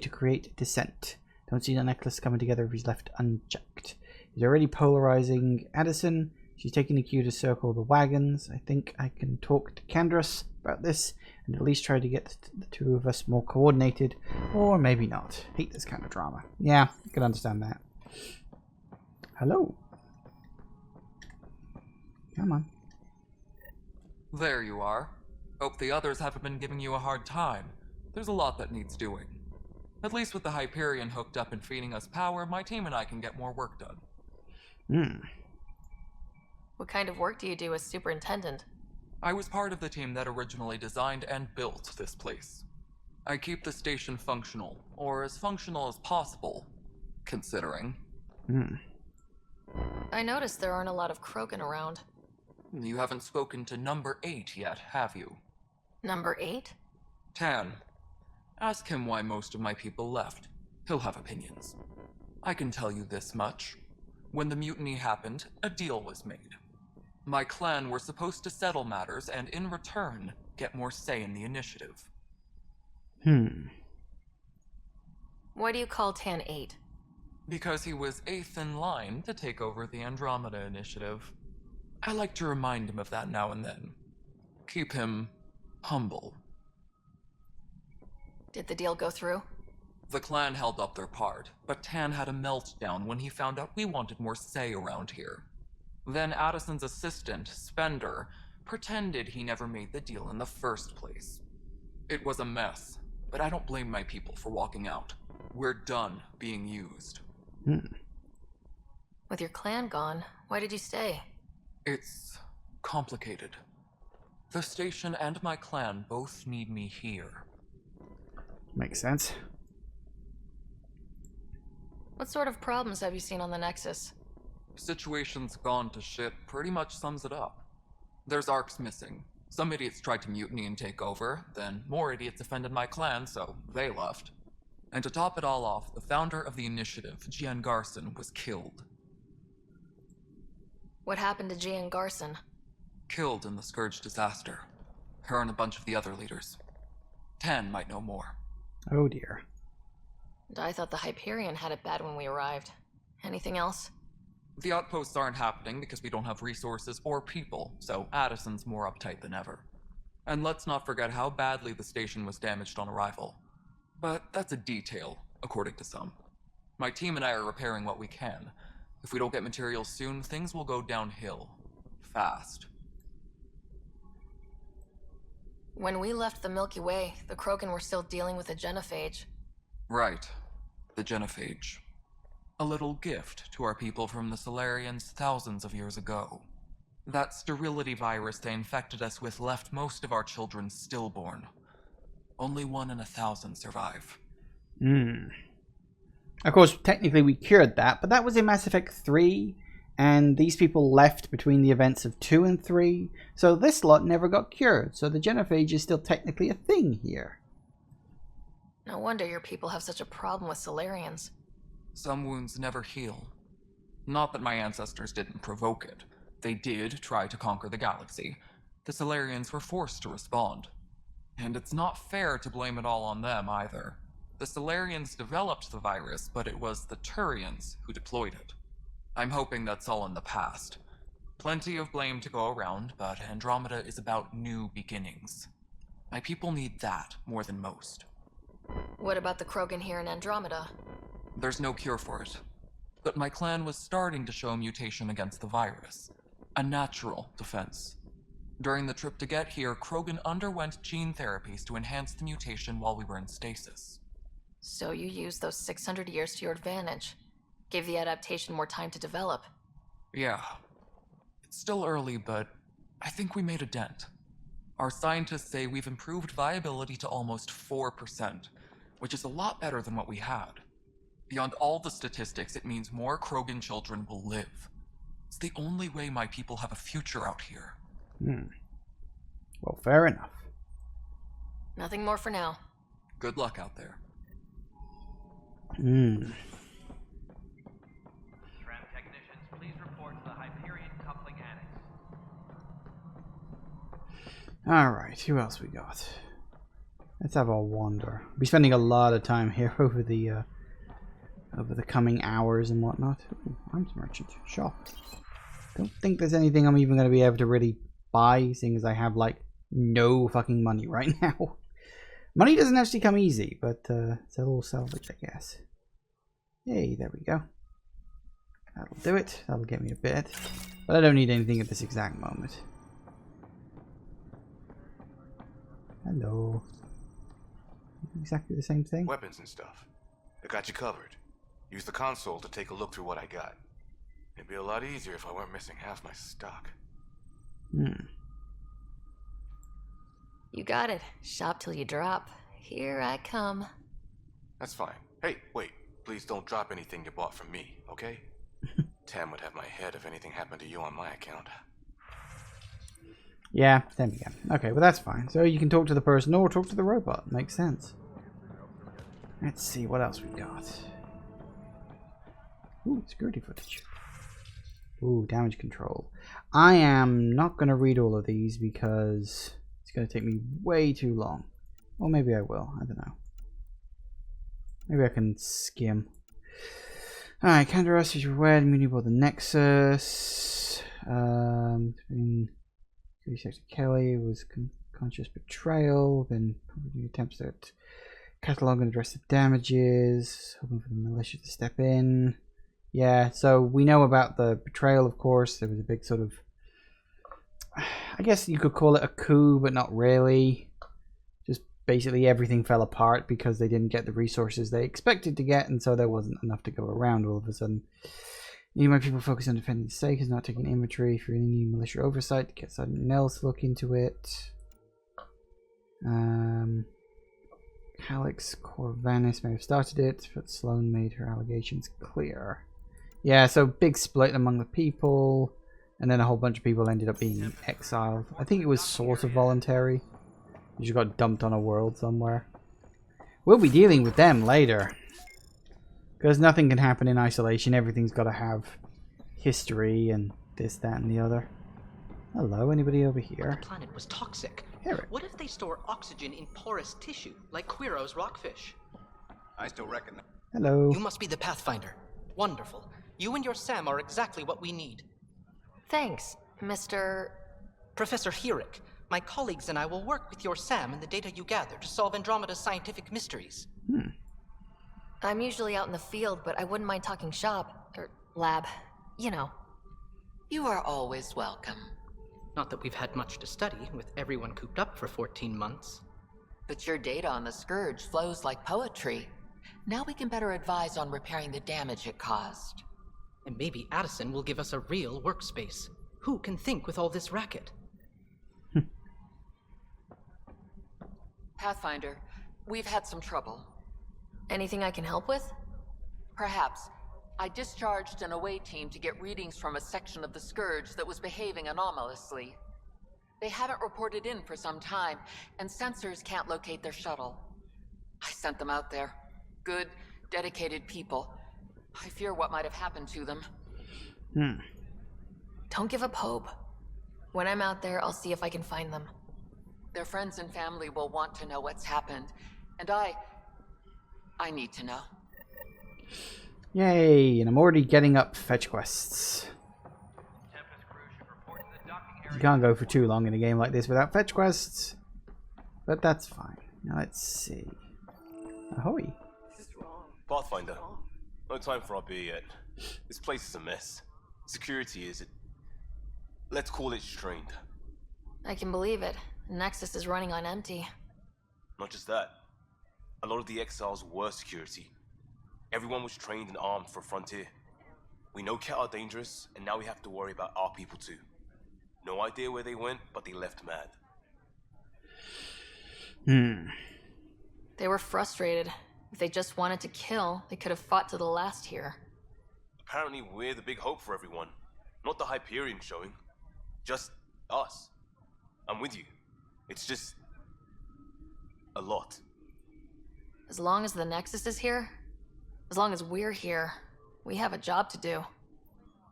to create dissent. Don't see the necklace coming together if he's left unchecked. He's already polarizing Addison. She's taking the cue to circle the wagons. I think I can talk to Candrus about this and at least try to get the two of us more coordinated, or maybe not. Hate this kind of drama. Yeah, I can understand that. Hello. Come on. There you are. Hope the others haven't been giving you a hard time. There's a lot that needs doing. At least with the Hyperion hooked up and feeding us power, my team and I can get more work done. What kind of work do you do as superintendent? I was part of the team that originally designed and built this place. I keep the station functional, or as functional as possible, considering. I noticed there aren't a lot of Krogan around. You haven't spoken to number 8 yet, have you? Number 8? Tan. Ask him why most of my people left. He'll have opinions. I can tell you this much. When the mutiny happened, a deal was made. My clan were supposed to settle matters and, in return, get more say in the initiative. Why do you call Tan 8? Because he was 8th in line to take over the Andromeda initiative. I like to remind him of that now and then. Keep him humble. Did the deal go through? The clan held up their part, but Tan had a meltdown when he found out we wanted more say around here. Then Addison's assistant, Spender, pretended he never made the deal in the first place. It was a mess, but I don't blame my people for walking out. We're done being used. With your clan gone, why did you stay? It's complicated. The station and my clan both need me here. Makes sense. What sort of problems have you seen on the Nexus? Situation's gone to shit pretty much sums it up. There's arcs missing. Some idiots tried to mutiny and take over, then more idiots offended my clan, so they left. And to top it all off, the founder of the initiative, Gian Garson, was killed. What happened to Gian Garson? Killed in the Scourge disaster. Her and a bunch of the other leaders. Tan might know more. Oh dear. And I thought the Hyperion had it bad when we arrived. Anything else? The outposts aren't happening because we don't have resources or people, so Addison's more uptight than ever. And let's not forget how badly the station was damaged on arrival. But that's a detail, according to some. My team and I are repairing what we can. If we don't get materials soon, things will go downhill. Fast. When we left the Milky Way, the Krogan were still dealing with the genophage. Right. The genophage. A little gift to our people from the Solarians thousands of years ago. That sterility virus they infected us with left most of our children stillborn. Only 1 in 1,000 survive. Of course, technically we cured that, but that was in Mass Effect 3, and these people left between the events of 2 and 3, so this lot never got cured, so the genophage is still technically a thing here. No wonder your people have such a problem with Solarians. Some wounds never heal. Not that my ancestors didn't provoke it. They did try to conquer the galaxy. The Solarians were forced to respond. And it's not fair to blame it all on them either. The Solarians developed the virus, but it was the Turians who deployed it. I'm hoping that's all in the past. Plenty of blame to go around, but Andromeda is about new beginnings. My people need that more than most. What about the Krogan here in Andromeda? There's no cure for it. But my clan was starting to show mutation against the virus. A natural defense. During the trip to get here, Krogan underwent gene therapies to enhance the mutation while we were in stasis. So you used those 600 years to your advantage. Gave the adaptation more time to develop. Yeah. It's still early, but I think we made a dent. Our scientists say we've improved viability to almost 4%, which is a lot better than what we had. Beyond all the statistics, it means more Krogan children will live. It's the only way my people have a future out here. Well, fair enough. Nothing more for now. Good luck out there. Tram technicians, please report to the Hyperion coupling annex. Alright, who else we got? Let's have a wander. We'll be spending a lot of time here over the coming hours and whatnot. Ooh, arms merchant shop. Don't think there's anything I'm even going to be able to really buy, seeing as I have like no fucking money right now. Money doesn't actually come easy, but it's a little salvage, I guess. Yay, there we go. That'll do it. That'll get me a bit. But I don't need anything at this exact moment. Hello. Exactly the same thing. Weapons and stuff. I got you covered. Use the console to take a look through what I got. It'd be a lot easier if I weren't missing half my stock. You got it. Shop till you drop. Here I come. That's fine. Hey, wait. Please don't drop anything you bought from me, okay? Tam would have my head if anything happened to you on my account. Yeah, there we go. Okay, well that's fine. So you can talk to the person or talk to the robot. Makes sense. Let's see what else we got. Ooh, security footage. Ooh, damage control. I am not going to read all of these because it's going to take me way too long. Or maybe I will. I don't know. Maybe I can skim. Alright, Candaros is red, immunity aboard the Nexus. Kelly was conscious betrayal, then probably attempts to catalog and address the damages, hoping for the militia to step in. Yeah, so we know about the betrayal, of course. There was a big sort of, I guess you could call it a coup, but not really. Just basically everything fell apart because they didn't get the resources they expected to get, and so there wasn't enough to go around all of a sudden. Need my people focus on defending the stake, is not taking inventory. If you really need militia oversight, get someone else to look into it. Calix Corvanis may have started it, but Sloan made her allegations clear. Yeah, so big split among the people, and then a whole bunch of people ended up being exiled. I think it was sort of voluntary. You just got dumped on a world somewhere. We'll be dealing with them later. Because nothing can happen in isolation. Everything's got to have history and this, that, and the other. Hello, anybody over here? The planet was toxic. Eric. What if they store oxygen in porous tissue, like Quiro's rockfish? I still reckon. Hello. You must be the Pathfinder. Wonderful. You and your Sam are exactly what we need. Thanks, Mr. Professor Herrick. My colleagues and I will work with your Sam and the data you gather to solve Andromeda's scientific mysteries. I'm usually out in the field, but I wouldn't mind talking shop. Or lab. You know. You are always welcome. Not that we've had much to study, with everyone cooped up for 14 months. But your data on the Scourge flows like poetry. Now we can better advise on repairing the damage it caused. And maybe Addison will give us a real workspace. Who can think with all this racket? Pathfinder, we've had some trouble. Anything I can help with? Perhaps. I discharged an away team to get readings from a section of the Scourge that was behaving anomalously. They haven't reported in for some time, and sensors can't locate their shuttle. I sent them out there. Good, dedicated people. I fear what might have happened to them. Don't give up hope. When I'm out there, I'll see if I can find them. Their friends and family will want to know what's happened, and I need to know. Yay, and I'm already getting up fetch quests. You can't go for too long in a game like this without fetch quests. But that's fine. Now let's see. Ahoy. Pathfinder, no time for our beer yet. This place is a mess. Security is, let's call it strained. I can believe it. Nexus is running on empty. Not just that. A lot of the exiles were security. Everyone was trained and armed for Frontier. We know Ket are dangerous, and now we have to worry about our people too. No idea where they went, but they left mad. They were frustrated. If they just wanted to kill, they could have fought to the last here. Apparently we're the big hope for everyone. Not the Hyperion showing. Just us. I'm with you. It's just... a lot. As long as the Nexus is here, as long as we're here, we have a job to do.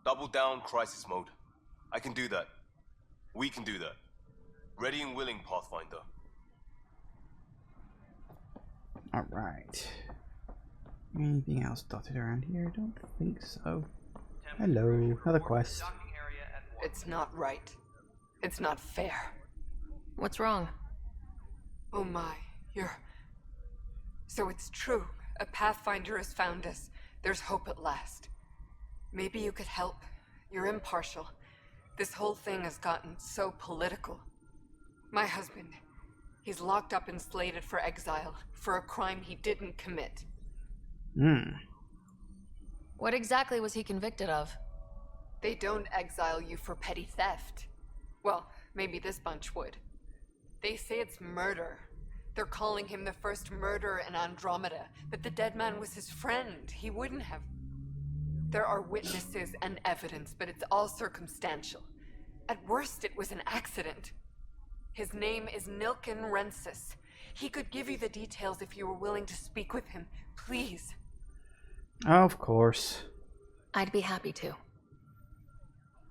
Double down crisis mode. I can do that. We can do that. Ready and willing, Pathfinder. Alright. Anything else dotted around here? I don't think so. Hello, another quest. It's not right. It's not fair. What's wrong? Oh my, So it's true. A Pathfinder has found us. There's hope at last. Maybe you could help. You're impartial. This whole thing has gotten so political. My husband, he's locked up and slated for exile for a crime he didn't commit. What exactly was he convicted of? They don't exile you for petty theft. Well, maybe this bunch would. They say it's murder. They're calling him the first murderer in Andromeda, but the dead man was his friend. He wouldn't have. There are witnesses and evidence, but it's all circumstantial. At worst, it was an accident. His name is Nilken Rensis. He could give you the details if you were willing to speak with him. Please. Of course. I'd be happy to.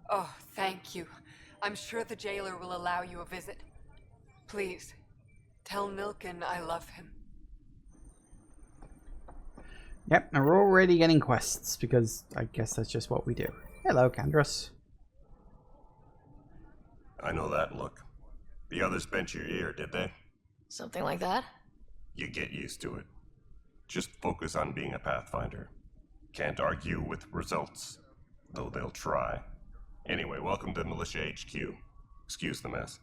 Oh, thank you. I'm sure the jailer will allow you a visit. Please, tell Nilken I love him. Yep, and we're already getting quests, because I guess that's just what we do. Hello, Kandros. I know that look. The others bent your ear, did they? Something like that? You get used to it. Just focus on being a Pathfinder. Can't argue with results, though they'll try. Anyway, welcome to Militia HQ. Excuse the mess.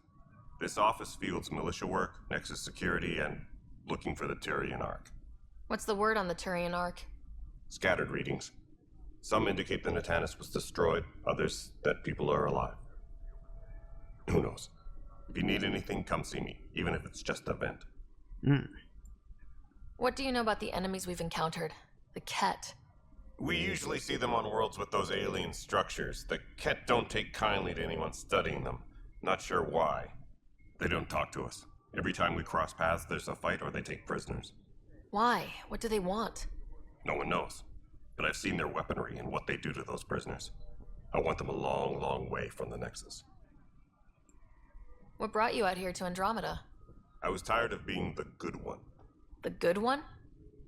This office fields militia work, Nexus security, and looking for the Turian Ark. What's the word on the Turian Ark? Scattered readings. Some indicate the Natanus was destroyed, others that people are alive. Who knows? If you need anything, come see me, even if it's just a vent. What do you know about the enemies we've encountered? The Ket? We usually see them on worlds with those alien structures. The Ket don't take kindly to anyone studying them. Not sure why. They don't talk to us. Every time we cross paths, there's a fight or they take prisoners. Why? What do they want? No one knows. But I've seen their weaponry and what they do to those prisoners. I want them a long, long way from the Nexus. What brought you out here to Andromeda? I was tired of being the good one. The good one?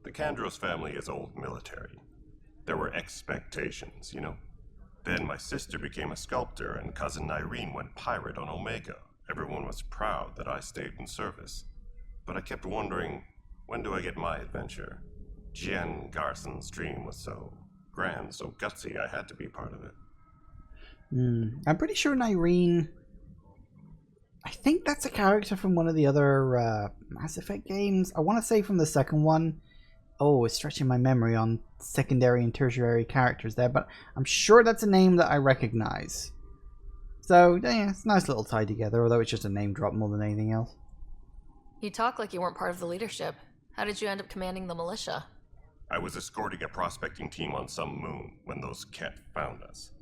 The Kandros family is old military. There were expectations, you know? Then my sister became a sculptor and cousin Irene went pirate on Omega. Everyone was proud that I stayed in service. But I kept wondering, when do I get my adventure? Jen Garson's dream was so grand, so gutsy, I had to be part of it. I'm pretty sure Nyreen... I think that's a character from one of the other Mass Effect games. I want to say from the second one. Oh, it's stretching my memory on secondary and tertiary characters there, but I'm sure that's a name that I recognize. So, yeah, it's a nice little tie together, although it's just a name drop more than anything else. You talk like you weren't part of the leadership. How did you end up commanding the militia? I was escorting a prospecting team on some moon when those Ket found us.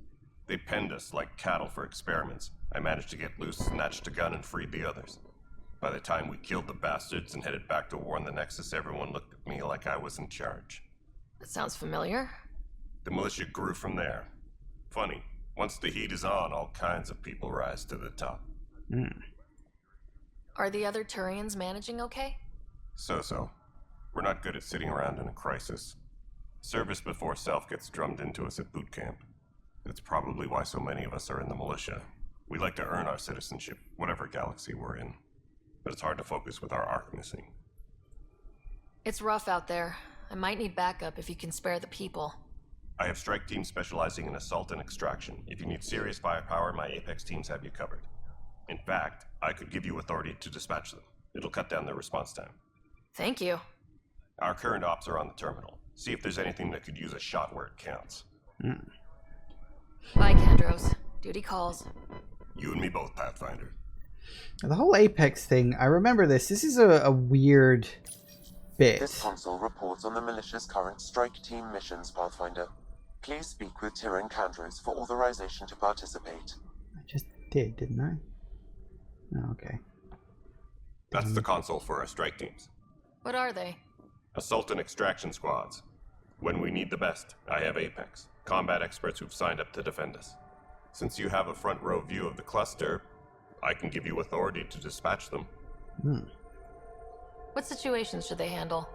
They penned us like cattle for experiments. I managed to get loose, snatched a gun, and freed the others. By the time we killed the bastards and headed back to warn the Nexus, everyone looked at me like I was in charge. That sounds familiar. The militia grew from there. Funny, once the heat is on, all kinds of people rise to the top. Are the other Turians managing okay? So. We're not good at sitting around in a crisis. Service before self gets drummed into us at boot camp. That's probably why so many of us are in the militia. We like to earn our citizenship, whatever galaxy we're in. But it's hard to focus with our arc missing. It's rough out there. I might need backup if you can spare the people. I have strike teams specializing in assault and extraction. If you need serious firepower, my Apex teams have you covered. In fact, I could give you authority to dispatch them. It'll cut down their response time. Thank you. Our current ops are on the terminal. See if there's anything that could use a shot where it counts. Bye, Kandros. Duty calls. You and me both, Pathfinder. The whole Apex thing, I remember this. This is a weird bit. This console reports on the militia's current strike team missions, Pathfinder. Please speak with Tyrion Kandros for authorization to participate. I just did, didn't I? Oh, okay. That's the console for our strike teams. What are they? Assault and extraction squads. When we need the best, I have Apex, combat experts who've signed up to defend us. Since you have a front row view of the cluster, I can give you authority to dispatch them. What situations should they handle?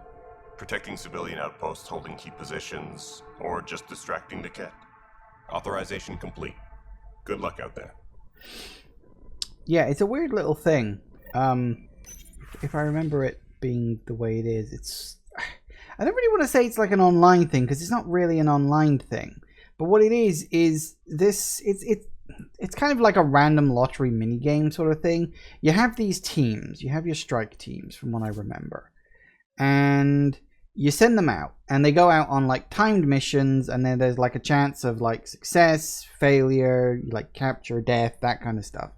Protecting civilian outposts, holding key positions, or just distracting the Ket. Authorization complete. Good luck out there. Yeah, it's a weird little thing. If I remember it being the way it is, it's... I don't really want to say it's like an online thing, because it's not really an online thing. But what it is this... It's kind of like a random lottery minigame sort of thing. You have these teams. You have your strike teams, from what I remember. And you send them out. And they go out on like timed missions. And then there's like a chance of like success, failure, like capture, death, that kind of stuff.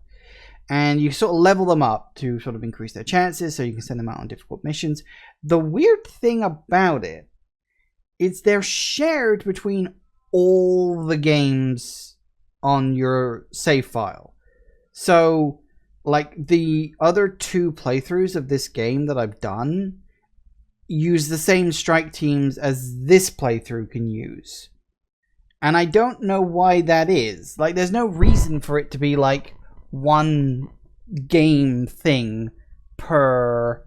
And you sort of level them up to sort of increase their chances so you can send them out on difficult missions. The weird thing about it is they're shared between all the games on your save file. So, like, the other 2 playthroughs of this game that I've done use the same strike teams as this playthrough can use. And I don't know why that is. Like, there's no reason for it to be, like, one game thing per,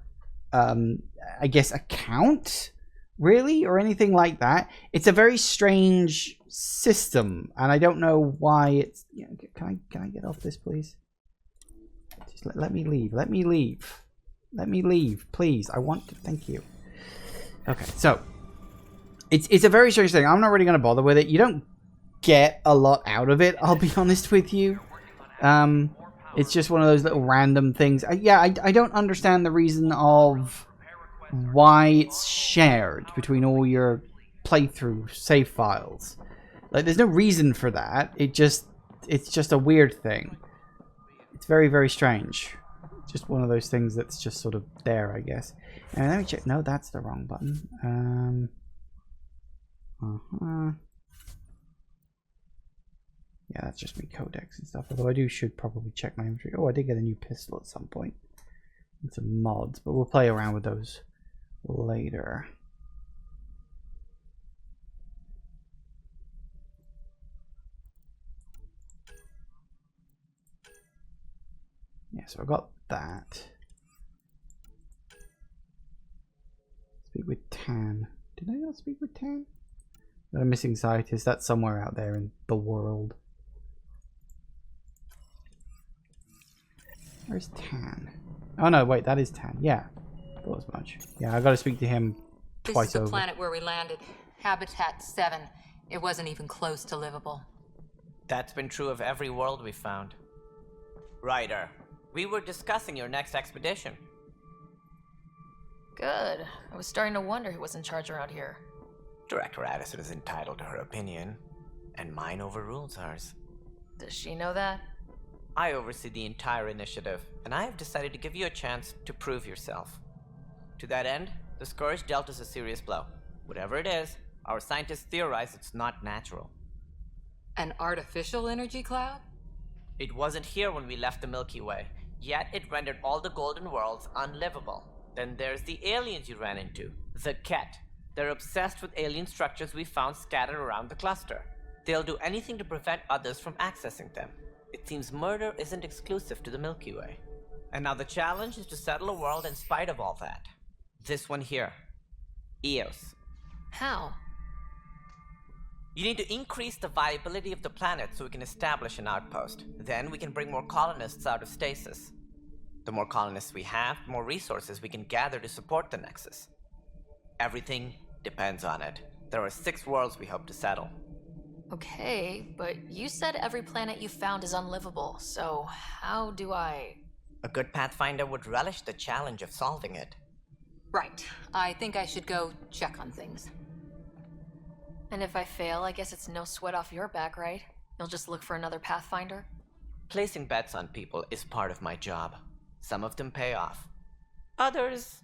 I guess, account, really, or anything like that. It's a very strange system, and I don't know why it's... You know, can I get off this, please? Just let me leave. Let me leave. Let me leave, please. I want to... Thank you. Okay, so it's a very strange thing. I'm not really going to bother with it. You don't get a lot out of it, I'll be honest with you. It's just one of those little random things. I don't understand the reason of why it's shared between all your playthrough save files. Like, there's no reason for that. It's just a weird thing. It's very, very strange. Just one of those things that's just sort of there, I guess. And let me check. No, that's the wrong button. Yeah, that's just me codex and stuff. Although I should probably check my inventory. Oh, I did get a new pistol at some point. And some mods, but we'll play around with those later. Yeah, so I got that. Speak with Tan. Did I not speak with Tan? Got a missing scientist. That's somewhere out there in the world. Where's Tan? Oh no, wait, that is Tan. Yeah, thought as much. Yeah, I got to speak to him This twice is the over. planet where we landed. Habitat 7. It wasn't even close to livable. That's been true of every world we found. Ryder, we were discussing your next expedition. Good. I was starting to wonder who was in charge around here. Director Addison is entitled to her opinion, and mine overrules hers. Does she know that? I oversee the entire initiative, and I have decided to give you a chance to prove yourself. To that end, the Scourge dealt us a serious blow. Whatever it is, our scientists theorize it's not natural. An artificial energy cloud? It wasn't here when we left the Milky Way, yet it rendered all the golden worlds unlivable. Then there's the aliens you ran into, the Ket. They're obsessed with alien structures we found scattered around the cluster. They'll do anything to prevent others from accessing them. It seems murder isn't exclusive to the Milky Way. And now the challenge is to settle a world in spite of all that. This one here. Eos. How? You need to increase the viability of the planet so we can establish an outpost. Then we can bring more colonists out of stasis. The more colonists we have, the more resources we can gather to support the Nexus. Everything depends on it. There are 6 worlds we hope to settle. Okay, but you said every planet you found is unlivable, so how do I... A good Pathfinder would relish the challenge of solving it. Right. I think I should go check on things. And if I fail, I guess it's no sweat off your back, right? You'll just look for another Pathfinder? Placing bets on people is part of my job. Some of them pay off. Others...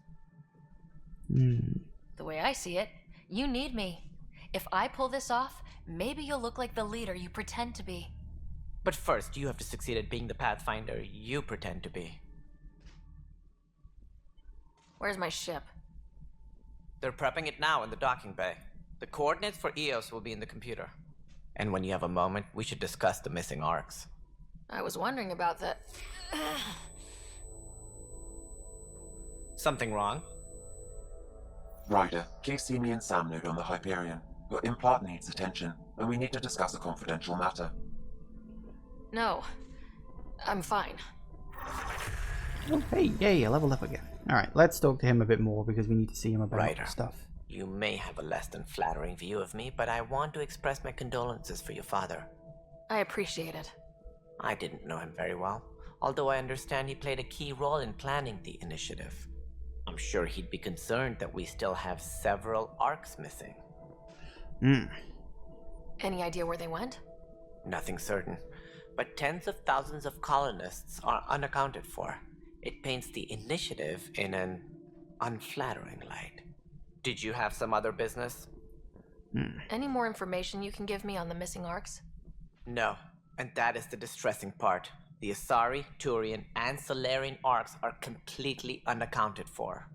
The way I see it, you need me. If I pull this off, maybe you'll look like the leader you pretend to be. But first, you have to succeed at being the Pathfinder you pretend to be. Where's my ship? They're prepping it now in the docking bay. The coordinates for Eos will be in the computer. And when you have a moment, we should discuss the missing arcs. I was wondering about that. Something wrong? Ryder, please see me and Sam Node on the Hyperion. Your implant needs attention, and we need to discuss a confidential matter. No. I'm fine. Oh, hey, yay, I leveled up again. Alright, let's talk to him a bit more because we need to see him about Ryder, stuff. You may have a less than flattering view of me, but I want to express my condolences for your father. I appreciate it. I didn't know him very well, although I understand he played a key role in planning the initiative. I'm sure he'd be concerned that we still have several arcs missing. Any idea where they went? Nothing certain, but tens of thousands of colonists are unaccounted for. It paints the initiative in an unflattering light. Did you have some other business? Any more information you can give me on the missing arcs? No, and that is the distressing part. The Asari, Turian, and Solarian arcs are completely unaccounted for.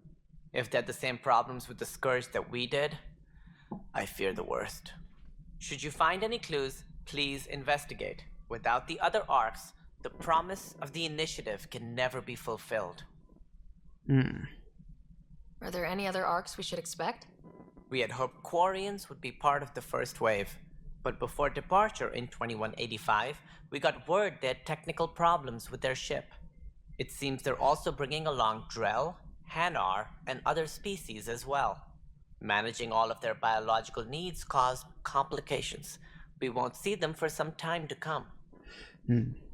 If they had the same problems with the Scourge that we did, I fear the worst. Should you find any clues, please investigate. Without the other arcs, the promise of the initiative can never be fulfilled. Are there any other arcs we should expect? We had hoped Quarians would be part of the first wave, but before departure in 2185, we got word they had technical problems with their ship. It seems they're also bringing along Drell, Hanar, and other species as well. Managing all of their biological needs caused complications. We won't see them for some time to come.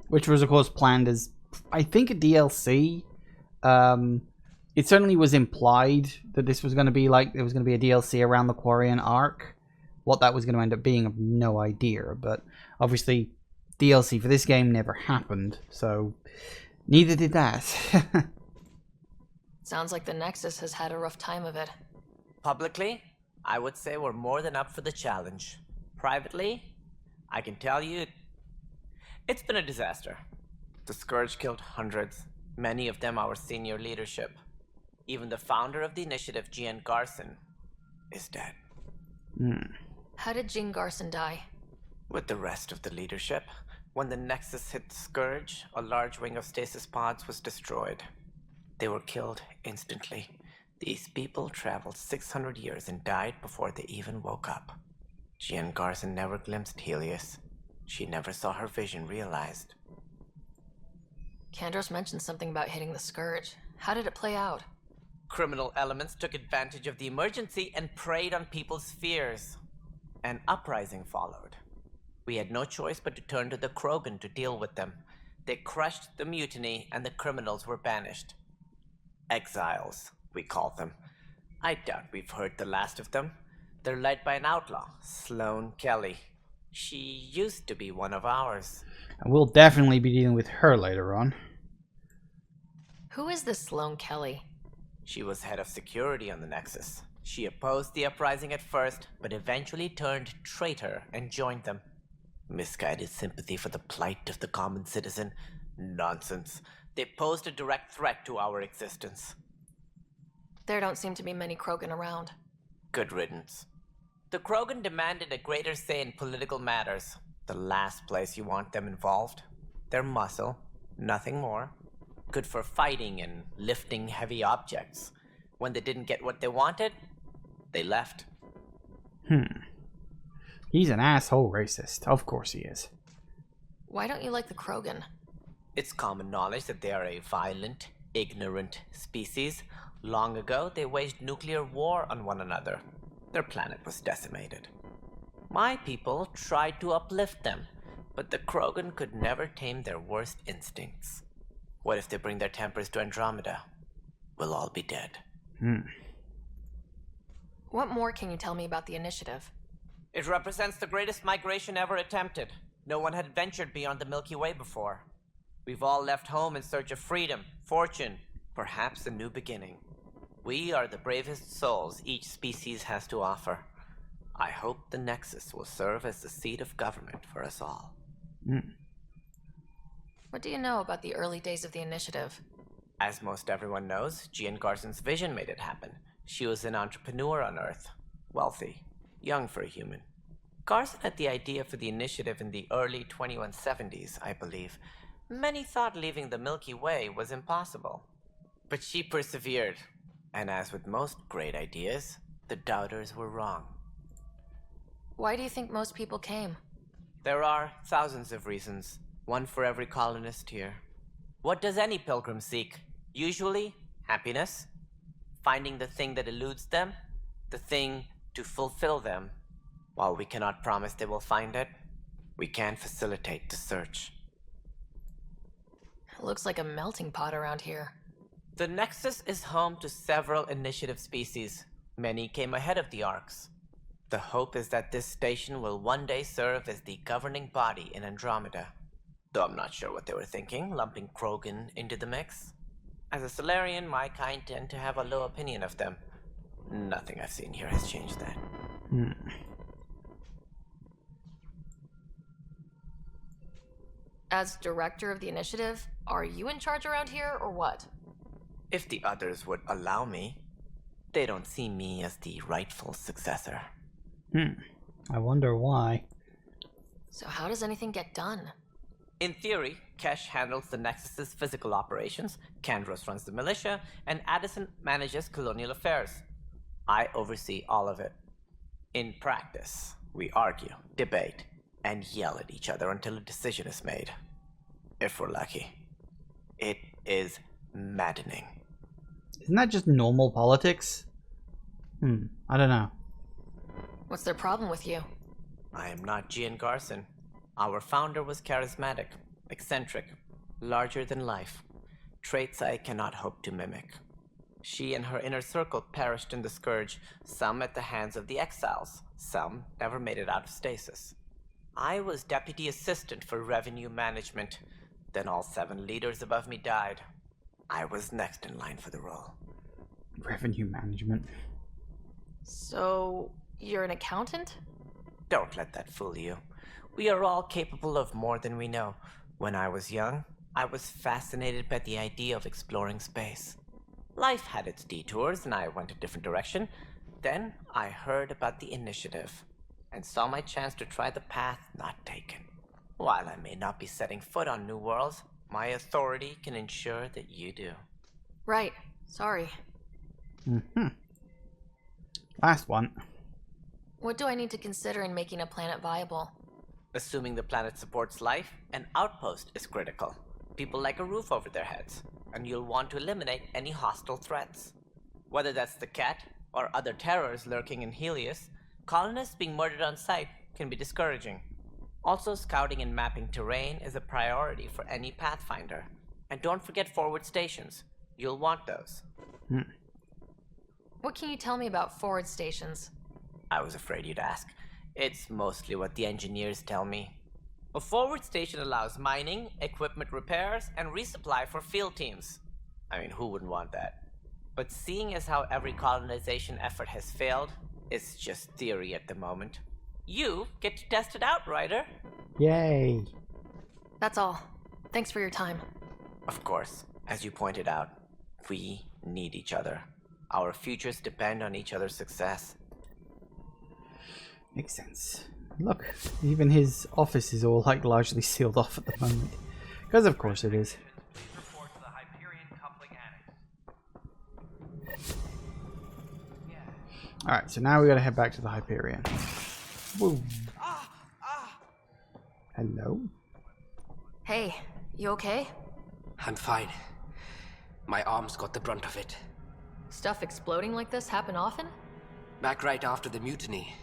Which was, of course, planned as, I think, a DLC. It certainly was implied that this was going to be like, there was going to be a DLC around the Quarian arc. What that was going to end up being, I have no idea. But obviously, DLC for this game never happened, so neither did that. Sounds like the Nexus has had a rough time of it. Publicly, I would say we're more than up for the challenge. Privately, I can tell you, it's been a disaster. The Scourge killed hundreds, many of them our senior leadership. Even the founder of the initiative, Jean Garson, is dead. How did Jean Garson die? With the rest of the leadership, when the Nexus hit the Scourge, a large wing of stasis pods was destroyed. They were killed instantly. These people traveled 600 years and died before they even woke up. Jean Garson never glimpsed Helios. She never saw her vision realized. Kandros mentioned something about hitting the Scourge. How did it play out? Criminal elements took advantage of the emergency and preyed on people's fears. An uprising followed. We had no choice but to turn to the Krogan to deal with them. They crushed the mutiny and the criminals were banished. Exiles, we call them. I doubt we've heard the last of them. They're led by an outlaw, Sloane Kelly. She used to be one of ours. And we'll definitely be dealing with her later on. Who is this Sloane Kelly? She was head of security on the Nexus. She opposed the uprising at first, but eventually turned traitor and joined them. Misguided sympathy for the plight of the common citizen? Nonsense. They posed a direct threat to our existence. There don't seem to be many Krogan around. Good riddance. The Krogan demanded a greater say in political matters. The last place you want them involved. They're muscle, nothing more. Good for fighting and lifting heavy objects. When they didn't get what they wanted, they left. He's an asshole racist. Of course he is. Why don't you like the Krogan? It's common knowledge that they are a violent, ignorant species. Long ago, they waged nuclear war on one another. Their planet was decimated. My people tried to uplift them, but the Krogan could never tame their worst instincts. What if they bring their tempers to Andromeda? We'll all be dead. What more can you tell me about the initiative? It represents the greatest migration ever attempted. No one had ventured beyond the Milky Way before. We've all left home in search of freedom, fortune, perhaps a new beginning. We are the bravest souls each species has to offer. I hope the Nexus will serve as the seat of government for us all. What do you know about the early days of the initiative? As most everyone knows, Jean Garson's vision made it happen. She was an entrepreneur on Earth. Wealthy. Young for a human. Garson had the idea for the initiative in the early 2170s, I believe. Many thought leaving the Milky Way was impossible. But she persevered. And as with most great ideas, the doubters were wrong. Why do you think most people came? There are thousands of reasons, one for every colonist here. What does any pilgrim seek? Usually, happiness. Finding the thing that eludes them, the thing to fulfill them. While we cannot promise they will find it, we can facilitate the search. It looks like a melting pot around here. The Nexus is home to several initiative species. Many came ahead of the Arks. The hope is that this station will one day serve as the governing body in Andromeda. Though I'm not sure what they were thinking, lumping Krogan into the mix. As a Solarian, my kind tend to have a low opinion of them. Nothing I've seen here has changed that. As director of the initiative, are you in charge around here, or what? If the others would allow me, they don't see me as the rightful successor. I wonder why. So how does anything get done? In theory, Kesh handles the Nexus's physical operations, Kandros runs the militia, and Addison manages colonial affairs. I oversee all of it. In practice, we argue, debate, and yell at each other until a decision is made. If we're lucky. It is maddening. Isn't that just normal politics? I don't know. What's their problem with you? I am not Gian Garson. Our founder was charismatic, eccentric, larger than life. Traits I cannot hope to mimic. She and her inner circle perished in the Scourge, some at the hands of the Exiles, some never made it out of stasis. I was deputy assistant for revenue management. Then all 7 leaders above me died. I was next in line for the role. Revenue management. So, you're an accountant? Don't let that fool you. We are all capable of more than we know. When I was young, I was fascinated by the idea of exploring space. Life had its detours and I went a different direction. Then I heard about the initiative and saw my chance to try the path not taken. While I may not be setting foot on new worlds, my authority can ensure that you do. Right. Sorry. Last one. What do I need to consider in making a planet viable? Assuming the planet supports life, an outpost is critical. People like a roof over their heads, and you'll want to eliminate any hostile threats. Whether that's the cat or other terrors lurking in Helios, colonists being murdered on sight can be discouraging. Also, scouting and mapping terrain is a priority for any Pathfinder. And don't forget forward stations. You'll want those. What can you tell me about forward stations? I was afraid you'd ask. It's mostly what the engineers tell me. A forward station allows mining, equipment repairs, and resupply for field teams. I mean, who wouldn't want that? But seeing as how every colonization effort has failed, it's just theory at the moment. You get to test it out, Ryder. Yay. That's all. Thanks for your time. Of course, as you pointed out, we need each other. Our futures depend on each other's success. Makes sense. Look, even his office is all like largely sealed off at the moment. Because of course it is. Alright, so now we gotta head back to the Hyperion. Woo. Hello? Hey, you okay? I'm fine. My arms got the brunt of it. Stuff exploding like this happen often? Back right after the mutiny,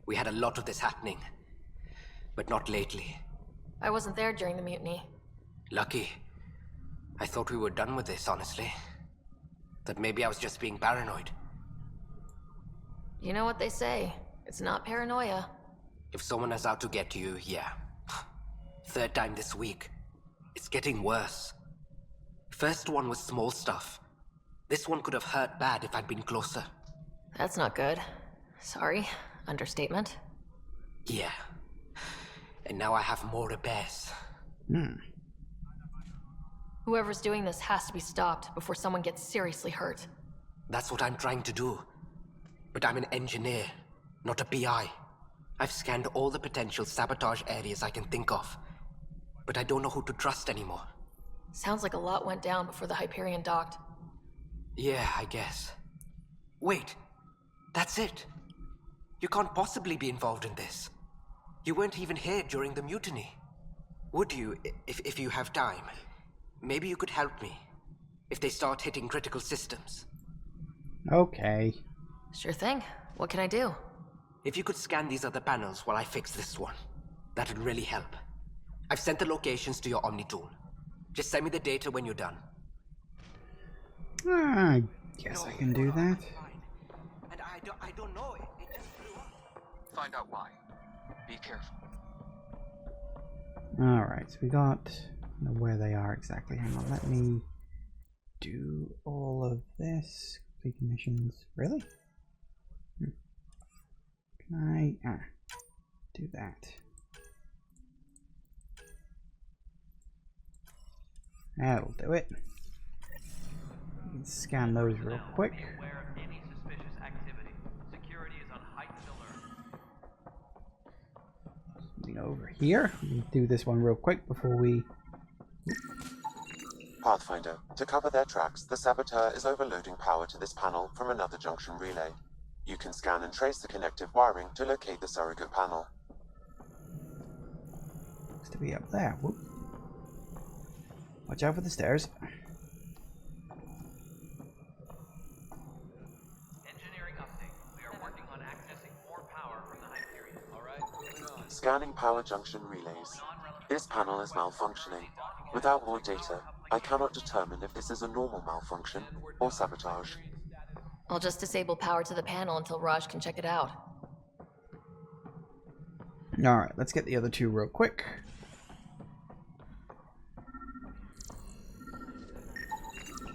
we had a lot of this happening. But not lately. I wasn't there during the mutiny. Lucky. I thought we were done with this, honestly. That maybe I was just being paranoid. You know what they say. It's not paranoia. If someone is out to get you, yeah. Third time this week. It's getting worse. First one was small stuff. This one could have hurt bad if I'd been closer. That's not good. Sorry. Understatement. Yeah. And now I have more repairs. Whoever's doing this has to be stopped before someone gets seriously hurt. That's what I'm trying to do. But I'm an engineer, not a PI. I've scanned all the potential sabotage areas I can think of. But I don't know who to trust anymore. Sounds like a lot went down before the Hyperion docked. Yeah, I guess. Wait, that's it. You can't possibly be involved in this. You weren't even here during the mutiny. Would you, if you have time? Maybe you could help me. If they start hitting critical systems. Okay. Sure thing. What can I do? If you could scan these other panels while I fix this one, that would really help. I've sent the locations to your Omni tool. Just send me the data when you're done. I guess I can do that. And I don't know. It just blew up. Find out why. Be careful. Alright, so we got... I don't know where they are exactly. Hang on, let me do all of this. Complete missions. Really? Can I do that? That'll do it. Scan those real quick. Something over here. We'll do this one real quick before we... Pathfinder, to cover their tracks, the saboteur is overloading power to this panel from another junction relay. You can scan and trace the connective wiring to locate the surrogate panel. Looks to be up there. Whoop. Watch out for the stairs. Engineering update. We are working on accessing more power from the Hyperion. Alright. Scanning power junction relays. This panel is malfunctioning. Without more data, I cannot determine if this is a normal malfunction or sabotage. I'll just disable power to the panel until Raj can check it out. Alright, let's get the other two real quick.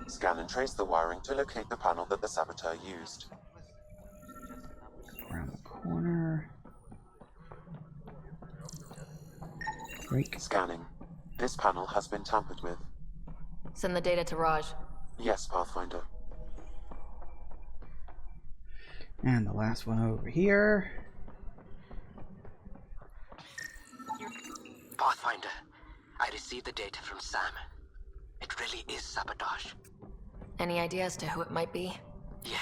Scan and trace the wiring to locate the panel that the saboteur used. Around the corner. Break. Scanning. This panel has been tampered with. Send the data to Raj. Yes, Pathfinder. And the last one over here. Pathfinder, I received the data from Sam. It really is sabotage. Any idea as to who it might be? Yeah.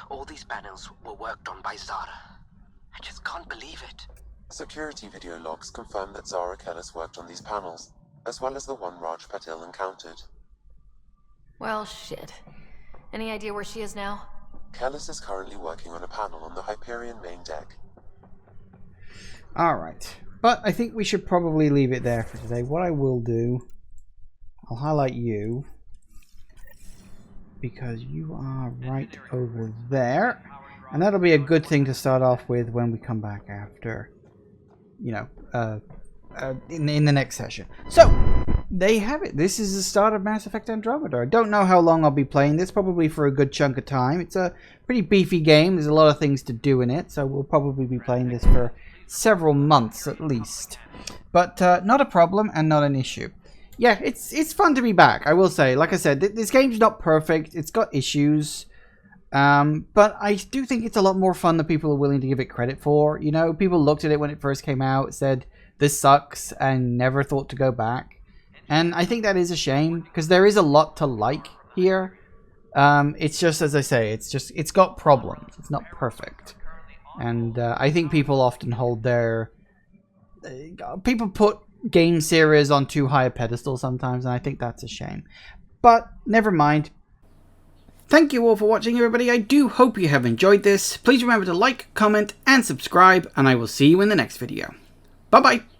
All these panels were worked on by Zara. I just can't believe it. Security video logs confirm that Zara Kellis worked on these panels, as well as the one Raj Patil encountered. Well, shit. Any idea where she is now? Kellis is currently working on a panel on the Hyperion main deck. Alright. But I think we should probably leave it there for today. What I will do, I'll highlight you, because you are right over there. And that'll be a good thing to start off with when we come back after, you know, in the next session. So, there you have it. This is the start of Mass Effect Andromeda. I don't know how long I'll be playing this, probably for a good chunk of time. It's a pretty beefy game. There's a lot of things to do in it, so we'll probably be playing this for several months at least. But not a problem and not an issue. Yeah, it's fun to be back, I will say. Like I said, this game's not perfect. It's got issues. But I do think it's a lot more fun than people are willing to give it credit for. You know, people looked at it when it first came out, said, this sucks, and never thought to go back. And I think that is a shame, because there is a lot to like here. It's just, as I say, it's got problems. It's not perfect. And I think people often hold their... people put game series on too high a pedestal sometimes, and I think that's a shame. But, never mind. Thank you all for watching, everybody. I do hope you have enjoyed this. Please remember to like, comment, and subscribe, and I will see you in the next video. Bye-bye!